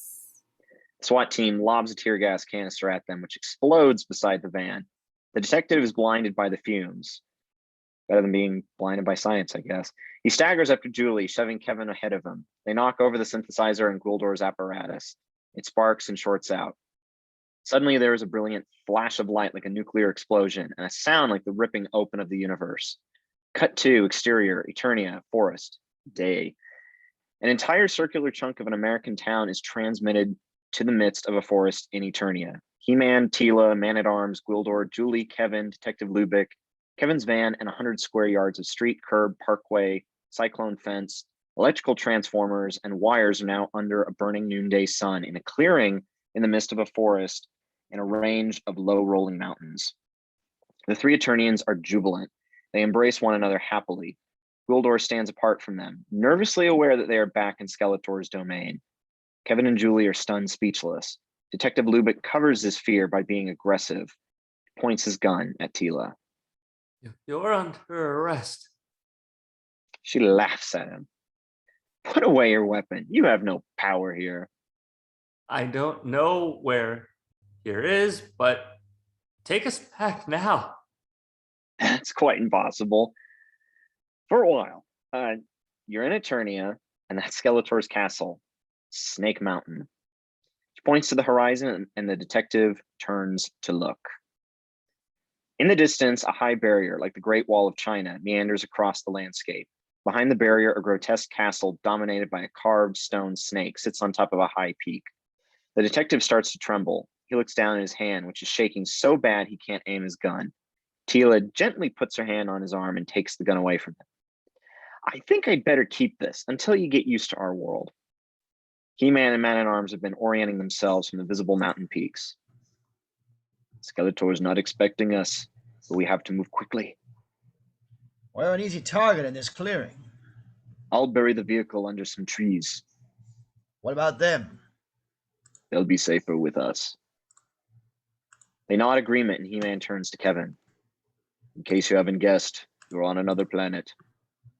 The SWAT team lobs a tear gas canister at them, which explodes beside the van. The detective is blinded by the fumes. Better than being blinded by science, I guess. He staggers up to Julie, shoving Kevin ahead of him. They knock over the synthesizer and Gwildor's apparatus. It sparks and shorts out. Suddenly, there is a brilliant flash of light like a nuclear explosion and a sound like the ripping open of the universe. Cut to exterior, Eternia, forest, day. An entire circular chunk of an American town is transmitted to the midst of a forest in Eternia. He-Man, Tila, Man-at-Arms, Gwildor, Julie, Kevin, Detective Lubick, Kevin's van, and 100 square yards of street, curb, parkway, cyclone fence, electrical transformers, and wires are now under a burning noonday sun in a clearing in the midst of a forest in a range of low rolling mountains. The three Eternians are jubilant. They embrace one another happily. Gwildor stands apart from them, nervously aware that they are back in Skeletor's domain. Kevin and Julie are stunned speechless. Detective Lubick covers his fear by being aggressive, points his gun at Tila. You're under arrest. She laughs at him. Put away your weapon. You have no power here. I don't know where here is, but take us back now. That's quite impossible. For a while, you're in Eternia, and that's Skeletor's castle, Snake Mountain. She points to the horizon, and the detective turns to look. In the distance, a high barrier, like the Great Wall of China, meanders across the landscape. Behind the barrier, a grotesque castle dominated by a carved stone snake sits on top of a high peak. The detective starts to tremble. He looks down at his hand, which is shaking so bad he can't aim his gun. Tila gently puts her hand on his arm and takes the gun away from him. I think I'd better keep this until you get used to our world. He-Man and Man-at-Arms have been orienting themselves from the visible mountain peaks. Skeletor is not expecting us, but we have to move quickly. We're an easy target in this clearing. I'll bury the vehicle under some trees. What about them? They'll be safer with us. They nod agreement, and He-Man turns to Kevin. In case you haven't guessed, you're on another planet.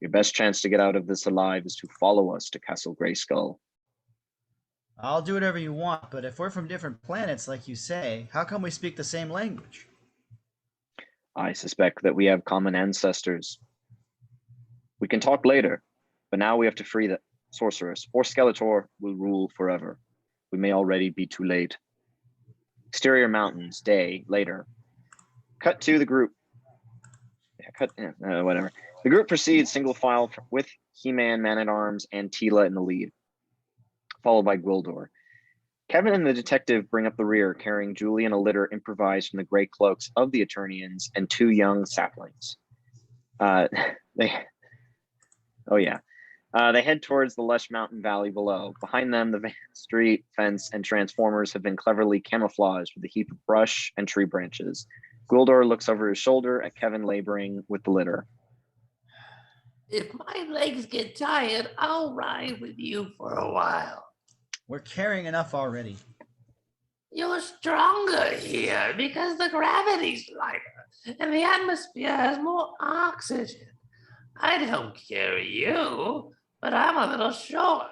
Your best chance to get out of this alive is to follow us to Castle Grayskull. I'll do whatever you want, but if we're from different planets, like you say, how come we speak the same language? I suspect that we have common ancestors. We can talk later, but now we have to free the sorceress, or Skeletor will rule forever. We may already be too late. Exterior mountains, day, later. Cut to the group. Whatever. The group proceeds single file with He-Man, Man-at-Arms, and Tila in the lead, followed by Gwildor. Kevin and the detective bring up the rear, carrying Julie in a litter improvised from the gray cloaks of the Eternians and two young saplings. They head towards the lush mountain valley below. Behind them, the street, fence, and transformers have been cleverly camouflaged with a heap of brush and tree branches. Gwildor looks over his shoulder at Kevin laboring with the litter. If my legs get tired, I'll ride with you for a while. We're carrying enough already. You're stronger here because the gravity's lighter and the atmosphere has more oxygen. I'd help carry you, but I'm a little short.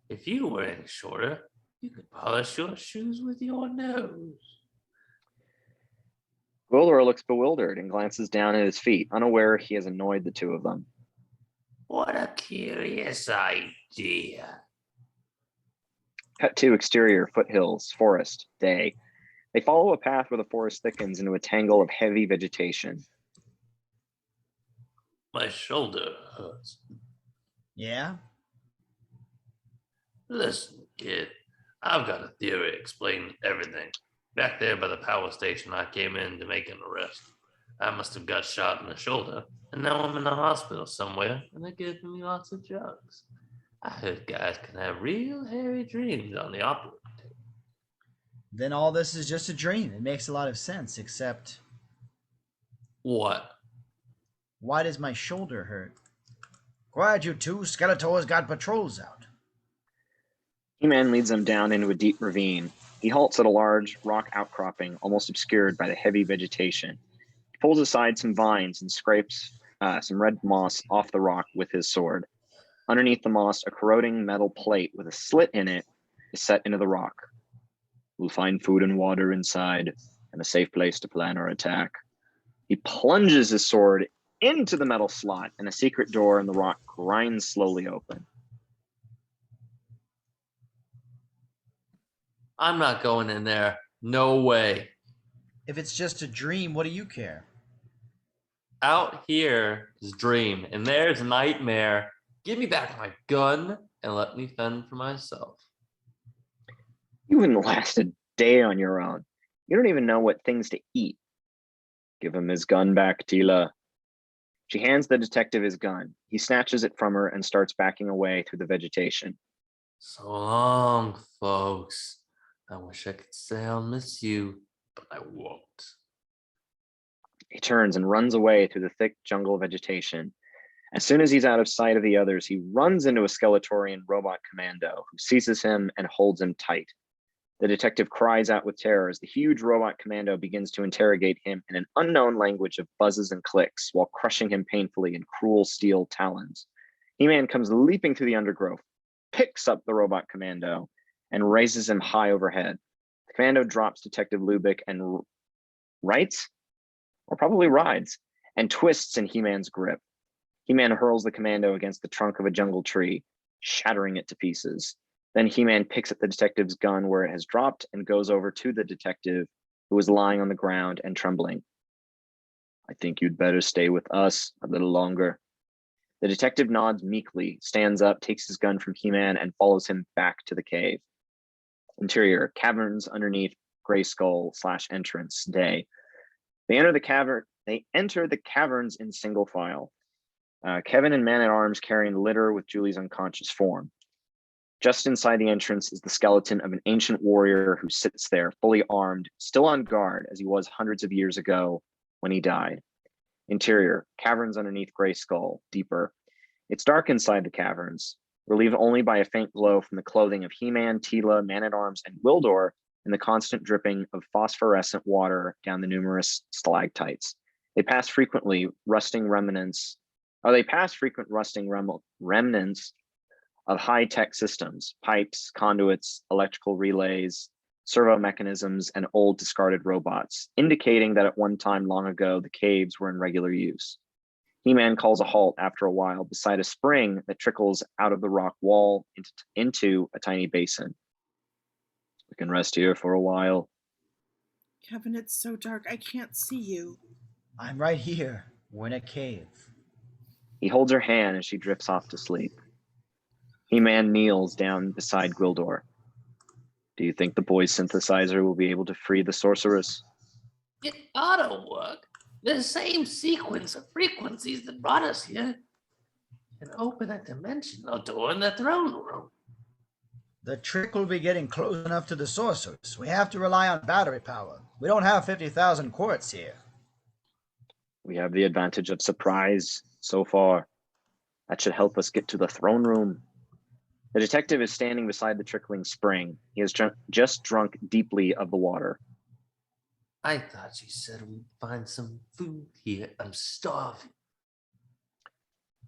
If you were any shorter, you could polish your shoes with your nose. Gwildor looks bewildered and glances down at his feet, unaware he has annoyed the two of them. What a curious idea. Cut to exterior, foothills, forest, day. They follow a path where the forest thickens into a tangle of heavy vegetation. My shoulder hurts. Yeah? Listen, kid, I've got a theory explaining everything. Back there by the power station, I came in to make an arrest. I must have got shot in the shoulder, and now I'm in the hospital somewhere, and they're giving me lots of drugs. I heard guys can have real hairy dreams on the operating table. Then all this is just a dream. It makes a lot of sense, except... What? Why does my shoulder hurt? Quiet, you two. Skeletor's got patrols out. He-Man leads them down into a deep ravine. He halts at a large rock outcropping, almost obscured by the heavy vegetation. He pulls aside some vines and scrapes some red moss off the rock with his sword. Underneath the moss, a corroding metal plate with a slit in it is set into the rock. We'll find food and water inside, and a safe place to plan our attack. He plunges his sword into the metal slot, and a secret door in the rock grinds slowly open. I'm not going in there. No way. If it's just a dream, what do you care? Out here is dream, and there's nightmare. Give me back my gun and let me fend for myself. You wouldn't last a day on your own. You don't even know what things to eat. Give him his gun back, Tila. She hands the detective his gun. He snatches it from her and starts backing away through the vegetation. So long, folks. I wish I could say I'll miss you, but I won't. He turns and runs away through the thick jungle vegetation. As soon as he's out of sight of the others, he runs into a Skeletorian robot commando who seizes him and holds him tight. The detective cries out with terror as the huge robot commando begins to interrogate him in an unknown language of buzzes and clicks while crushing him painfully in cruel steel talons. He-Man comes leaping through the undergrowth, picks up the robot commando, and raises him high overhead. The commando drops Detective Lubick and rights, or probably rides, and twists in He-Man's grip. He-Man hurls the commando against the trunk of a jungle tree, shattering it to pieces. Then He-Man picks up the detective's gun where it has dropped and goes over to the detective, who is lying on the ground and trembling. I think you'd better stay with us a little longer. The detective nods meekly, stands up, takes his gun from He-Man, and follows him back to the cave. Interior, caverns underneath Grayskull / entrance, day. They enter the caverns in single file. Kevin and Man-at-Arms carrying the litter with Julie's unconscious form. Just inside the entrance is the skeleton of an ancient warrior who sits there, fully armed, still on guard as he was hundreds of years ago when he died. Interior, caverns underneath Gray Skull, deeper. It's dark inside the caverns, relieved only by a faint glow from the clothing of He-Man, Tila, Man-at-Arms, and Wildor, and the constant dripping of phosphorescent water down the numerous stalactites. They pass frequent remnants of high-tech systems, pipes, conduits, electrical relays, servo mechanisms, and old discarded robots, indicating that at one time long ago, the caves were in regular use. He-Man calls a halt after a while beside a spring that trickles out of the rock wall into a tiny basin. We can rest here for a while. Kevin, it's so dark. I can't see you. I'm right here. We're in a cave. He holds her hand as she drifts off to sleep. He-Man kneels down beside Gwildor. Do you think the boy's synthesizer will be able to free the sorceress? It ought to work. The same sequence of frequencies that brought us here can open a dimensional door in the throne room. The trick will be getting close enough to the sorceress. We have to rely on battery power. We don't have 50,000 quartz here. We have the advantage of surprise so far. That should help us get to the throne room. The detective is standing beside the trickling spring. He has just drunk deeply of the water. I thought you said we'd find some food here. I'm starving.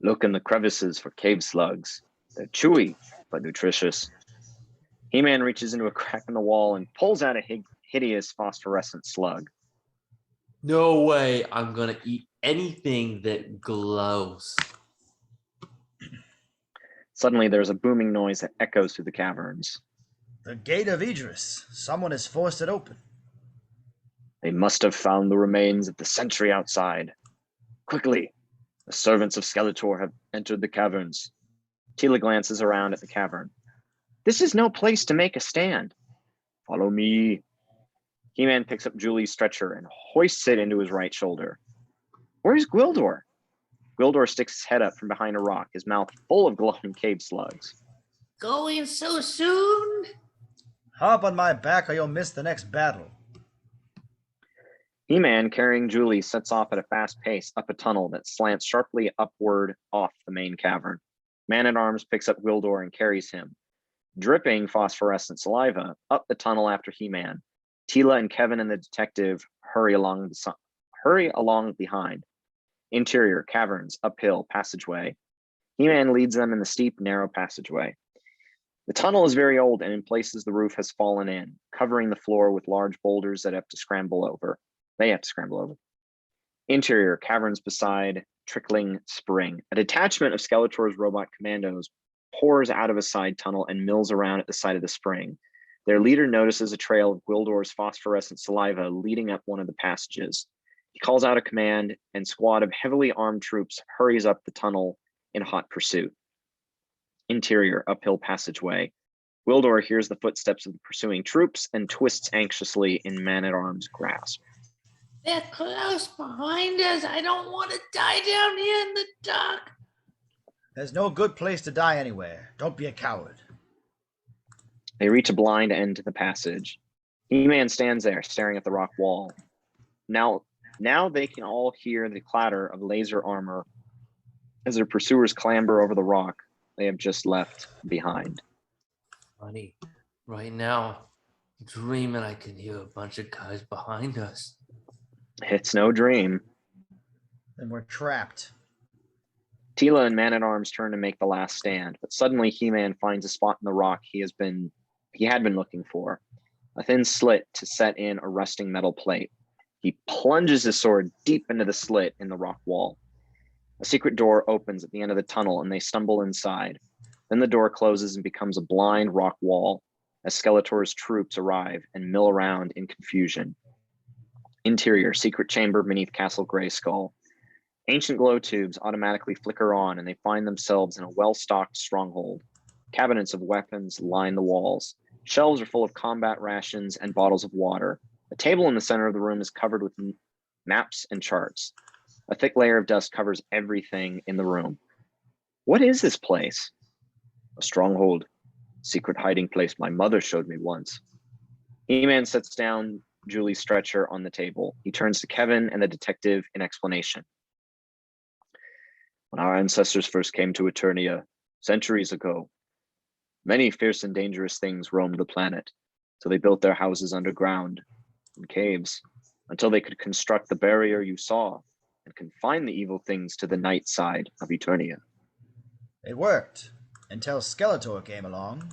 Look in the crevices for cave slugs. They're chewy, but nutritious. He-Man reaches into a crack in the wall and pulls out a hideous phosphorescent slug. No way I'm gonna eat anything that glows. Suddenly, there's a booming noise that echoes through the caverns. The Gate of Idris. Someone has forced it open. They must have found the remains of the sentry outside. Quickly, the servants of Skeletor have entered the caverns. Tila glances around at the cavern. This is no place to make a stand. Follow me. He-Man picks up Julie's stretcher and hoists it into his right shoulder. Where's Gwildor? Gwildor sticks his head up from behind a rock, his mouth full of glowing cave slugs. Going so soon? Hop on my back or you'll miss the next battle. He-Man, carrying Julie, sets off at a fast pace up a tunnel that slants sharply upward off the main cavern. Man-at-Arms picks up Gwildor and carries him, dripping phosphorescent saliva, up the tunnel after He-Man. Tila and Kevin and the detective hurry along behind. Interior, caverns, uphill, passageway. He-Man leads them in the steep, narrow passageway. The tunnel is very old, and in places the roof has fallen in, covering the floor with large boulders that have to scramble over. Interior, caverns beside trickling spring. A detachment of Skeletor's robot commandos pours out of a side tunnel and mills around at the side of the spring. Their leader notices a trail of Gwildor's phosphorescent saliva leading up one of the passages. He calls out a command, and a squad of heavily armed troops hurries up the tunnel in hot pursuit. Interior, uphill passageway. Gwildor hears the footsteps of the pursuing troops and twists anxiously in Man-at-Arms' grasp. They're close behind us. I don't want to die down here in the dark. There's no good place to die anywhere. Don't be a coward. They reach a blind end to the passage. He-Man stands there, staring at the rock wall. Now they can all hear the clatter of laser armor as their pursuers clamber over the rock they have just left behind. Funny, right now, I'm dreaming I can hear a bunch of guys behind us. It's no dream. Then we're trapped. Tila and Man-at-Arms turn to make the last stand, but suddenly He-Man finds a spot in the rock he had been looking for, a thin slit to set in a rusting metal plate. He plunges his sword deep into the slit in the rock wall. A secret door opens at the end of the tunnel and they stumble inside. Then the door closes and becomes a blind rock wall as Skeletor's troops arrive and mill around in confusion. Interior, secret chamber beneath Castle Grayskull. Ancient glow tubes automatically flicker on and they find themselves in a well-stocked stronghold. Cabinets of weapons line the walls. Shelves are full of combat rations and bottles of water. A table in the center of the room is covered with maps and charts. A thick layer of dust covers everything in the room. What is this place? A stronghold. Secret hiding place my mother showed me once. He-Man sets down Julie's stretcher on the table. He turns to Kevin and the detective in explanation. When our ancestors first came to Eternia, centuries ago, many fierce and dangerous things roamed the planet, so they built their houses underground, in caves, until they could construct the barrier you saw and confine the evil things to the night side of Eternia. It worked, until Skeletor came along.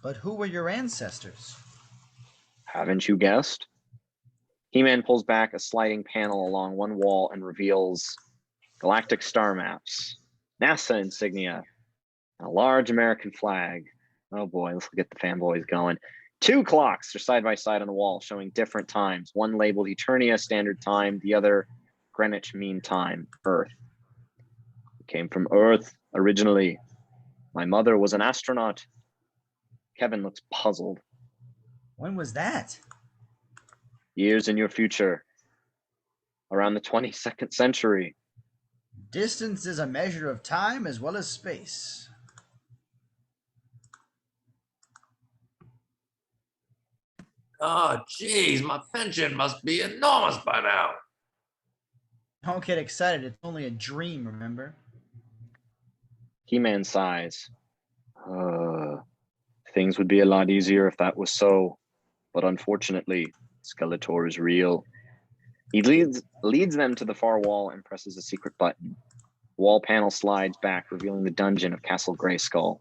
But who were your ancestors? Haven't you guessed? He-Man pulls back a sliding panel along one wall and reveals galactic star maps, NASA insignia, and a large American flag. Oh boy, let's get the fanboys going. 2 clocks are side by side on the wall showing different times. One labeled Eternia Standard Time, the other Greenwich Mean Time, Earth. It came from Earth originally. My mother was an astronaut. Kevin looks puzzled. When was that? Years in your future. Around the 22nd century. Distance is a measure of time as well as space. Oh, geez, my pension must be enormous by now. Don't get excited, it's only a dream, remember? He-Man sighs. Things would be a lot easier if that was so, but unfortunately, Skeletor is real. He leads them to the far wall and presses a secret button. The wall panel slides back, revealing the dungeon of Castle Grayskull.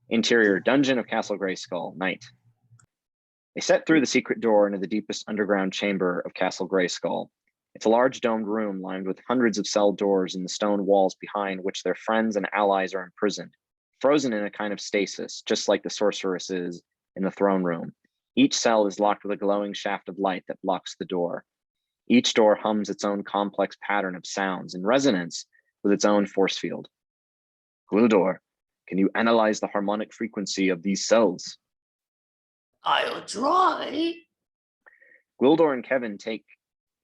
Interior, Dungeon of Castle Grayskull, night. They set through the secret door into the deepest underground chamber of Castle Grayskull. It's a large domed room lined with hundreds of cell doors in the stone walls behind which their friends and allies are imprisoned, frozen in a kind of stasis, just like the sorceresses in the throne room. Each cell is locked with a glowing shaft of light that blocks the door. Each door hums its own complex pattern of sounds in resonance with its own force field. Gwildor, can you analyze the harmonic frequency of these cells? I'll try. Gwildor and Kevin take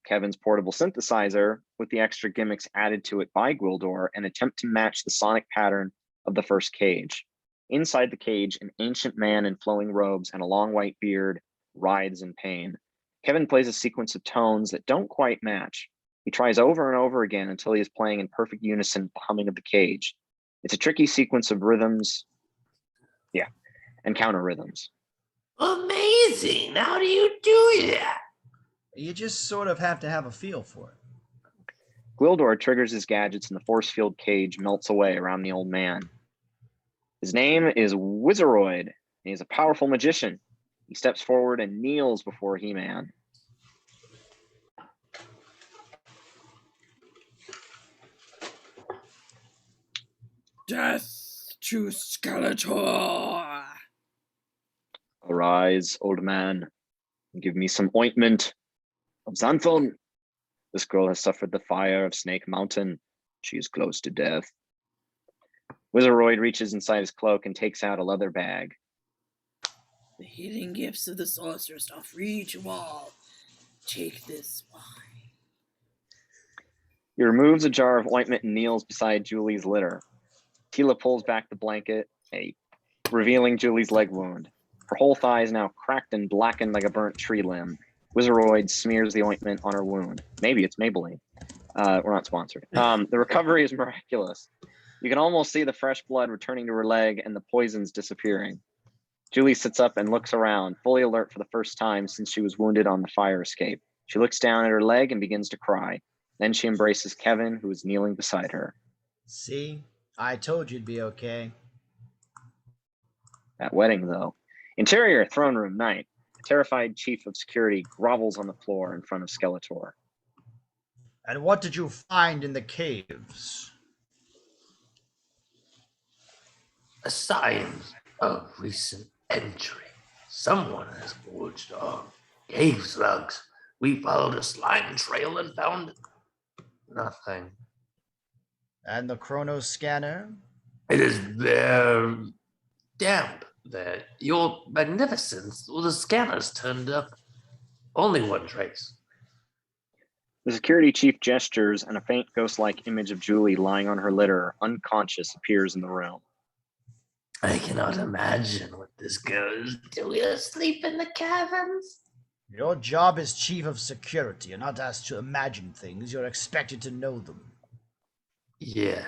Kevin's portable synthesizer with the extra gimmicks added to it by Gwildor and attempt to match the sonic pattern of the first cage. Inside the cage, an ancient man in flowing robes and a long white beard writhes in pain. Kevin plays a sequence of tones that don't quite match. He tries over and over again until he is playing in perfect unison with the humming of the cage. It's a tricky sequence of rhythms, and counter rhythms. Amazing. How do you do that? You just sort of have to have a feel for it. Gwildor triggers his gadgets and the force field cage melts away around the old man. His name is Wizardroid, and he's a powerful magician. He steps forward and kneels before He-Man. Death to Skeletor! Arise, old man, and give me some ointment of Xanthon. This girl has suffered the fire of Snake Mountain. She is close to death. Wizardroid reaches inside his cloak and takes out a leather bag. The hidden gifts of the sorceress are free to all. Take this wine. He removes a jar of ointment and kneels beside Julie's litter. Tila pulls back the blanket, revealing Julie's leg wound. Her whole thigh is now cracked and blackened like a burnt tree limb. Wizardroid smears the ointment on her wound. Maybe it's Maybelline. We're not sponsored. The recovery is miraculous. You can almost see the fresh blood returning to her leg and the poisons disappearing. Julie sits up and looks around, fully alert for the first time since she was wounded on the fire escape. She looks down at her leg and begins to cry. Then she embraces Kevin, who is kneeling beside her. See? I told you it'd be okay. That wedding, though. Interior, throne room, night. A terrified chief of security grovels on the floor in front of Skeletor. And what did you find in the caves? A sign of recent entry. Someone has forged on cave slugs. We followed a slime trail and found nothing. And the chrono scanner? It is very damp there. Your magnificence. Well, the scanners turned up only one trace. The security chief gestures, and a faint ghost-like image of Julie lying on her litter, unconscious, appears in the room. I cannot imagine what this girl is doing asleep in the caverns. Your job as chief of security. You're not asked to imagine things. You're expected to know them. Yeah.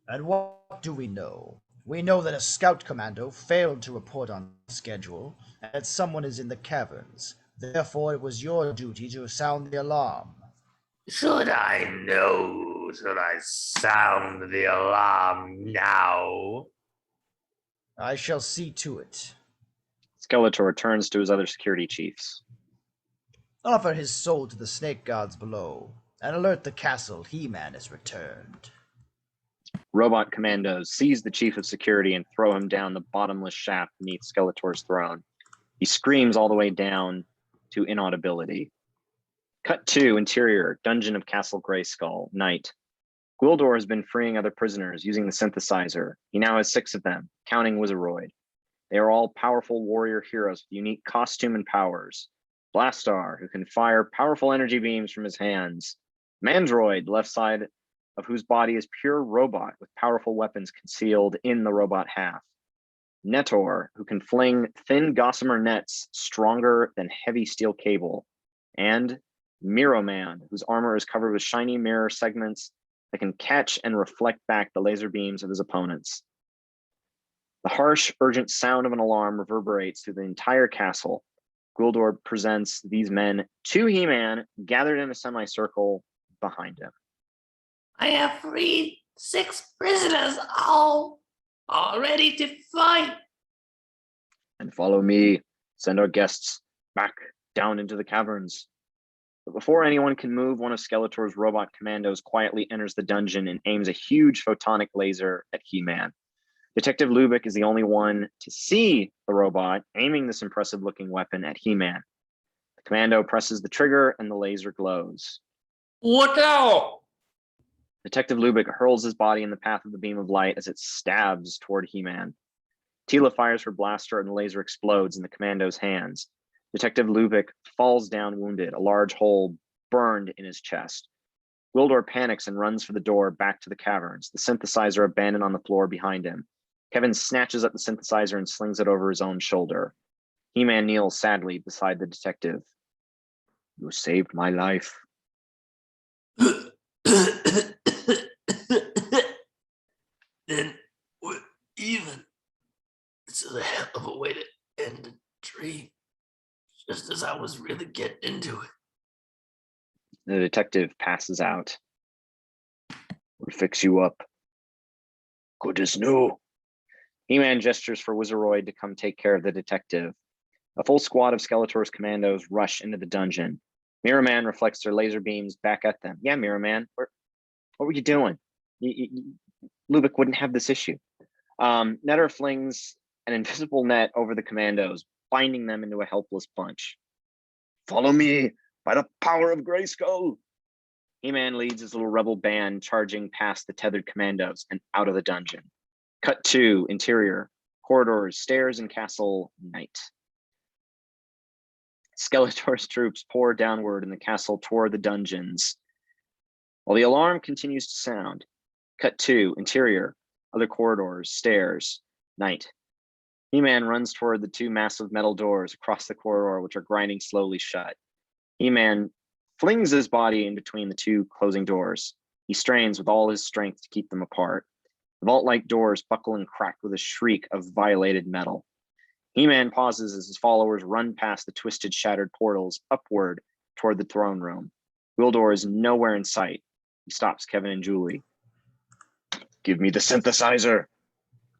And what do we know? We know that a scout commando failed to report on schedule, and that someone is in the caverns. Therefore, it was your duty to sound the alarm. Should I know? Should I sound the alarm now? I shall see to it. Skeletor turns to his other security chiefs. Offer his soul to the snake gods below, and alert the castle He-Man has returned. Robot commandos seize the chief of security and throw him down the bottomless shaft beneath Skeletor's throne. He screams all the way down to inaudibility. Cut 2, interior, dungeon of Castle Grayskull, night. Gwildor has been freeing other prisoners using the synthesizer. He now has 6 of them, counting Wizardroid. They are all powerful warrior heroes with unique costume and powers. Blastar, who can fire powerful energy beams from his hands. Mandroid, left side of whose body is pure robot with powerful weapons concealed in the robot half. Netor, who can fling thin gossamer nets stronger than heavy steel cable. And Mirror Man, whose armor is covered with shiny mirror segments that can catch and reflect back the laser beams of his opponents. The harsh, urgent sound of an alarm reverberates through the entire castle. Gwildor presents these men to He-Man, gathered in a semicircle behind him. I have freed 6 prisoners, all ready to fight. And follow me, send our guests back down into the caverns. But before anyone can move, one of Skeletor's robot commandos quietly enters the dungeon and aims a huge photonic laser at He-Man. Detective Lubick is the only one to see the robot aiming this impressive-looking weapon at He-Man. The commando presses the trigger and the laser glows. Look out! Detective Lubick hurls his body in the path of the beam of light as it stabs toward He-Man. Tila fires her blaster and the laser explodes in the commando's hands. Detective Lubick falls down wounded, a large hole burned in his chest. Gwildor panics and runs for the door back to the caverns, the synthesizer abandoned on the floor behind him. Kevin snatches up the synthesizer and slings it over his own shoulder. He-Man kneels sadly beside the detective. You saved my life. Then we're even. This is a hell of a way to end a dream. Just as I was really getting into it. The detective passes out. We'll fix you up. Good as new. He-Man gestures for Wizardroid to come take care of the detective. A full squad of Skeletor's commandos rush into the dungeon. Mirror Man reflects their laser beams back at them. Yeah, Mirror Man, what were you doing? Lubick wouldn't have this issue. Netter flings an invisible net over the commandos, binding them into a helpless bunch. Follow me by the power of Grayskull. He-Man leads his little rebel band charging past the tethered commandos and out of the dungeon. Cut 2, interior, corridors, stairs, and castle, night. Skeletor's troops pour downward in the castle toward the dungeons. While the alarm continues to sound. Cut 2, interior, other corridors, stairs, night. He-Man runs toward the 2 massive metal doors across the corridor, which are grinding slowly shut. He-Man flings his body in between the 2 closing doors. He strains with all his strength to keep them apart. The vault-like doors buckle and crack with a shriek of violated metal. He-Man pauses as his followers run past the twisted, shattered portals upward toward the throne room. Gwildor is nowhere in sight. He stops Kevin and Julie. Give me the synthesizer.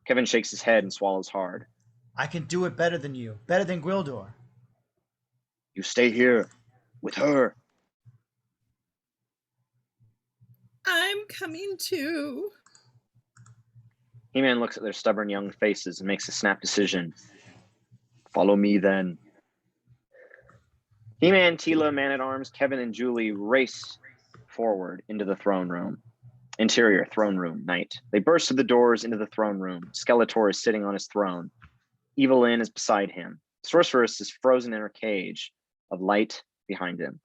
Kevin shakes his head and swallows hard. I can do it better than you, better than Gwildor. You stay here with her. I'm coming too. He-Man looks at their stubborn young faces and makes a snap decision. Follow me then. He-Man, Tila, Man-at-Arms, Kevin, and Julie race forward into the throne room. Interior, throne room, night. They burst through the doors into the throne room. Skeletor is sitting on his throne. Evelyn is beside him. Sorceress is frozen in her cage of light behind him.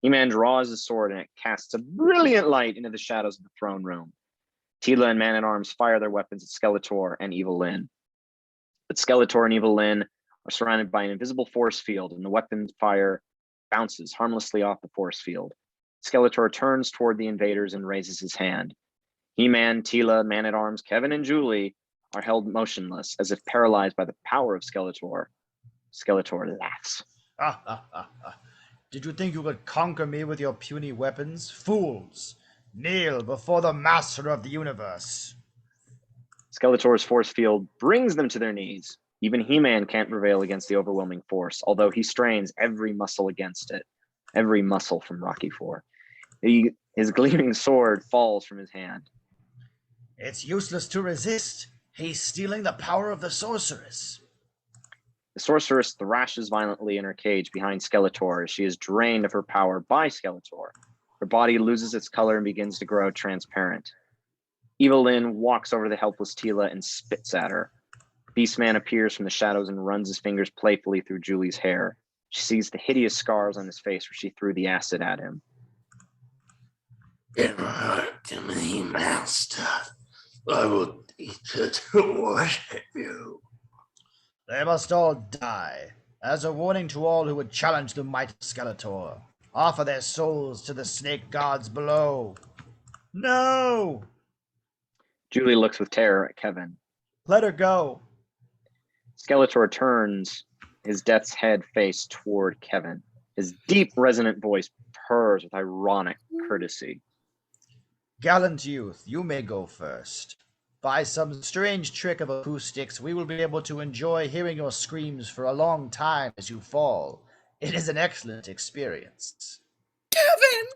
He-Man draws his sword and it casts a brilliant light into the shadows of the throne room. Tila and Man-at-Arms fire their weapons at Skeletor and Evil Lyn. But Skeletor and Evil Lyn are surrounded by an invisible force field, and the weapons fire bounces harmlessly off the force field. Skeletor turns toward the invaders and raises his hand. He-Man, Tila, Man-at-Arms, Kevin, and Julie are held motionless, as if paralyzed by the power of Skeletor. Skeletor laughs. Did you think you could conquer me with your puny weapons? Fools! Kneel before the master of the universe. Skeletor's force field brings them to their knees. Even He-Man can't prevail against the overwhelming force, although he strains every muscle against it. Every muscle from Rocky IV. His gleaming sword falls from his hand. It's useless to resist. He's stealing the power of the sorceress. The sorceress thrashes violently in her cage behind Skeletor as she is drained of her power by Skeletor. Her body loses its color and begins to grow transparent. Evil Lyn walks over to the helpless Tila and spits at her. Beastman appears from the shadows and runs his fingers playfully through Julie's hair. She sees the hideous scars on his face where she threw the acid at him. In regard to me, master, I will teach her to worship you. They must all die, as a warning to all who would challenge the might of Skeletor. Offer their souls to the snake gods below. No! Julie looks with terror at Kevin. Let her go. Skeletor turns his death's head face toward Kevin. His deep, resonant voice purrs with ironic courtesy. Gallant youth, you may go first. By some strange trick of acoustics, we will be able to enjoy hearing your screams for a long time as you fall. It is an excellent experience. Kevin!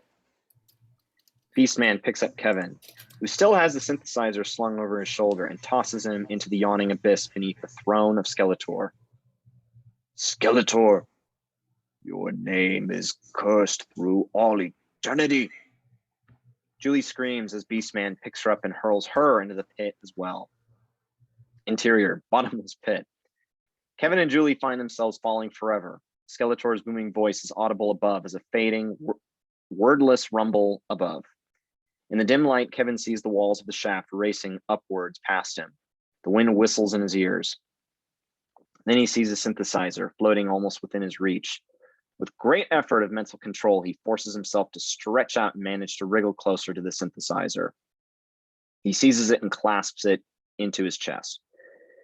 Beastman picks up Kevin, who still has the synthesizer slung over his shoulder, and tosses him into the yawning abyss beneath the throne of Skeletor. Skeletor, your name is cursed through all eternity. Julie screams as Beastman picks her up and hurls her into the pit as well. Interior, bottomless pit. Kevin and Julie find themselves falling forever. Skeletor's booming voice is audible above as a fading, wordless rumble above. In the dim light, Kevin sees the walls of the shaft racing upwards past him. The wind whistles in his ears. Then he sees a synthesizer floating almost within his reach. With great effort of mental control, he forces himself to stretch out and manage to wriggle closer to the synthesizer. He seizes it and clasps it into his chest.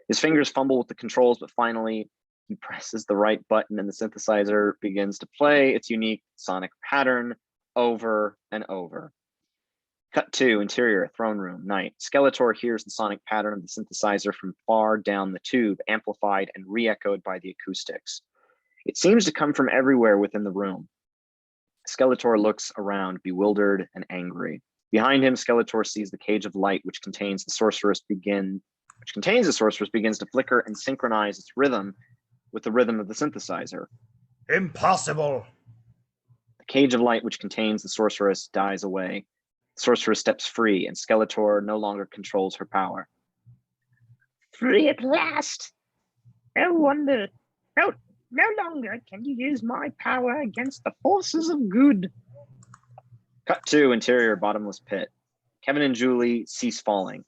His fingers fumble with the controls, but finally he presses the right button and the synthesizer begins to play its unique sonic pattern over and over. Cut to interior, throne room, night. Skeletor hears the sonic pattern of the synthesizer from far down the tube, amplified and re-echoed by the acoustics. It seems to come from everywhere within the room. Skeletor looks around, bewildered and angry. Behind him, Skeletor sees the cage of light, which contains the sorceress begins to flicker and synchronize its rhythm with the rhythm of the synthesizer. Impossible! The cage of light, which contains the sorceress, dies away. The sorceress steps free, and Skeletor no longer controls her power. Free at last! No wonder. No longer can you use my power against the forces of good. Cut to interior, bottomless pit. Kevin and Julie cease falling.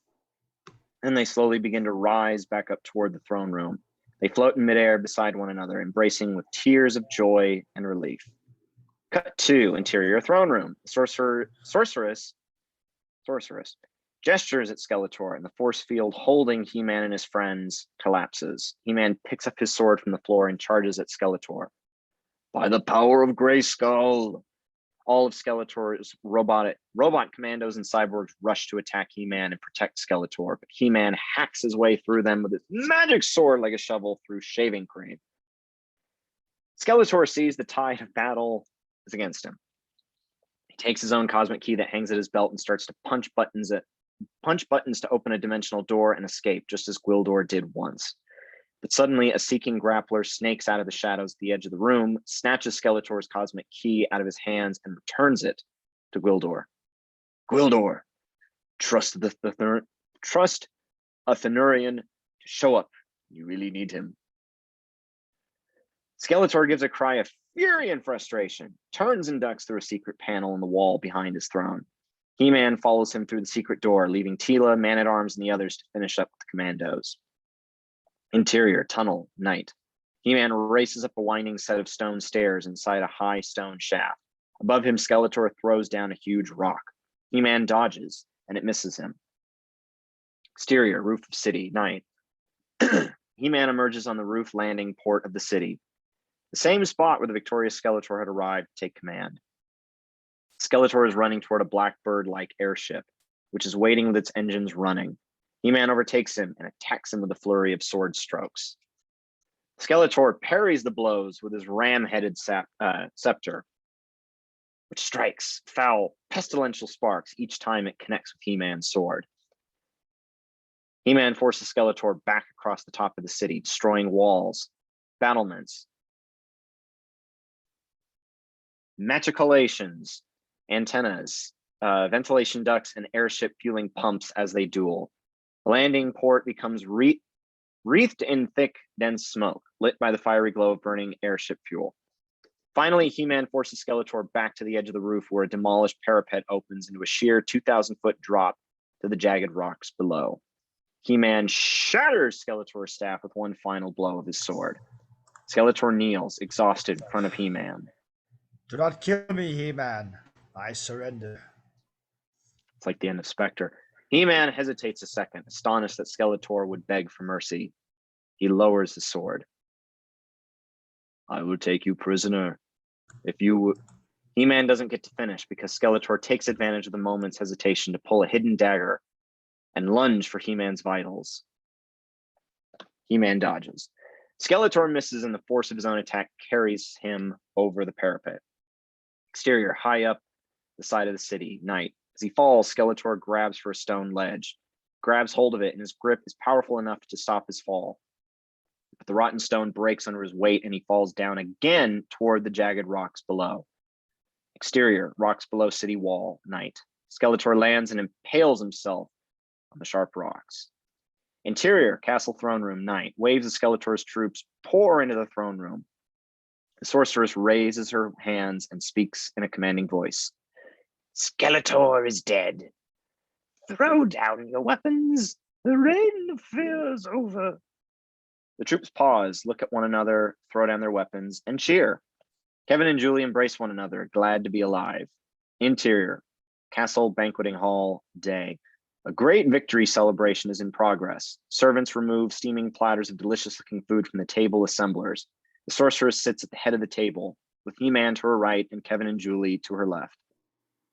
Then they slowly begin to rise back up toward the throne room. They float in midair beside one another, embracing with tears of joy and relief. Cut to interior throne room. The sorceress gestures at Skeletor, and the force field holding He-Man and his friends collapses. He-Man picks up his sword from the floor and charges at Skeletor. By the power of Grayskull! All of Skeletor's robot commandos and cyborgs rush to attack He-Man and protect Skeletor, but He-Man hacks his way through them with his magic sword like a shovel through shaving cream. Skeletor sees the tide of battle is against him. He takes his own cosmic key that hangs at his belt and starts to punch buttons to open a dimensional door and escape, just as Gwildor did once. But suddenly, a seeking grappler snakes out of the shadows at the edge of the room, snatches Skeletor's cosmic key out of his hands, and returns it to Gwildor. Gwildor, trust a Thenurian to show up. You really need him. Skeletor gives a cry of fury and frustration, turns and ducks through a secret panel in the wall behind his throne. He-Man follows him through the secret door, leaving Tila, Man-at-Arms, and the others to finish up with the commandos. Interior, tunnel, night. He-Man races up a winding set of stone stairs inside a high stone shaft. Above him, Skeletor throws down a huge rock. He-Man dodges, and it misses him. Exterior, roof of city, night. He-Man emerges on the roof landing port of the city, the same spot where the victorious Skeletor had arrived to take command. Skeletor is running toward a blackbird-like airship, which is waiting with its engines running. He-Man overtakes him and attacks him with a flurry of sword strokes. Skeletor parries the blows with his ram-headed scepter, which strikes foul, pestilential sparks each time it connects with He-Man's sword. He-Man forces Skeletor back across the top of the city, destroying walls, battlements, machicolations, antennas, ventilation ducts, and airship fueling pumps as they duel. The landing port becomes wreathed in thick, dense smoke, lit by the fiery glow of burning airship fuel. Finally, He-Man forces Skeletor back to the edge of the roof, where a demolished parapet opens into a sheer 2,000-foot drop to the jagged rocks below. He-Man shatters Skeletor's staff with one final blow of his sword. Skeletor kneels, exhausted, in front of He-Man. Do not kill me, He-Man. I surrender. It's like the end of Spectre. He-Man hesitates a second, astonished that Skeletor would beg for mercy. He lowers his sword. I will take you prisoner. If you... He-Man doesn't get to finish because Skeletor takes advantage of the moment's hesitation to pull a hidden dagger and lunge for He-Man's vitals. He-Man dodges. Skeletor misses, and the force of his own attack carries him over the parapet. Exterior, high up the side of the city, night. As he falls, Skeletor grabs for a stone ledge, grabs hold of it, and his grip is powerful enough to stop his fall. But the rotten stone breaks under his weight, and he falls down again toward the jagged rocks below. Exterior, rocks below city wall, night. Skeletor lands and impales himself on the sharp rocks. Interior, castle throne room, night. Waves of Skeletor's troops pour into the throne room. The sorceress raises her hands and speaks in a commanding voice. Skeletor is dead. Throw down your weapons. The reign of fear is over. The troops pause, look at one another, throw down their weapons, and cheer. Kevin and Julie embrace one another, glad to be alive. Interior, castle banqueting hall, day. A great victory celebration is in progress. Servants remove steaming platters of delicious-looking food from the table assemblers. The sorceress sits at the head of the table, with He-Man to her right and Kevin and Julie to her left.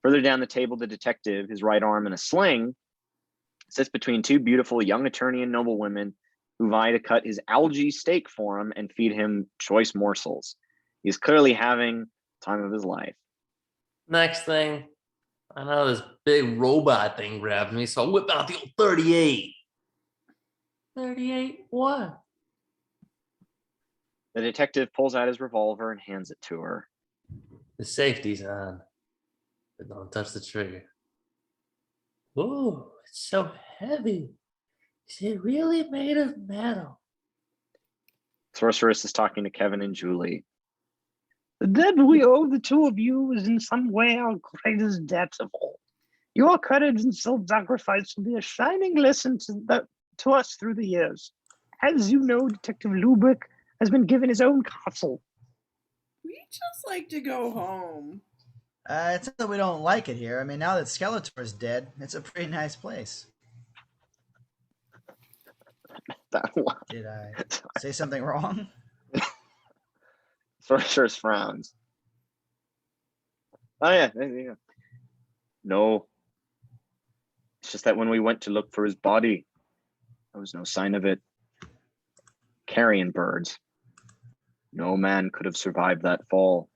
Further down the table, the detective, his right arm in a sling, sits between two beautiful young attorney and noblewomen who vie to cut his algae steak for him and feed him choice morsels. He's clearly having the time of his life. Next thing, I know this big robot thing grabbed me, so I whip out the old 38. 38 what? The detective pulls out his revolver and hands it to her. The safety's on, but don't touch the trigger. Ooh, it's so heavy. Is it really made of metal? Sorceress is talking to Kevin and Julie. The debt we owe the two of you is in some way our greatest debt of all. Your courage and self-sacrifice will be a shining lesson to us through the years. As you know, Detective Lubick has been given his own castle. We just like to go home. It's not that we don't like it here. I mean, now that Skeletor's dead, it's a pretty nice place. Did I say something wrong? Sorceress frowns. Oh yeah. No. It's just that when we went to look for his body, there was no sign of it. Carrion birds. No man could have survived that fall.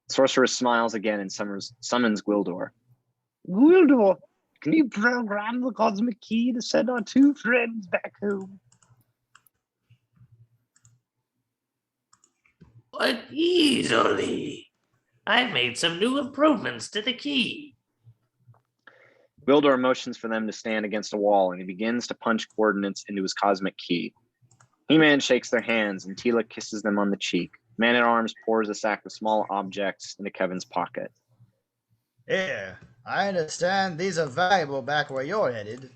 Sorceress smiles again and summons Gwildor. Gwildor, can you program the cosmic key to send our two friends back home? But easily. I've made some new improvements to the key. Gwildor motions for them to stand against a wall, and he begins to punch coordinates into his cosmic key. He-Man shakes their hands, and Tila kisses them on the cheek. Man-at-Arms pours a sack of small objects into Kevin's pocket. Here, I understand these are valuable back where you're headed.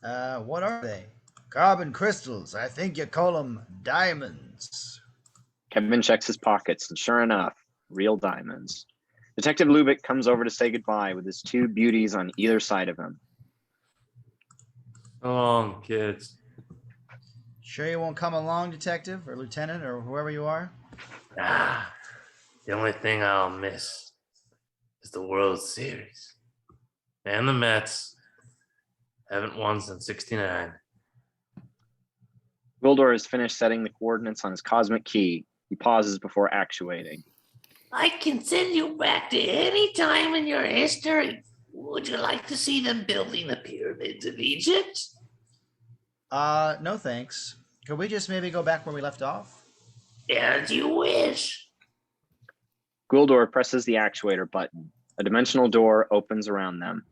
What are they? Carbon crystals. I think you call them diamonds. Kevin checks his pockets, and sure enough, real diamonds. Detective Lubick comes over to say goodbye with his two beauties on either side of him. So long, kids. Sure you won't come along, Detective, or Lieutenant, or whoever you are? Ah, the only thing I'll miss is the World Series. And the Mets haven't won since '69. Gwildor has finished setting the coordinates on his cosmic key. He pauses before actuating. I can send you back to any time in your history. Would you like to see them building the pyramids of Egypt? No thanks. Could we just maybe go back where we left off? As you wish. Gwildor presses the actuator button. A dimensional door opens around them.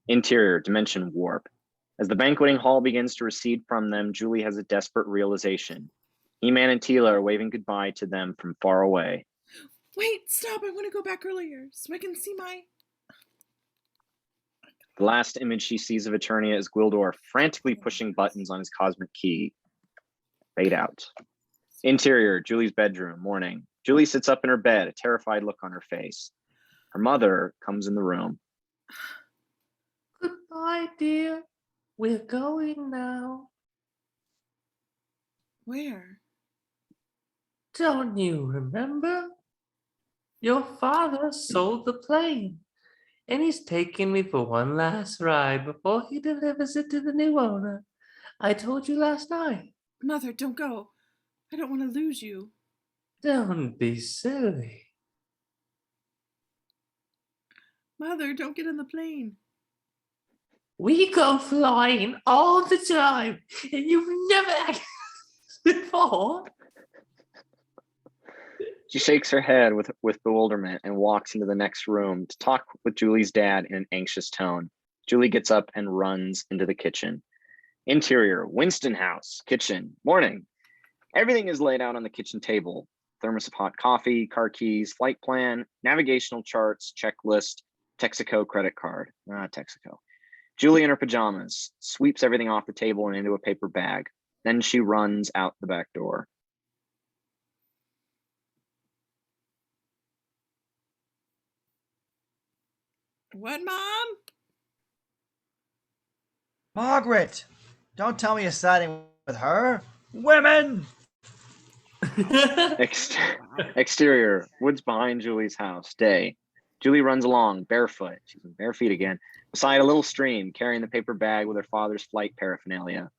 Interior, dimension warp. As the banqueting hall begins to recede from them, Julie has a desperate realization. He-Man and Teela are waving goodbye to them from far away. Wait, stop. I want to go back earlier so I can see my... The last image she sees of Eternia is Gwildor frantically pushing buttons on his cosmic key. Fade out. Interior, Julie's bedroom, morning. Julie sits up in her bed, a terrified look on her face. Her mother comes in the room. Goodbye, dear. We're going now. Where? Don't you remember? Your father sold the plane, and he's taking me for one last ride before he delivers it to the new owner. I told you last night. Mother, don't go. I don't want to lose you. Don't be silly. Mother, don't get on the plane. We go flying all the time, and you've never acted before. She shakes her head with bewilderment and walks into the next room to talk with Julie's dad in an anxious tone. Julie gets up and runs into the kitchen. Interior, Winston House, kitchen, morning. Everything is laid out on the kitchen table. Thermos of hot coffee, car keys, flight plan, navigational charts, checklist, Texaco credit card. Texaco. Julie in her pajamas sweeps everything off the table and into a paper bag. Then she runs out the back door. What, Mom? Margaret! Don't tell me you're siding with her. Women! Exterior, woods behind Julie's house, day. Julie runs along, barefoot. She's in bare feet again, beside a little stream, carrying the paper bag with her father's flight paraphernalia.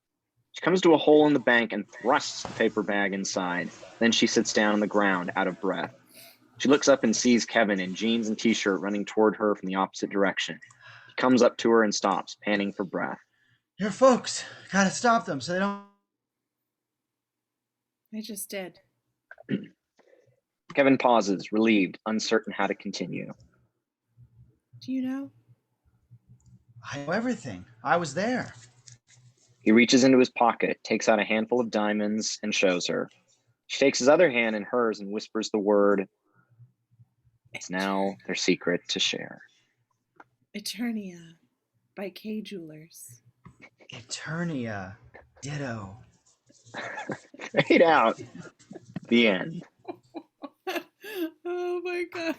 She comes to a hole in the bank and thrusts the paper bag inside. Then she sits down on the ground, out of breath. She looks up and sees Kevin in jeans and t-shirt running toward her from the opposite direction. He comes up to her and stops, panting for breath. Your folks. Gotta stop them so they don't... I just did. Kevin pauses, relieved, uncertain how to continue. Do you know? I know everything. I was there. He reaches into his pocket, takes out a handful of diamonds, and shows her. She takes his other hand in hers and whispers the word. It's now their secret to share. Eternia by K Jewelers. Eternia. Ditto. Fade out. The end. Oh my god.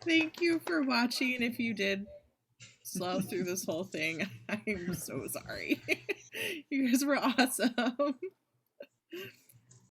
Thank you for watching. If you did slough through this whole thing, I'm so sorry. You guys were awesome.